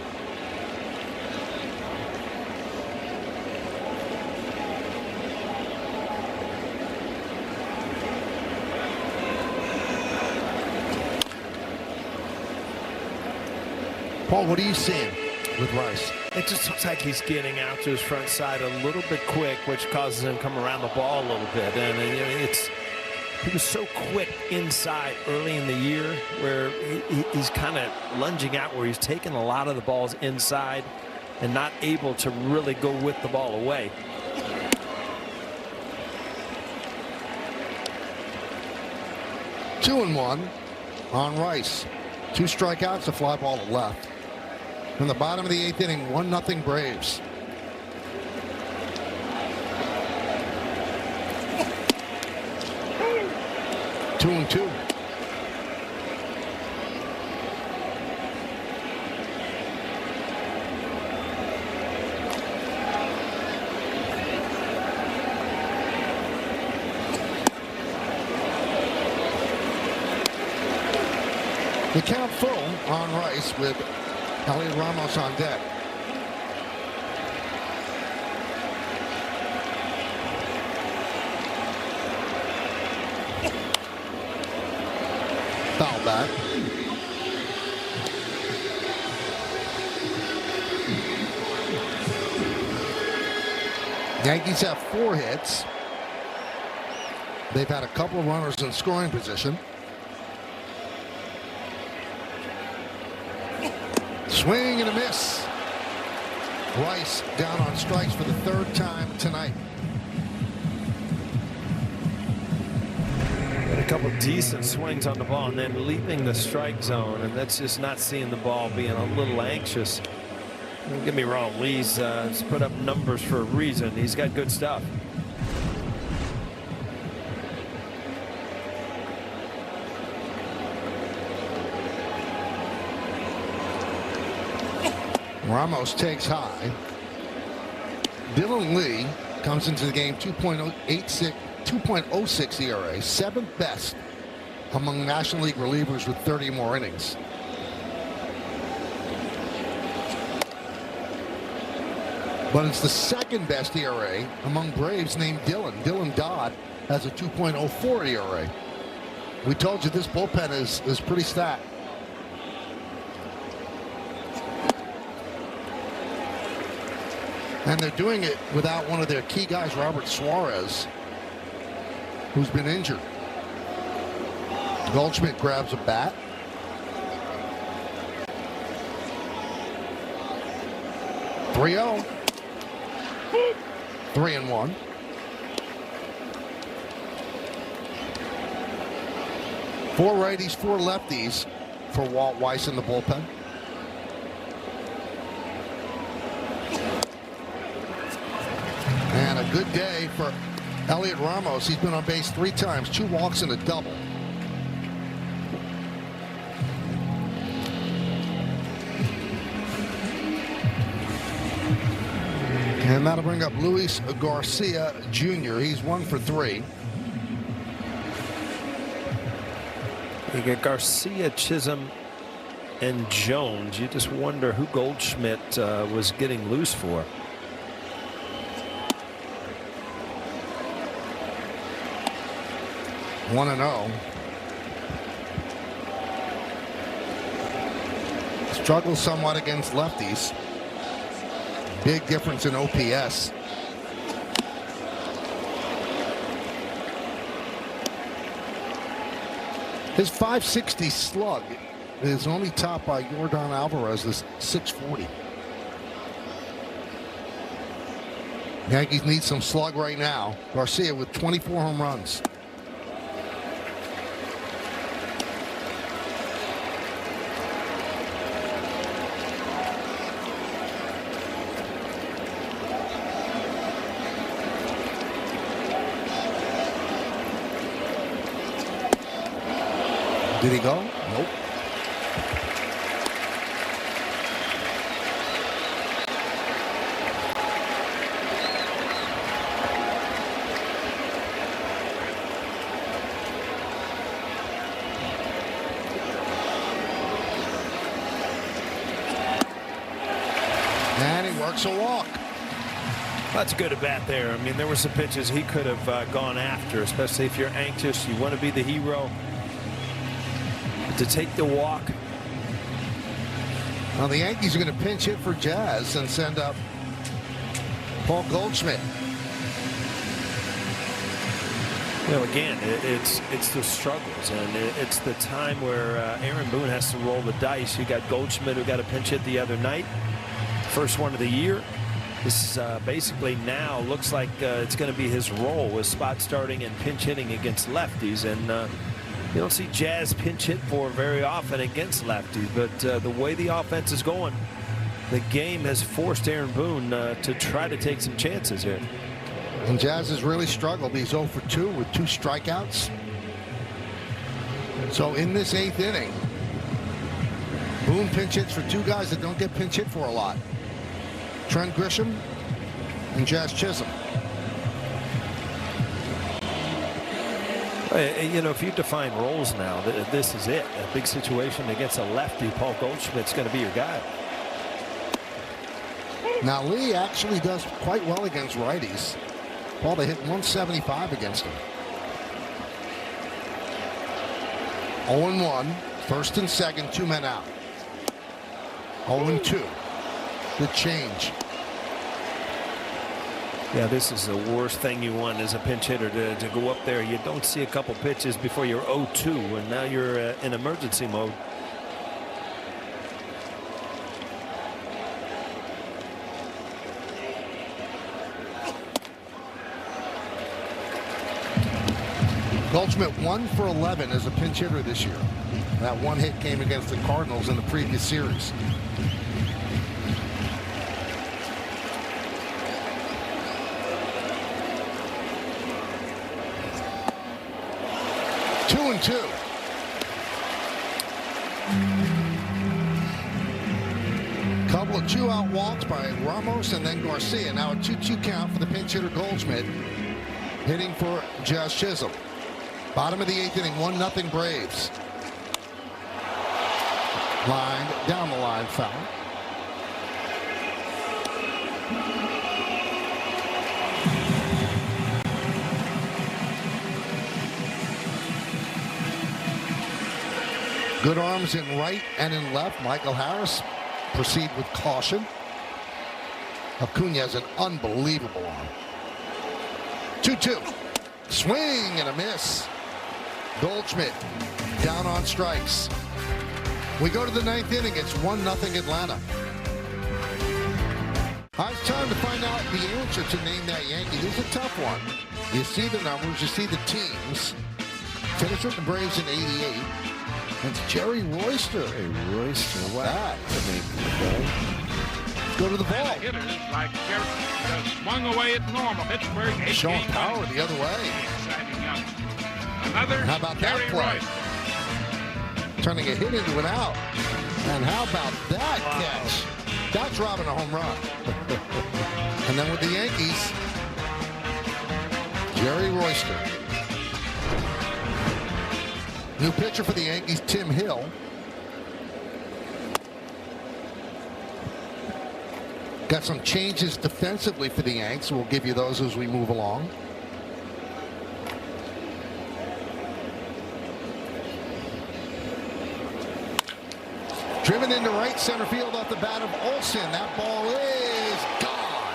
Speaker 2: Paul, what are you seeing with Rice?
Speaker 7: It just looks like he's getting out to his front side a little bit quick, which causes him to come around the ball a little bit. And he was so quick inside early in the year where he's kind of lunging out, where he's taking a lot of the balls inside and not able to really go with the ball away.
Speaker 2: Two and one on Rice. 2 strikeouts, a fly ball to left. In the bottom of the 8th inning, 1-0 Braves. Two and two. The count full on Rice with Elliot Ramos on deck. Foul back. Yankees have 4 hits. They've had a couple of runners in scoring position. Swing and a miss. Rice down on strikes for the 3rd time tonight.
Speaker 7: A couple decent swings on the ball and then leaving the strike zone, and that's just not seeing the ball, being a little anxious. Don't get me wrong, Lee's put up numbers for a reason. He's got good stuff.
Speaker 2: Ramos takes high. Dylan Lee comes into the game 2.06 ERA, 7th best among National League relievers with 30 more innings. But it's the 2nd best ERA among Braves named Dylan. Dylan Dodd has a 2.04 ERA. We told you this bullpen is pretty stacked. And they're doing it without one of their key guys, Robert Suarez, who's been injured. Goldschmidt grabs a bat. (3-0). 3-1. Four righties, 4 lefties for Walt Weiss in the bullpen. And a good day for Elliot Ramos. He's been on base 3 times, 2 walks and a double. And that'll bring up Luis Garcia Jr. He's 1 for 3.
Speaker 7: You get Garcia, Chisholm, and Jones. You just wonder who Goldschmidt was getting loose for.
Speaker 2: One and 0. Struggles somewhat against lefties. Big difference in OPS. His .560 slug is only topped by Yordan Alvarez's .640. Yankees need some slug right now. Garcia with 24 home runs. Did he go? Nope. And he works a walk.
Speaker 7: That's good at bat there. I mean, there were some pitches he could have gone after, especially if you're anxious. You want to be the hero. To take the walk.
Speaker 2: Now the Yankees are going to pinch hit for Jazz and send up Paul Goldschmidt.
Speaker 7: Well, again, it's the struggles, and it's the time where Aaron Boone has to roll the dice. You got Goldschmidt who got a pinch hit the other night, first one of the year. This is basically now looks like it's going to be his role with spot starting and pinch hitting against lefties, and you don't see Jazz pinch hit for very often against lefties, but the way the offense is going, the game has forced Aaron Boone to try to take some chances here.
Speaker 2: And Jazz has really struggled. He's 0 for 2 with 2 strikeouts. So in this 8th inning, Boone pinch hits for 2 guys that don't get pinch hit for a lot. Trent Grisham and Jazz Chisholm.
Speaker 7: You know, if you define roles now, this is it. A big situation against a lefty, Paul Goldschmidt's going to be your guy.
Speaker 2: Now Lee actually does quite well against righties. Paul, they hit 175 against him. 0-1, first and second, 2 men out. 0-2, good change.
Speaker 7: Yeah, this is the worst thing you want as a pinch hitter, to go up there. You don't see a couple pitches before you're 0-2, and now you're in emergency mode.
Speaker 2: Goldschmidt 1 for 11 as a pinch hitter this year. That one hit came against the Cardinals in the previous series. Two. Couple of 2-out walks by Ramos and then Garcia. Now a 2-2 count for the pinch hitter Goldschmidt, hitting for Jazz Chisholm. Bottom of the 8th inning, 1-0 Braves. Line down the line, foul. Good arms in right and in left. Michael Harris proceed with caution. Acuna has an unbelievable arm. 2-2. Swing and a miss. Goldschmidt down on strikes. We go to the 9th inning. It's 1-0 Atlanta. It's time to find out the answer to Name That Yankee. This is a tough one. You see the numbers, you see the teams. Finished with the Braves in 88. It's Jerry Royster.
Speaker 7: Hey, Royster. Wow.
Speaker 2: That. Go to the ball.
Speaker 12: Hitters like Jerry swung away at normal. Pittsburgh
Speaker 2: showing power the other way.
Speaker 12: Another.
Speaker 2: How about that play? Turning a hit into an out. And how about that catch? That's robbing a home run. And then with the Yankees, Jerry Royster. New pitcher for the Yankees, Tim Hill. Got some changes defensively for the Yanks. We'll give you those as we move along. Driven into right center field off the bat of Olsen. That ball is gone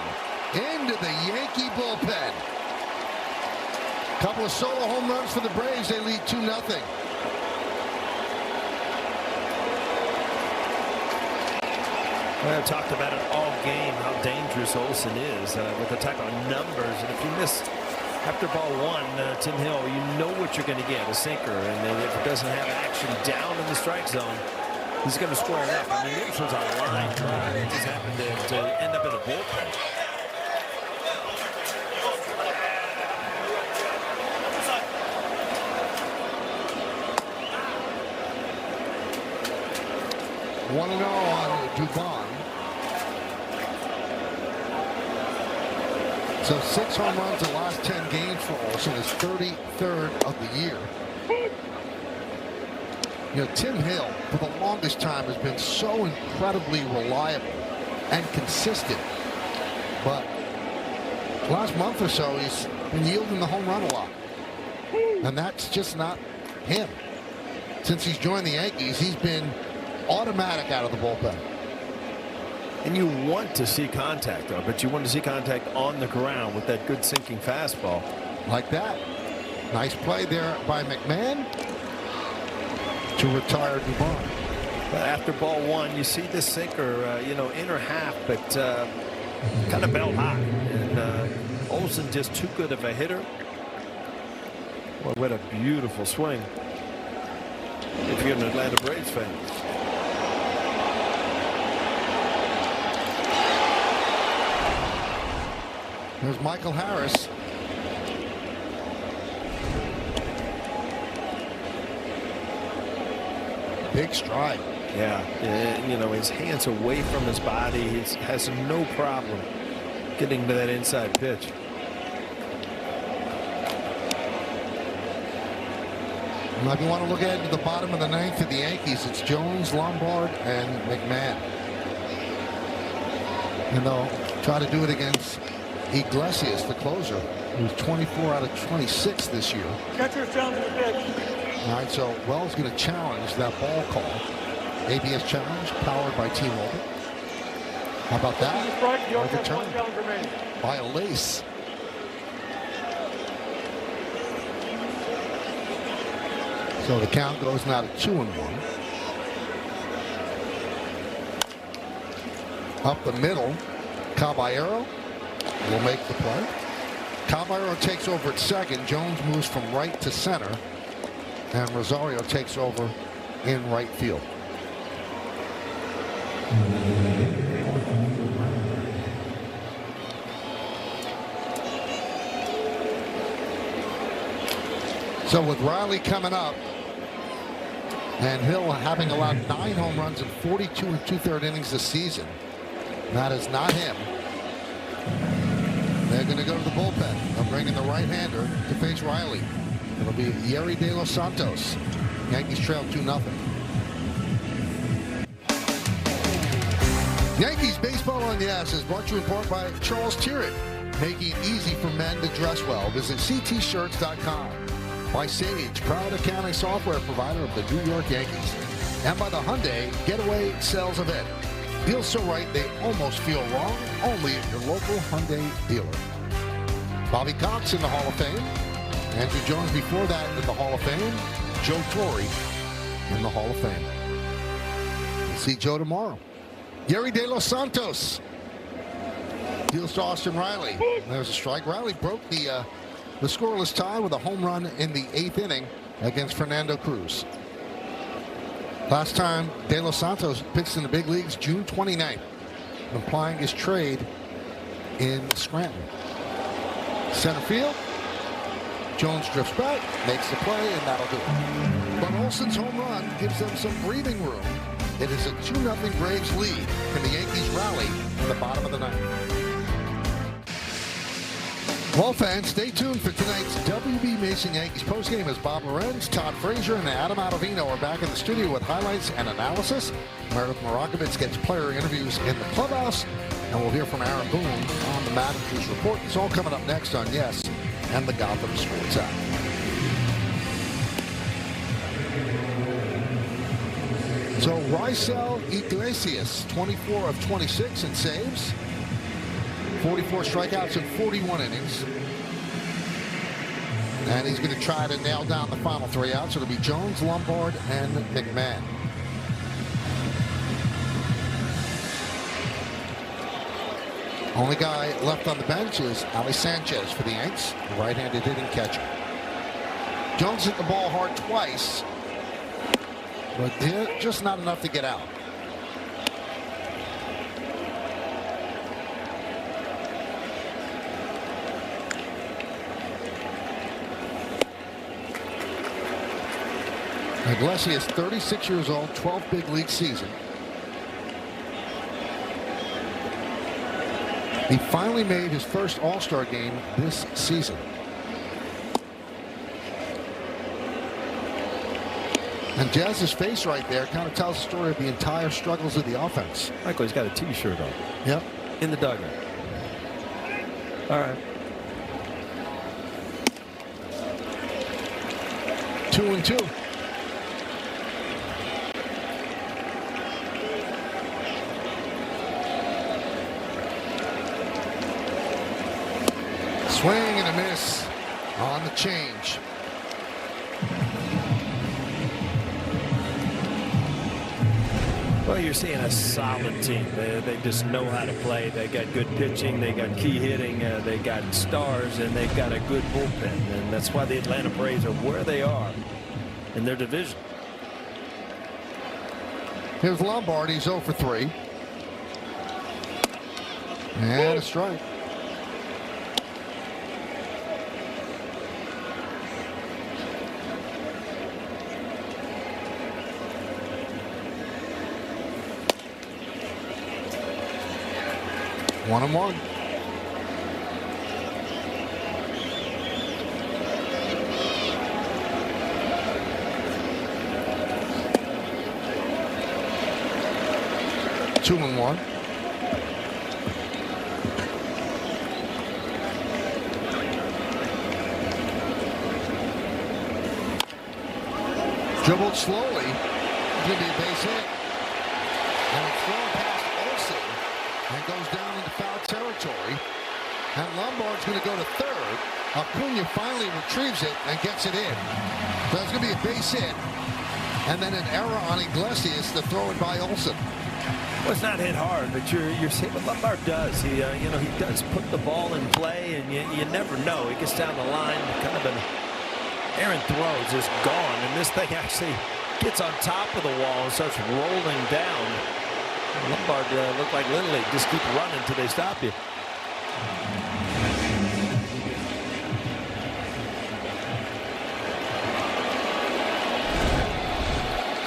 Speaker 2: into the Yankee bullpen. Couple of solo home runs for the Braves. They lead 2-0.
Speaker 7: Well, I've talked about it all game, how dangerous Olsen is with the type of numbers. And if you miss after ball one, Tim Hill, you know what you're going to get, a sinker. And then if it doesn't have action down in the strike zone, he's going to square it up. I mean, this was a line drive. It just happened to end up in the bullpen.
Speaker 2: One and 0 on Dubon. So 6 home runs in the last 10 games for Olsen, his 33rd of the year. You know, Tim Hill, for the longest time, has been so incredibly reliable and consistent. But last month or so, he's been yielding the home run a lot. And that's just not him. Since he's joined the Yankees, he's been automatic out of the bullpen.
Speaker 7: And you want to see contact, though, but you want to see contact on the ground with that good sinking fastball.
Speaker 2: Like that. Nice play there by McMahon to retire Dubon.
Speaker 7: After ball one, you see this sinker, you know, inner half, but kind of belt high. And Olsen just too good of a hitter. Well, what a beautiful swing. If you're an Atlanta Braves fan.
Speaker 2: There's Michael Harris. Big stride.
Speaker 7: Yeah, you know, his hands away from his body. He has no problem getting to that inside pitch.
Speaker 2: Now, if you want to look ahead to the bottom of the ninth for the Yankees, it's Jones, Lombard, and McMahon. And they'll try to do it against Iglesias, the closer, who's 24 out of 26 this year.
Speaker 12: Catcher's down to the pitch.
Speaker 2: All right, so Wells going to challenge that ball call. ABS challenge powered by T-Mobile. How about that? Overturned by a lace. So the count goes now to 2-1. Up the middle, Caballero will make the play. Caballero takes over at second. Jones moves from right to center. And Rosario takes over in right field. So with Riley coming up and Hill having allowed 9 home runs in 42 2/3 innings this season, that is not him. They're going to go to the bullpen. They'll bring in the right-hander to face Riley. It'll be Yerry De Los Santos. Yankees trail 2-0. Yankees baseball on Yes is brought to you in part by Charles Tyrrell, making it easy for men to dress well. Visit ctshirts.com. By Sage, proud accounting software provider of the New York Yankees. And by the Hyundai Getaway Sales Event. Feels so right they almost feel wrong. Only at your local Hyundai dealer. Bobby Cox in the Hall of Fame. Andrew Jones before that in the Hall of Fame. Joe Torre in the Hall of Fame. We'll see Joe tomorrow. Yerry De Los Santos deals to Austin Riley. There's a strike. Riley broke the scoreless tie with a home run in the 8th inning against Fernando Cruz. Last time De Los Santos pitched in the big leagues, June 29th, implying his trade in Scranton. Center field. Jones drifts back, makes the play, and that'll do it. But Olsen's home run gives them some breathing room It is a 2-0 Braves lead. Can the Yankees rally in the bottom of the ninth? Well, fans, stay tuned for tonight's WB Mason Yankees postgame as Bob Lorenz, Todd Frazier, and Adam Ottavino are back in the studio with highlights and analysis. Meredith Marakovitz gets player interviews in the clubhouse, and we'll hear from Aaron Boone on the Managers Report. It's all coming up next on Yes and the Gotham Sports app. So Raisel Iglesias, 24 of 26 in saves, 44 strikeouts in 41 innings. And he's going to try to nail down the final 3 outs. It'll be Jones, Lombard, and McMahon. Only guy left on the bench is Ali Sanchez for the Yanks, the right-handed hitting catcher. Jones hit the ball hard twice, but just not enough to get out. Iglesias, 36 years old, 12 big league season. He finally made his first All-Star game this season. And Jazz's face right there kind of tells the story of the entire struggles of the offense.
Speaker 7: Michael, he's got a T-shirt on.
Speaker 2: Yep.
Speaker 7: In the dugout. All right.
Speaker 2: 2-2. Swing and a miss on the change.
Speaker 7: Well, you're seeing a solid team. They just know how to play. They got good pitching. They got key hitting. They got stars, and they've got a good bullpen. And that's why the Atlanta Braves are where they are in their division.
Speaker 2: Here's Lombard. He's 0 for 3. And a strike. One and one. Two and one. Dribbled slowly. It's going to be a base hit. And it's thrown past Olsen. And goes down into foul territory. And Lombard's going to go to third. Acuna finally retrieves it and gets it in. So that's going to be a base hit. And then an error on Iglesias, the throw in by Olsen.
Speaker 7: Well, it's not hit hard, but you're seeing what Lombard does. He he does put the ball in play, and you never know. He gets down the line, kind of an errant throws is gone, and this thing actually gets on top of the wall and starts rolling down. Lombard looked like Little League. Just keep running until they stop you.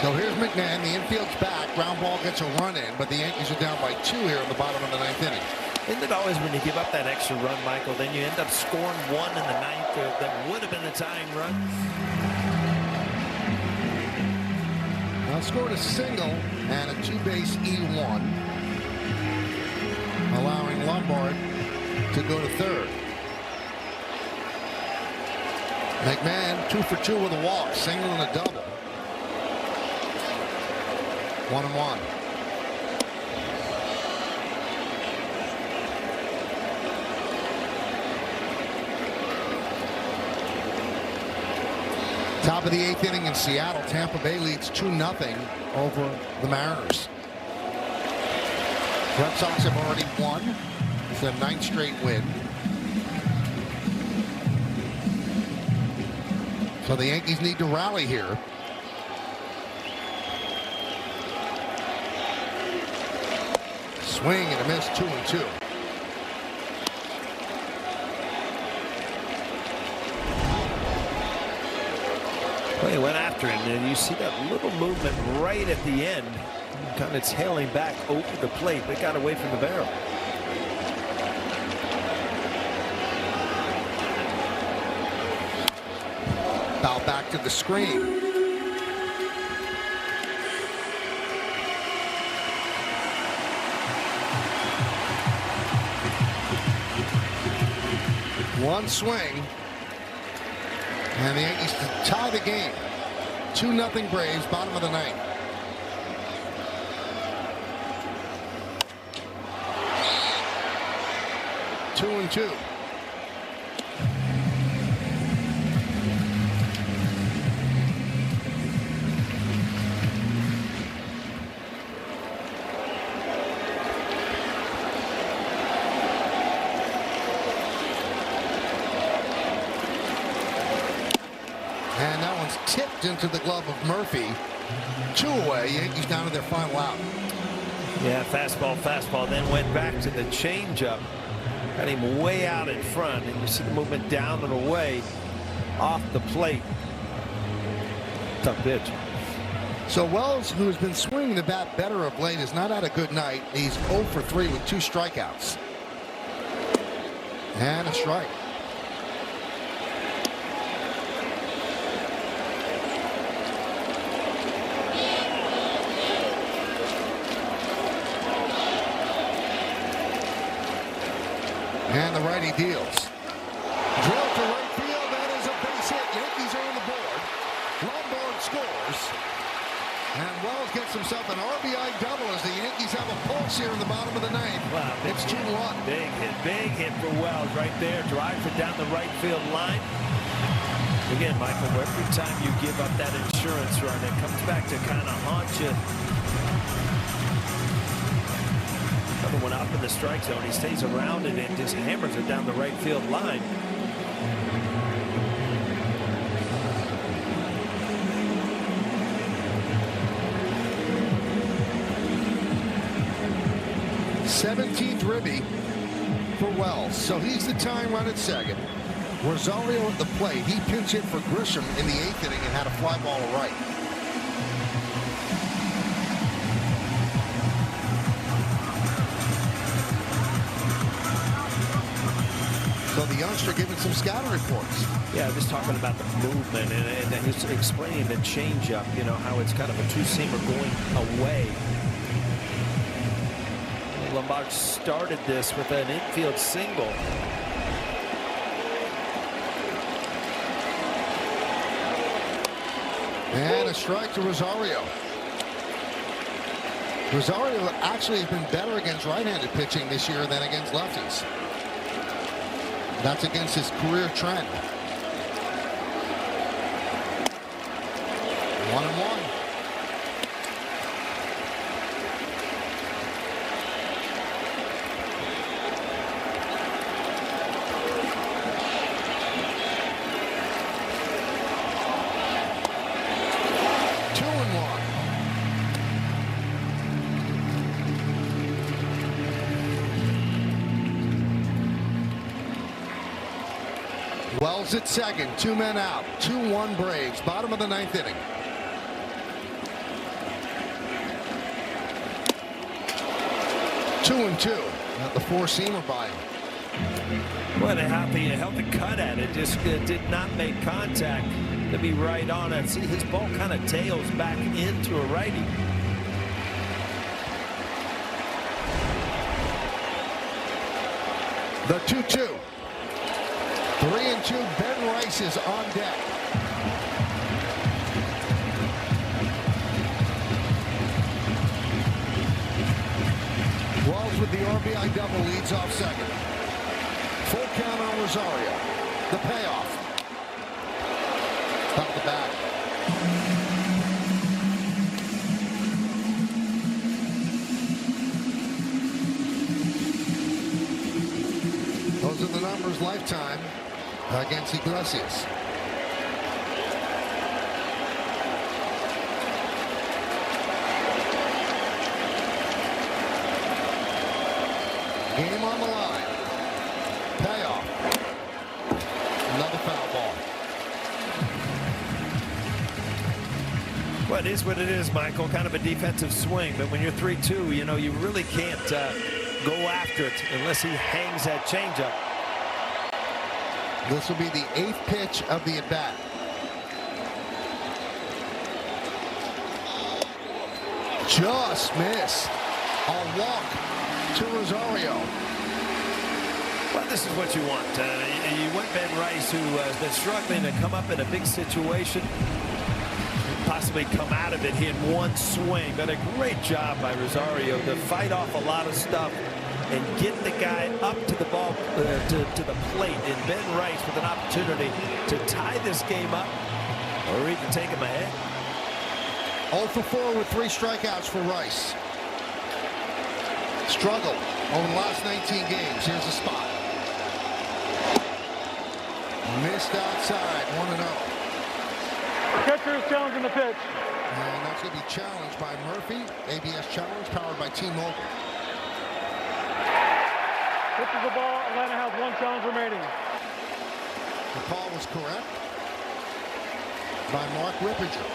Speaker 2: So here's McMahon. The infield's back. Ground ball gets a run in, but the Yankees are down by 2 here in the bottom of the 9th inning.
Speaker 7: Isn't it always when you give up that extra run, Michael, then you end up scoring one in the 9th that would have been the tying run?
Speaker 2: Now scored a single and a 2-base E1, allowing Lombard to go to third. McMahon 2 for 2 with a walk, single and a double. 1 and 1. Top of the 8th inning in Seattle. Tampa Bay leads 2-0 over the Mariners. Red Sox have already won. It's their 9th straight win. So the Yankees need to rally here. Swing and a miss, 2-2.
Speaker 7: Well, he went after it, and you see that little movement right at the end. Kind of tailing back over the plate, but got away from the barrel.
Speaker 2: Foul back to the screen. One swing, and the Yankees tie the game. 2-0 Braves, bottom of the ninth. Two and two. And that one's tipped into the glove of Murphy. 2 away. Yankees down to their final out.
Speaker 7: Yeah, fastball, then went back to the changeup. Got him way out in front, and you see the movement down and away off the plate. Tough pitch.
Speaker 2: So Wells, who has been swinging the bat better of late, has not had a good night. He's 0 for 3 with 2 strikeouts. And a strike. And the righty deals. Drill to right field. That is a base hit. Yankees are on the board. Lombard scores. And Wells gets himself an RBI double as the Yankees have a pulse here in the bottom of the ninth.
Speaker 7: Wow,
Speaker 2: it's 2-1.
Speaker 7: Big hit for Wells right there. Drives it down the right field line. Again, Michael, every time you give up that insurance run, it comes back to kind of haunt you. Another one up in the strike zone. He stays around it and just hammers it down the right field line.
Speaker 2: th ribby for Wells. So he's the tying run at second. Rosario at the plate. He pinch hit for Grisham in the 8th inning and had a fly ball to right. So the youngster giving some scouting reports.
Speaker 7: Yeah, just talking about the movement and he's explaining the changeup, you know, how it's kind of a two-seamer going away. Lombard started this with an infield single.
Speaker 2: And a strike to Rosario. Rosario actually has been better against right-handed pitching this year than against lefties. That's against his career trend. 1-1. Wells at second, 2 men out, 2-1 Braves, bottom of the 9th inning. Two and two. Got the 4-seamer by him.
Speaker 7: Well, a healthy cut at it. Just did not make contact to be right on it. See, his ball kind of tails back into a righty.
Speaker 2: The 2-2. 3-2. Ben Rice is on deck. Wells with the RBI double leads off second. Full count on Rosario. The payoff. Top of the bat. Those are the numbers lifetime against Iglesias. Game on the line. Payoff. Another foul ball.
Speaker 7: Well, it is what it is, Michael. Kind of a defensive swing. But when you're 3-2, you know, you really can't go after it unless he hangs that changeup.
Speaker 2: This will be the 8th pitch of the at-bat. Just missed. A walk to Rosario.
Speaker 7: Well, this is what you want. You want Ben Rice, who has been struggling to come up in a big situation, possibly come out of it. He had one swing, but a great job by Rosario to fight off a lot of stuff and get the guy up to the ball, to the plate. And Ben Rice with an opportunity to tie this game up or even take him ahead.
Speaker 2: 0 for 4 with 3 strikeouts for Rice. Struggled over the last 19 games. Here's the spot. Missed outside, 1-0.
Speaker 6: Catcher is challenging the pitch.
Speaker 2: And that's going to be challenged by Murphy. ABS challenge powered by T-Mobile.
Speaker 6: Pitches the ball. Atlanta has 1 challenge remaining.
Speaker 2: The call was correct by Mark Rippinger.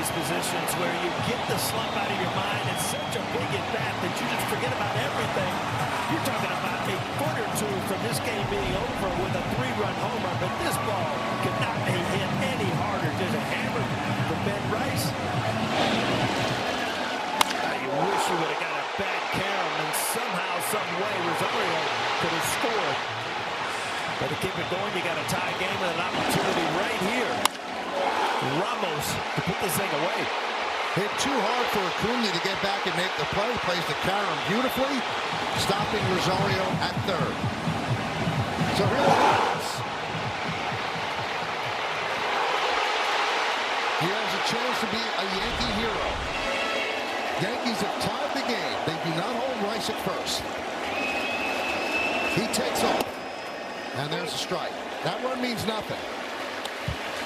Speaker 7: Positions where you get the slump out of your mind. It's such a big at bat that you just forget about everything. You're talking about a foot or two from this game being over with a 3-run homer, but this ball could not be hit any harder. Just a hammer for Ben Rice. You wish you would have got a bad carom, and somehow, some way, Rosario could have scored. But to keep it going, you got a tie game and an opportunity right here. Ramos to put this thing away.
Speaker 2: Hit too hard for Acuna to get back and make the play. Plays the carom beautifully, stopping Rosario at third. So here's Ramos. He has a chance to be a Yankee hero. Yankees have tied the game. They do not hold Rice at first. He takes off. And there's a strike. That one means nothing.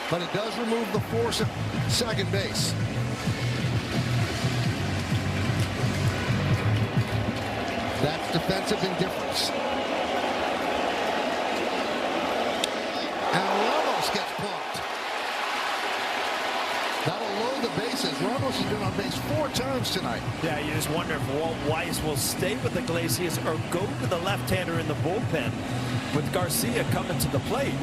Speaker 2: But it does remove the force at second base. That's defensive indifference. And Ramos gets plunked. That'll load the bases. Ramos has been on base 4 times tonight.
Speaker 7: Yeah, you just wonder if Walt Weiss will stay with Iglesias or go to the left-hander in the bullpen with Garcia coming to the plate.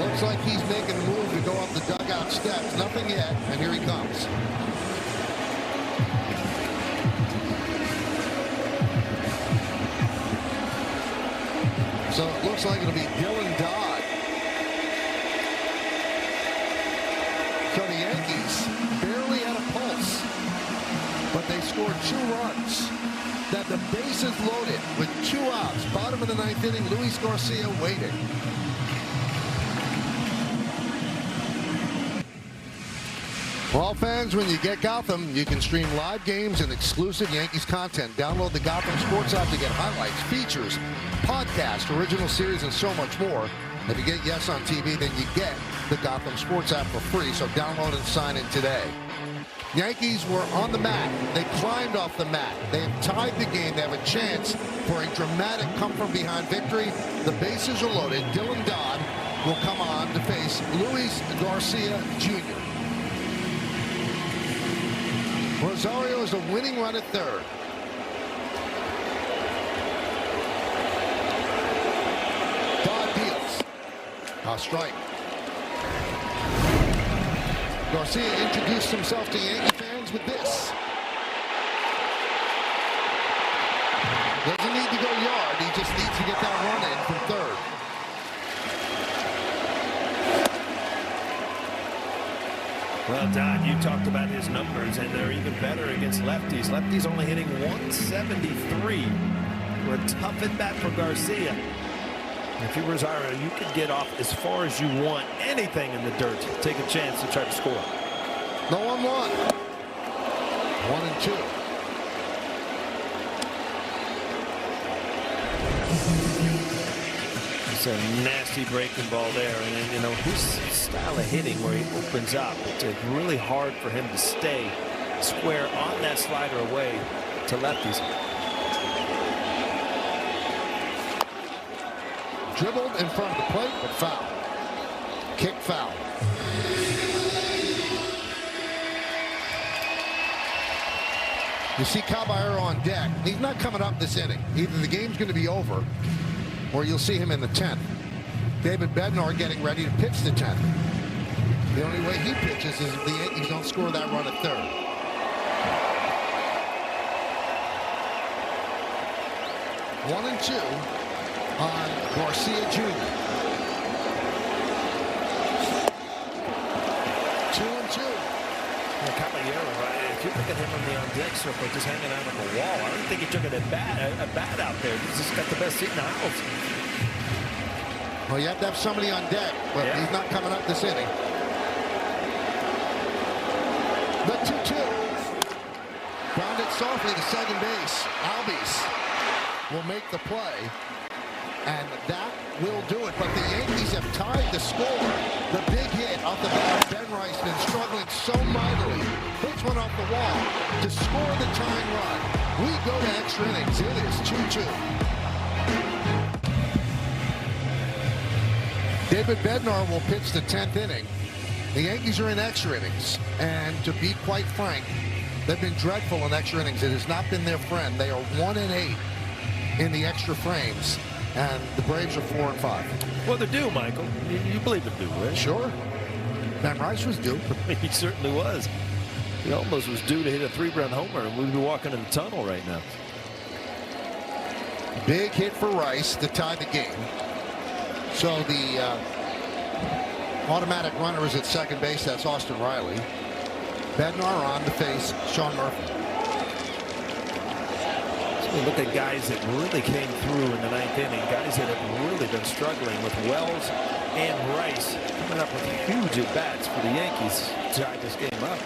Speaker 2: Looks like he's making a move to go up the dugout steps. Nothing yet, and here he comes. So it looks like it'll be Dylan Dodd. So the Yankees barely had a pulse, but they scored 2 runs. That the bases loaded with 2 outs. Bottom of the 9th inning, Luis Garcia waiting. Well, fans, when you get Gotham, you can stream live games and exclusive Yankees content. Download the Gotham Sports app to get highlights, features, podcasts, original series, and so much more. If you get Yes on TV, then you get the Gotham Sports app for free, so download and sign in today. Yankees were on the mat. They climbed off the mat. They have tied the game. They have a chance for a dramatic come-from-behind victory. The bases are loaded. Dylan Dodd will come on to face Luis Garcia Jr. Rosario is a winning run at third. Dodd deals. A strike. Garcia introduced himself to Yankee fans with this. Doesn't need to go yard. He just needs to get that run in from third.
Speaker 7: Well, Don, you talked about his numbers, and they're even better against lefties. Lefties only hitting 173. We're a tough at bat for Garcia. If you were Rosario, you could get off as far as you want. Anything in the dirt. Take a chance to try to score.
Speaker 2: No 1-1. 1-2.
Speaker 7: It's a nasty breaking ball there, and you know his style of hitting where he opens up. It's really hard for him to stay square on that slider away to lefties.
Speaker 2: Dribbled in front of the plate, but foul. Kick foul. You see Caballero on deck. He's not coming up this inning. Either the game's going to be over, or you'll see him in the 10th. David Bednar getting ready to pitch the 10th. The only way he pitches is if the Yankees don't score that run at third. One and two on Garcia Jr. 2-2.
Speaker 7: Caballero, if you look at him on the on-deck circle, just hanging out on the wall, I don't think he took it a bat out there. He's just got the best seat in the house.
Speaker 2: Well, you have to have somebody on deck, but he's not coming up this inning. The 2-2. Grounded softly to second base. Albies will make the play, and that will do it. But the Yankees have tied the score. The big hit off the bat. Ben Rice been struggling so mightily. Puts one off the wall to score the tying run. We go to extra innings. It is 2-2. David Bednar will pitch the 10th inning. The Yankees are in extra innings, and to be quite frank, they've been dreadful in extra innings. It has not been their friend. They are 1-8 in the extra frames, and the Braves are 4-5.
Speaker 7: Well, they're due, Michael. You believe they're due, right?
Speaker 2: Sure. Ben Rice was due.
Speaker 7: He certainly was. He almost was due to hit a 3-run homer, and we'd be walking in the tunnel right now.
Speaker 2: Big hit for Rice to tie the game. So the automatic runner is at second base. That's Austin Riley. Bednar on to face Sean Murphy.
Speaker 7: So look at guys that really came through in the 9th inning. Guys that have really been struggling with Wells and Rice coming up with huge at-bats for the Yankees to tie this game up.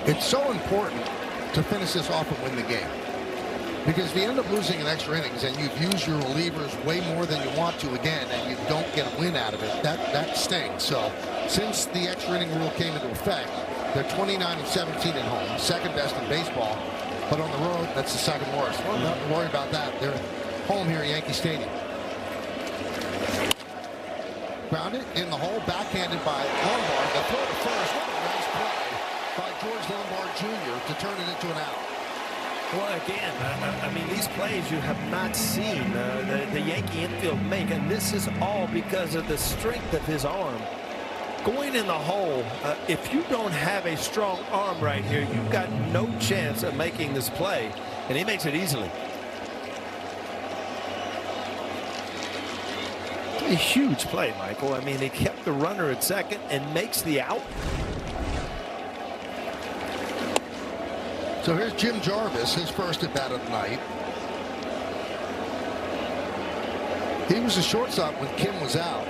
Speaker 2: It's so important to finish this off and win the game, because if you end up losing in extra innings and you've used your relievers way more than you want to again and you don't get a win out of it, that stings. So since the extra inning rule came into effect, they're 29-17 at home, second best in baseball, but on the road that's the second worst. Well, don't worry about that. They're home here at Yankee Stadium. Grounded in the hole, backhanded by Lombard. The throw to first. What a nice play by George Lombard Jr. to turn it into an out.
Speaker 7: Well, again, I mean, these plays you have not seen the Yankee infield make, and this is all because of the strength of his arm. Going in the hole, if you don't have a strong arm right here, you've got no chance of making this play, and he makes it easily. A huge play, Michael. I mean, he kept the runner at second and makes the out.
Speaker 2: So here's Jim Jarvis, his first at bat of the night. He was a shortstop when Kim was out.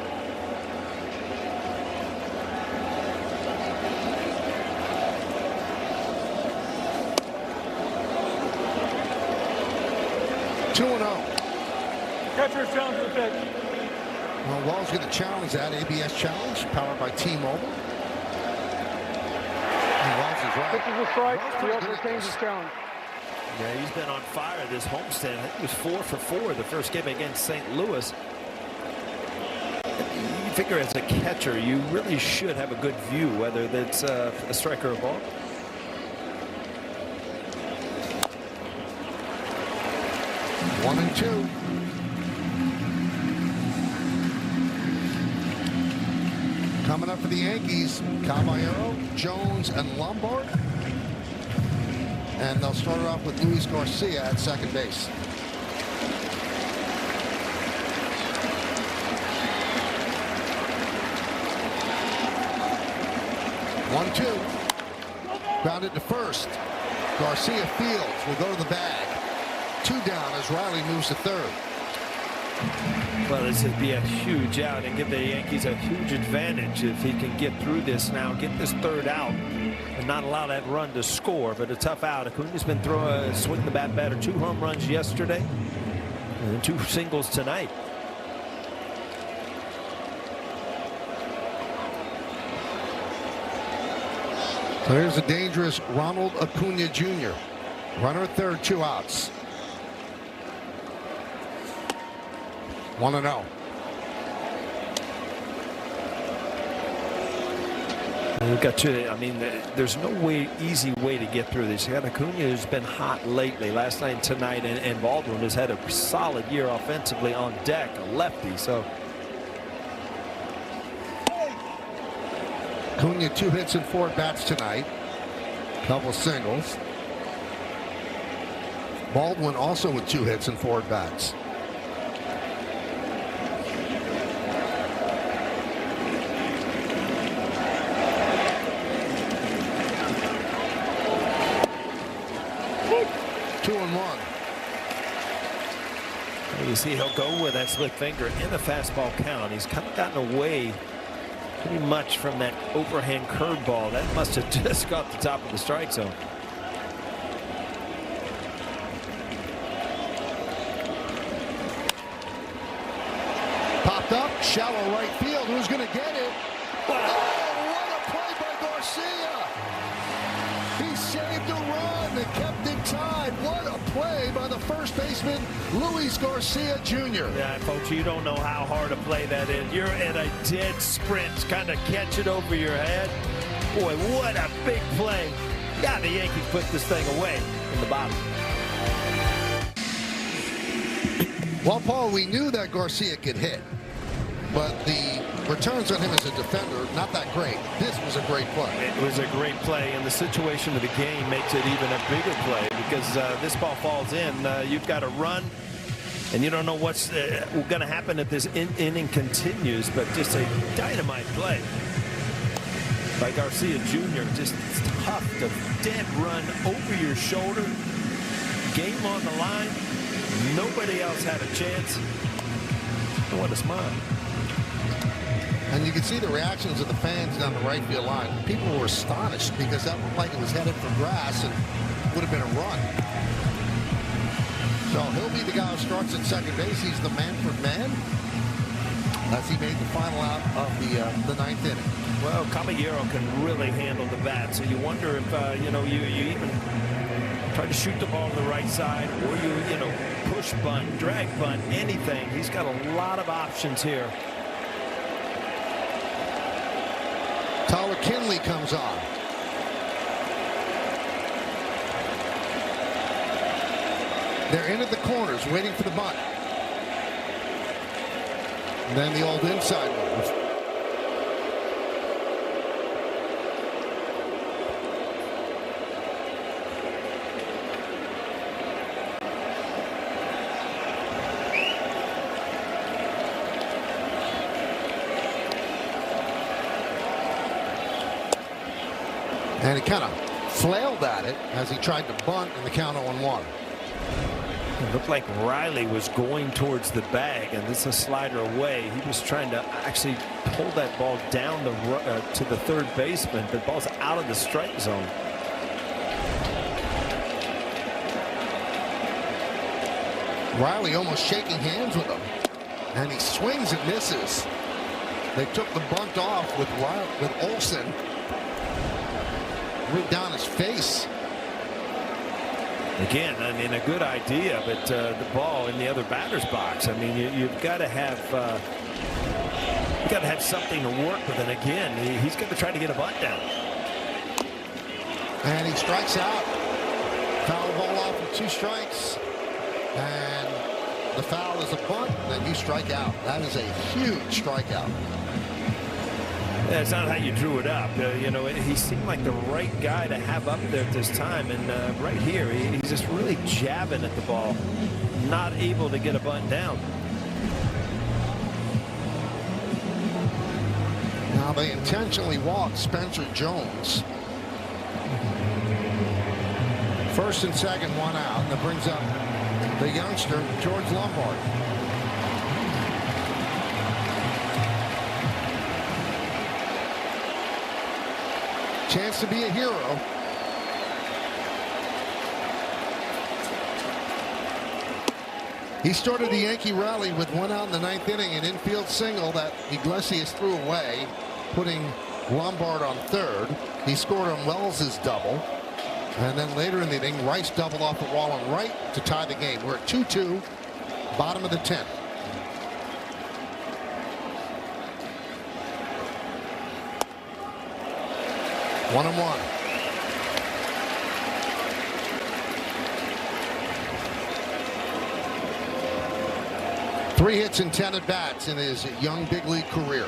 Speaker 12: Catcher's challenge to the pitch.
Speaker 2: Well, Wall's going to challenge that ABS challenge, powered by T-Mobile. Walls is right.
Speaker 12: Pitch is a strike. He also retains his challenge.
Speaker 7: Yeah, he's been on fire this homestand. I think he was 4 for 4 the first game against St. Louis. You figure as a catcher, you really should have a good view, whether that's a strike or a ball.
Speaker 2: One and two. Coming up for the Yankees, Caballero, Jones, and Lombard. And they'll start it off with Luis Garcia at second base. One, two. Grounded to first. Garcia fields will go to the bag. 2 down as Riley moves to third.
Speaker 7: Well, this would be a huge out and give the Yankees a huge advantage if he can get through this now, get this third out, and not allow that run to score. But a tough out. Acuna's been swinging the bat better. 2 home runs yesterday and 2 singles tonight.
Speaker 2: So here's a dangerous Ronald Acuna Jr. Runner at third, 2 outs. 1-0.
Speaker 7: We've got to, I mean, there's no easy way to get through this. You got Acuna, who's been hot lately, last night and tonight, and Baldwin has had a solid year offensively on deck, a lefty. So
Speaker 2: Acuna 2 hits and 4 bats tonight. Couple singles. Baldwin also with 2 hits and 4 bats.
Speaker 7: You see he'll go with that split finger in the fastball count. He's kind of gotten away pretty much from that overhand curveball. That must have just got the top of the strike zone.
Speaker 2: Popped up, shallow right field. Who's going to get it? Oh, what a play by Garcia. He saved a run and kept it tied. What a play by the first baseman, Luis Garcia Jr.
Speaker 7: Yeah, folks, you don't know how hard a play that is. You're in a dead sprint, kind of catch it over your head. Boy, what a big play. Yeah, the Yankees put this thing away in the bottom.
Speaker 2: Well, Paul, we knew that Garcia could hit, but the returns on him as a defender, not that great. This was a great play.
Speaker 7: It was a great play, and the situation of the game makes it even a bigger play because this ball falls in. You've got a run, and you don't know what's going to happen if this inning continues, but just a dynamite play by Garcia Jr. Just tough, the dead run over your shoulder, game on the line. Nobody else had a chance. Oh, what a smile.
Speaker 2: And you can see the reactions of the fans down the right field line. People were astonished because that looked like it was headed for grass and would have been a run. So he'll be the guy who starts at second base. He's the Manfred man as he made the final out of the 9th inning.
Speaker 7: Well, Caballero can really handle the bat, so you wonder if you know, you even try to shoot the ball to the right side, or you know, push bunt, drag bunt, anything. He's got a lot of options here.
Speaker 2: Tyler Kinley comes on. They're in at the corners waiting for the bunt. And then the old inside move. And he kind of flailed at it as he tried to bunt in the count 0-1.
Speaker 7: It looked like Riley was going towards the bag, and this is a slider away. He was trying to actually pull that ball down to the third baseman, but the ball's out of the strike zone.
Speaker 2: Riley almost shaking hands with him, and he swings and misses. They took the bunt off with Olsen. Right down his face.
Speaker 7: Again, I mean, a good idea, but the ball in the other batter's box. I mean, you've got to have something to work with. And again, he's going to try to get a bunt down.
Speaker 2: And he strikes out. Foul ball off with 2 strikes, and the foul is a bunt. And then you strike out. That is a huge strikeout.
Speaker 7: That's not how you drew it up. You know, he seemed like the right guy to have up there at this time. And right here, he's just really jabbing at the ball, not able to get a bunt down.
Speaker 2: Now they intentionally walked Spencer Jones. First and second, 1 out. And that brings up the youngster, George Lombard. Chance to be a hero. He started the Yankee rally with one out in the ninth inning, an infield single that Iglesias threw away, putting Lombard on third. He scored on Wells's double. And then later in the inning, Rice doubled off the wall on right to tie the game. We're at 2-2, bottom of the 10th. One and one. Three hits and 10 at-bats in his young big league career.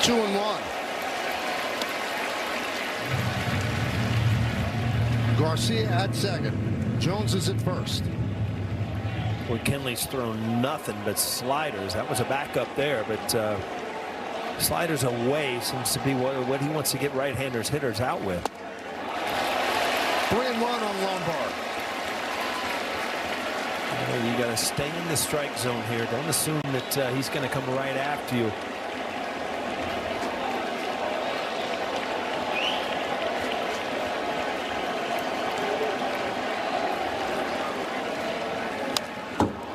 Speaker 2: Two and one. Garcia at second. Jones is at first.
Speaker 7: Well, Kenley's thrown nothing but sliders. That was a backup there, but sliders away seems to be what he wants to get right-handers hitters out with.
Speaker 2: 3-1 on Lombard.
Speaker 7: You got to stay in the strike zone here. Don't assume that he's going to come right after you.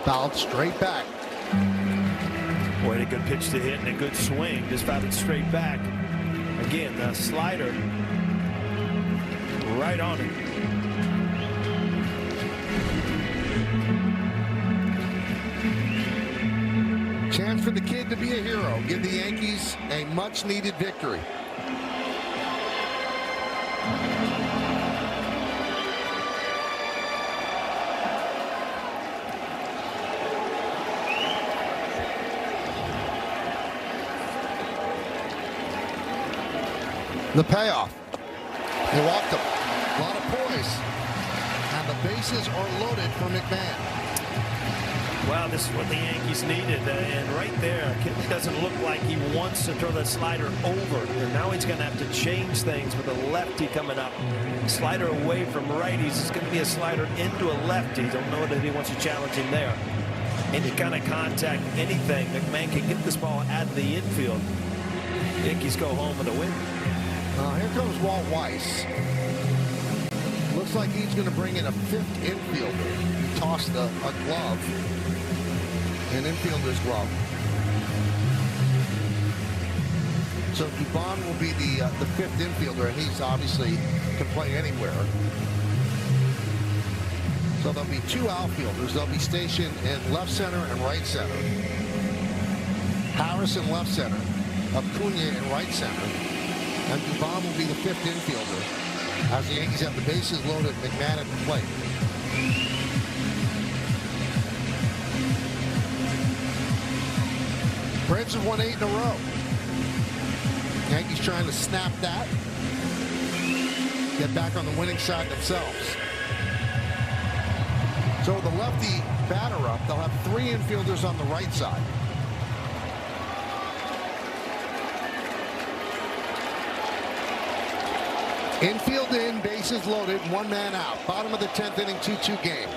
Speaker 2: Fouled straight back.
Speaker 7: Boy, a good pitch to hit and a good swing. Just fouled it straight back. Again, the slider right on it.
Speaker 2: Chance for the kid to be a hero. Give the Yankees a much-needed victory. The payoff. He walked him. A lot of poise. And the bases are loaded for McMahon.
Speaker 7: Well, this is what the Yankees needed. And right there, Kenley doesn't look like he wants to throw that slider over. And now he's going to have to change things with a lefty coming up. Slider away from righties. It's going to be a slider into a lefty. Don't know that he wants to challenge him there. Any kind of contact, anything. McMahon can get this ball out of the infield. Yankees go home with a win.
Speaker 2: Here comes Walt Weiss. Looks like he's going to bring in a fifth infielder. He tossed a glove, an infielder's glove. So Dubon will be the fifth infielder, and he's obviously can play anywhere. So there'll be two outfielders. They'll be stationed in left center and right center. Harris in left center, Acuna in right center. And Dubon will be the fifth infielder as the Yankees have the bases loaded. McMahon at the plate. Braves have won 8 in a row. Yankees trying to snap that. Get back on the winning side themselves. So the lefty batter up, they'll have 3 infielders on the right side. Infield in, bases loaded, 1 man out. Bottom of the 10th inning, 2-2 game.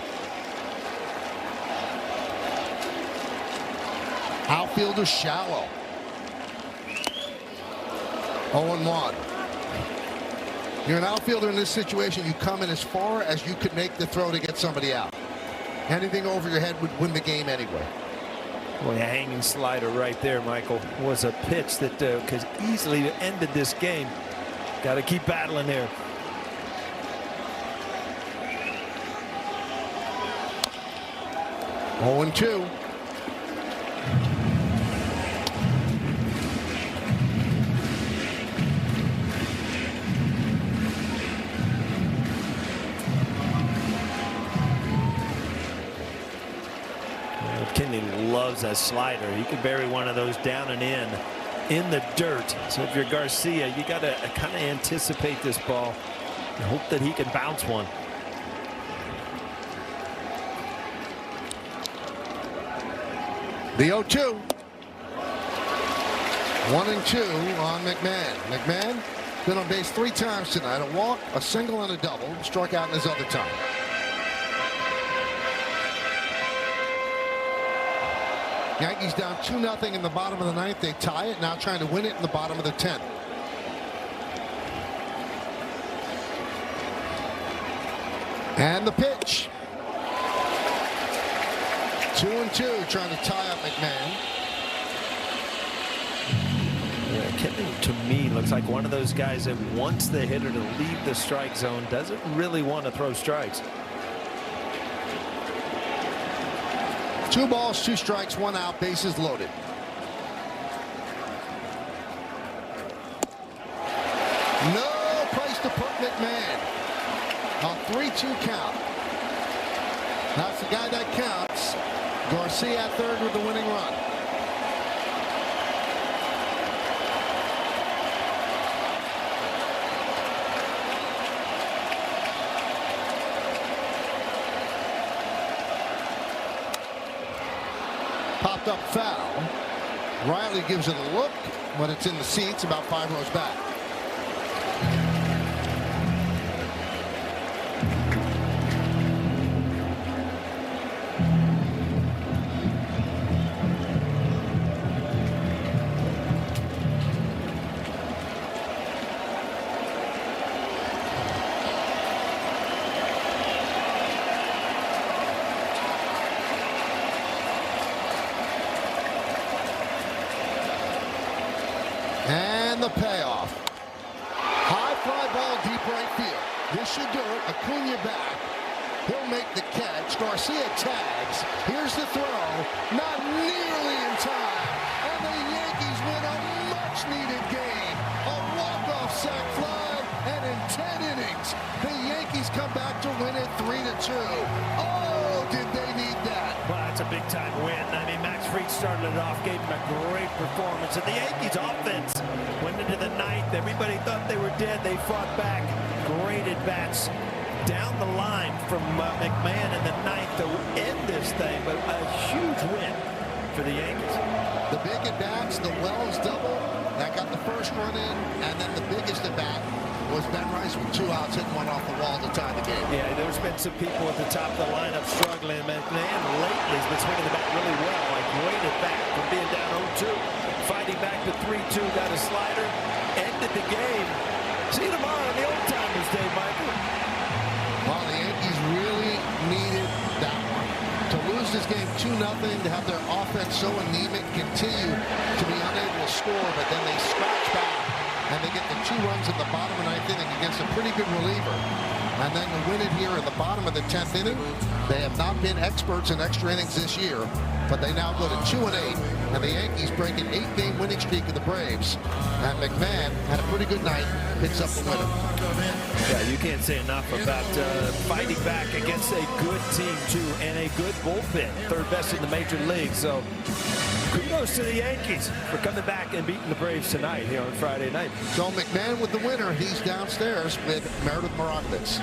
Speaker 2: Outfielder shallow. 0-1. You're an outfielder in this situation. You come in as far as you could make the throw to get somebody out. Anything over your head would win the game anyway.
Speaker 7: Boy, a hanging slider right there, Michael, was a pitch that could easily have ended this game. Got to keep battling there.
Speaker 2: Oh, 0-2.
Speaker 7: Kenley loves that slider. He could bury one of those down and in the dirt. So if you're Garcia, you got to kind of anticipate this ball and hope that he can bounce one.
Speaker 2: The 0-2. 1-2 on McMahon. McMahon been on base 3 times tonight. A walk, a single, and a double. Struck out in his other time. Yankees down 2-0 in the bottom of the ninth. They tie it, now trying to win it in the bottom of the 10th. And the pitch. 2-2, trying to tie up McMahon.
Speaker 7: Yeah, Kenley, to me, looks like one of those guys that wants the hitter to leave the strike zone, doesn't really want to throw strikes.
Speaker 2: 2 balls, 2 strikes, 1 out, bases loaded. No place to put McMahon. A 3-2 count. That's the guy that counts. Garcia at third with the winning run. Popped up foul. Riley gives it a look, but it's in the seats about 5 rows back. And the payoff. High fly ball, deep right field. This should do it. Acuna back. He'll make the catch. Garcia tags. Here's the throw. Not nearly in time. And the Yankees win a much-needed game. A walk-off sac fly. And in 10 innings, the Yankees come back to win it 3-2. Oh, did they need that?
Speaker 3: Well, that's a big-time win. I mean, Max Fried started it off, gave him a great performance. And the Yankees offense went into the ninth. Everybody thought they were dead. They fought back. Great at-bats down the line from McMahon in the ninth to end this thing. But a huge win for the Yankees.
Speaker 2: The big at-bats, the Wells double, that got the first run in. And then the biggest at-bat was Ben Rice with 2 outs, hitting one off the wall to tie the game.
Speaker 3: Yeah, there's been some people at the top of the lineup struggling. McMahon lately has been swinging the bat really well. Like great at bat from being down 0-2. Fighting back to 3-2, got a slider, ended the game. See you tomorrow on the Old Timers Day, Michael.
Speaker 2: Well, the Yankees really needed that one. To lose this game 2-0, to have their offense so anemic, continue to be unable to score, but then they scratch back. And they get the 2 runs in the bottom of the 9th inning against a pretty good reliever. And then to win it here in the bottom of the 10th inning, they have not been experts in extra innings this year, but they now go to 2-8, and the Yankees break an 8-game winning streak of the Braves. And McMahon had a pretty good night, picks up the winner.
Speaker 7: Yeah, you can't say enough about fighting back against a good team, too, and a good bullpen. 3rd best in the major league, so kudos to the Yankees for coming back and beating the Braves tonight here on Friday night.
Speaker 2: So McMahon with the winner. He's downstairs with Meredith Morakovitz.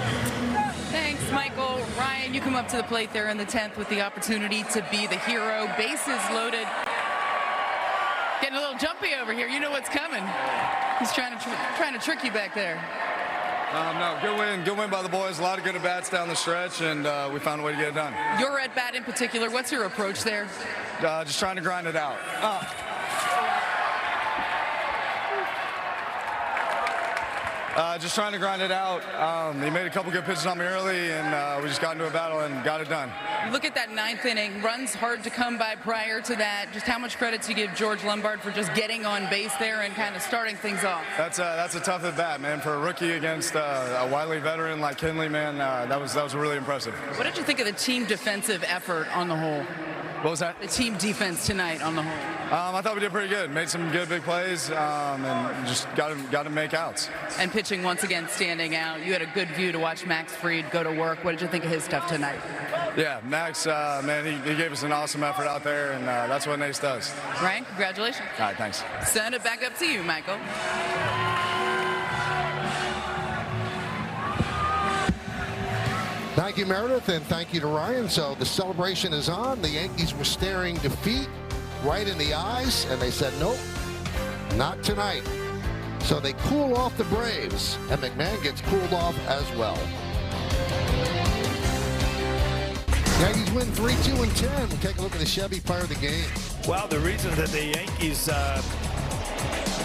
Speaker 4: Thanks, Michael. Ryan, you come up to the plate there in the 10th with the opportunity to be the hero. Bases loaded. Getting a little jumpy over here. You know what's coming. He's trying to trick you back there.
Speaker 13: No, good win by the boys. A lot of good at-bats down the stretch, and we found a way to get it done.
Speaker 4: Your at-bat in particular, what's your approach there?
Speaker 13: Just trying to grind it out. Just trying to grind it out. He made a couple good pitches on me early, and we just got into a battle and got it done.
Speaker 4: Look at that 9th inning. Runs hard to come by prior to that. Just how much credit do you give George Lombard for just getting on base there and kind of starting things off?
Speaker 13: That's a tough at bat, man. For a rookie against a wily veteran like Kenley, man, that was really impressive.
Speaker 4: What did you think of the team defensive effort on the whole?
Speaker 13: What was that?
Speaker 4: The team defense tonight on the whole.
Speaker 13: I thought we did pretty good. Made some good big plays, and just got to make outs.
Speaker 4: And pitching once again standing out. You had a good view to watch Max Fried go to work. What did you think of his stuff tonight?
Speaker 13: Yeah, Max, man, he gave us an awesome effort out there, and that's what Nace does.
Speaker 4: Ryan, congratulations.
Speaker 13: All right, thanks.
Speaker 4: Send it back up to you, Michael.
Speaker 2: Thank you, Meredith, and thank you to Ryan. So the celebration is on. The Yankees were staring defeat right in the eyes, and they said, nope, not tonight. So they cool off the Braves, and McMahon gets cooled off as well. Yankees win 3-2 and 10. We'll take a look at the Chevy player of the game.
Speaker 3: Well, the reason that the Yankees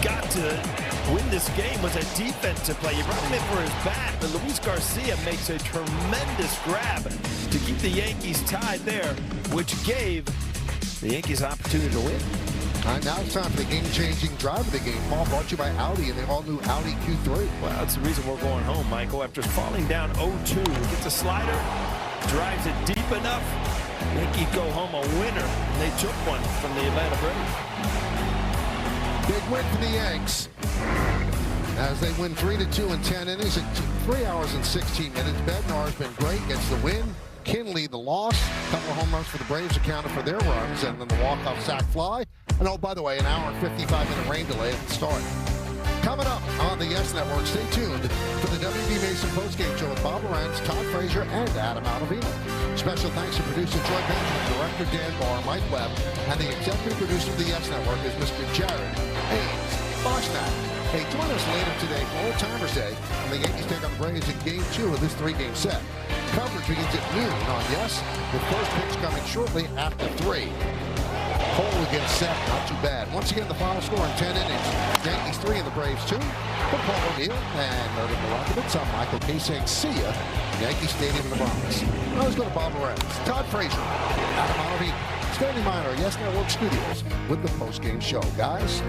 Speaker 3: got to win this game was a defensive play. You brought him in for his bat, but Luis Garcia makes a tremendous grab to keep the Yankees tied there, which gave the Yankees an opportunity to win.
Speaker 2: All right, now it's time for the game-changing drive of the game. Paul, brought to you by Audi and the all-new Audi Q3.
Speaker 3: Well, that's the reason we're going home, Michael. After falling down 0-2, gets a slider, drives it deep enough. Yankees go home a winner. And they took one from the Atlanta Braves.
Speaker 2: Big win for the Yanks as they win 3-2 in 10 innings in 3 hours and 16 minutes. Bednar's been great, gets the win. Kinley the loss. A couple of home runs for the Braves accounted for their runs, and then the walk-off sac fly. And oh, by the way, an hour and 55-minute rain delay at the start. Coming up on the Yes Network, stay tuned for the WB Mason postgame show with Bob Lorenz, Todd Frazier, and Adam Altavino. Special thanks to producer Joy Benjamin, director Dan Barr, Mike Webb, and the executive producer of the Yes Network is Mr. Jared Haynes Boschnack. Hey, join us later today for Old Timers Day when the Yankees take on the Braves in Game 2 of this 3-game set. Coverage begins at noon on Yes, with first pitch coming shortly after 3. Cole against Seth, not too bad. Once again, the final score in 10 innings. Yankees 3 and the Braves 2. From Paul O'Neill and Mervyn Marakovitz, I'm Michael K. saying see ya Yankee Stadium in the Bronx. Now let's go to Bob Lorenz, Todd Frazier, Adam Altavino, standing by in our Yes Network studios with the post-game show. Guys,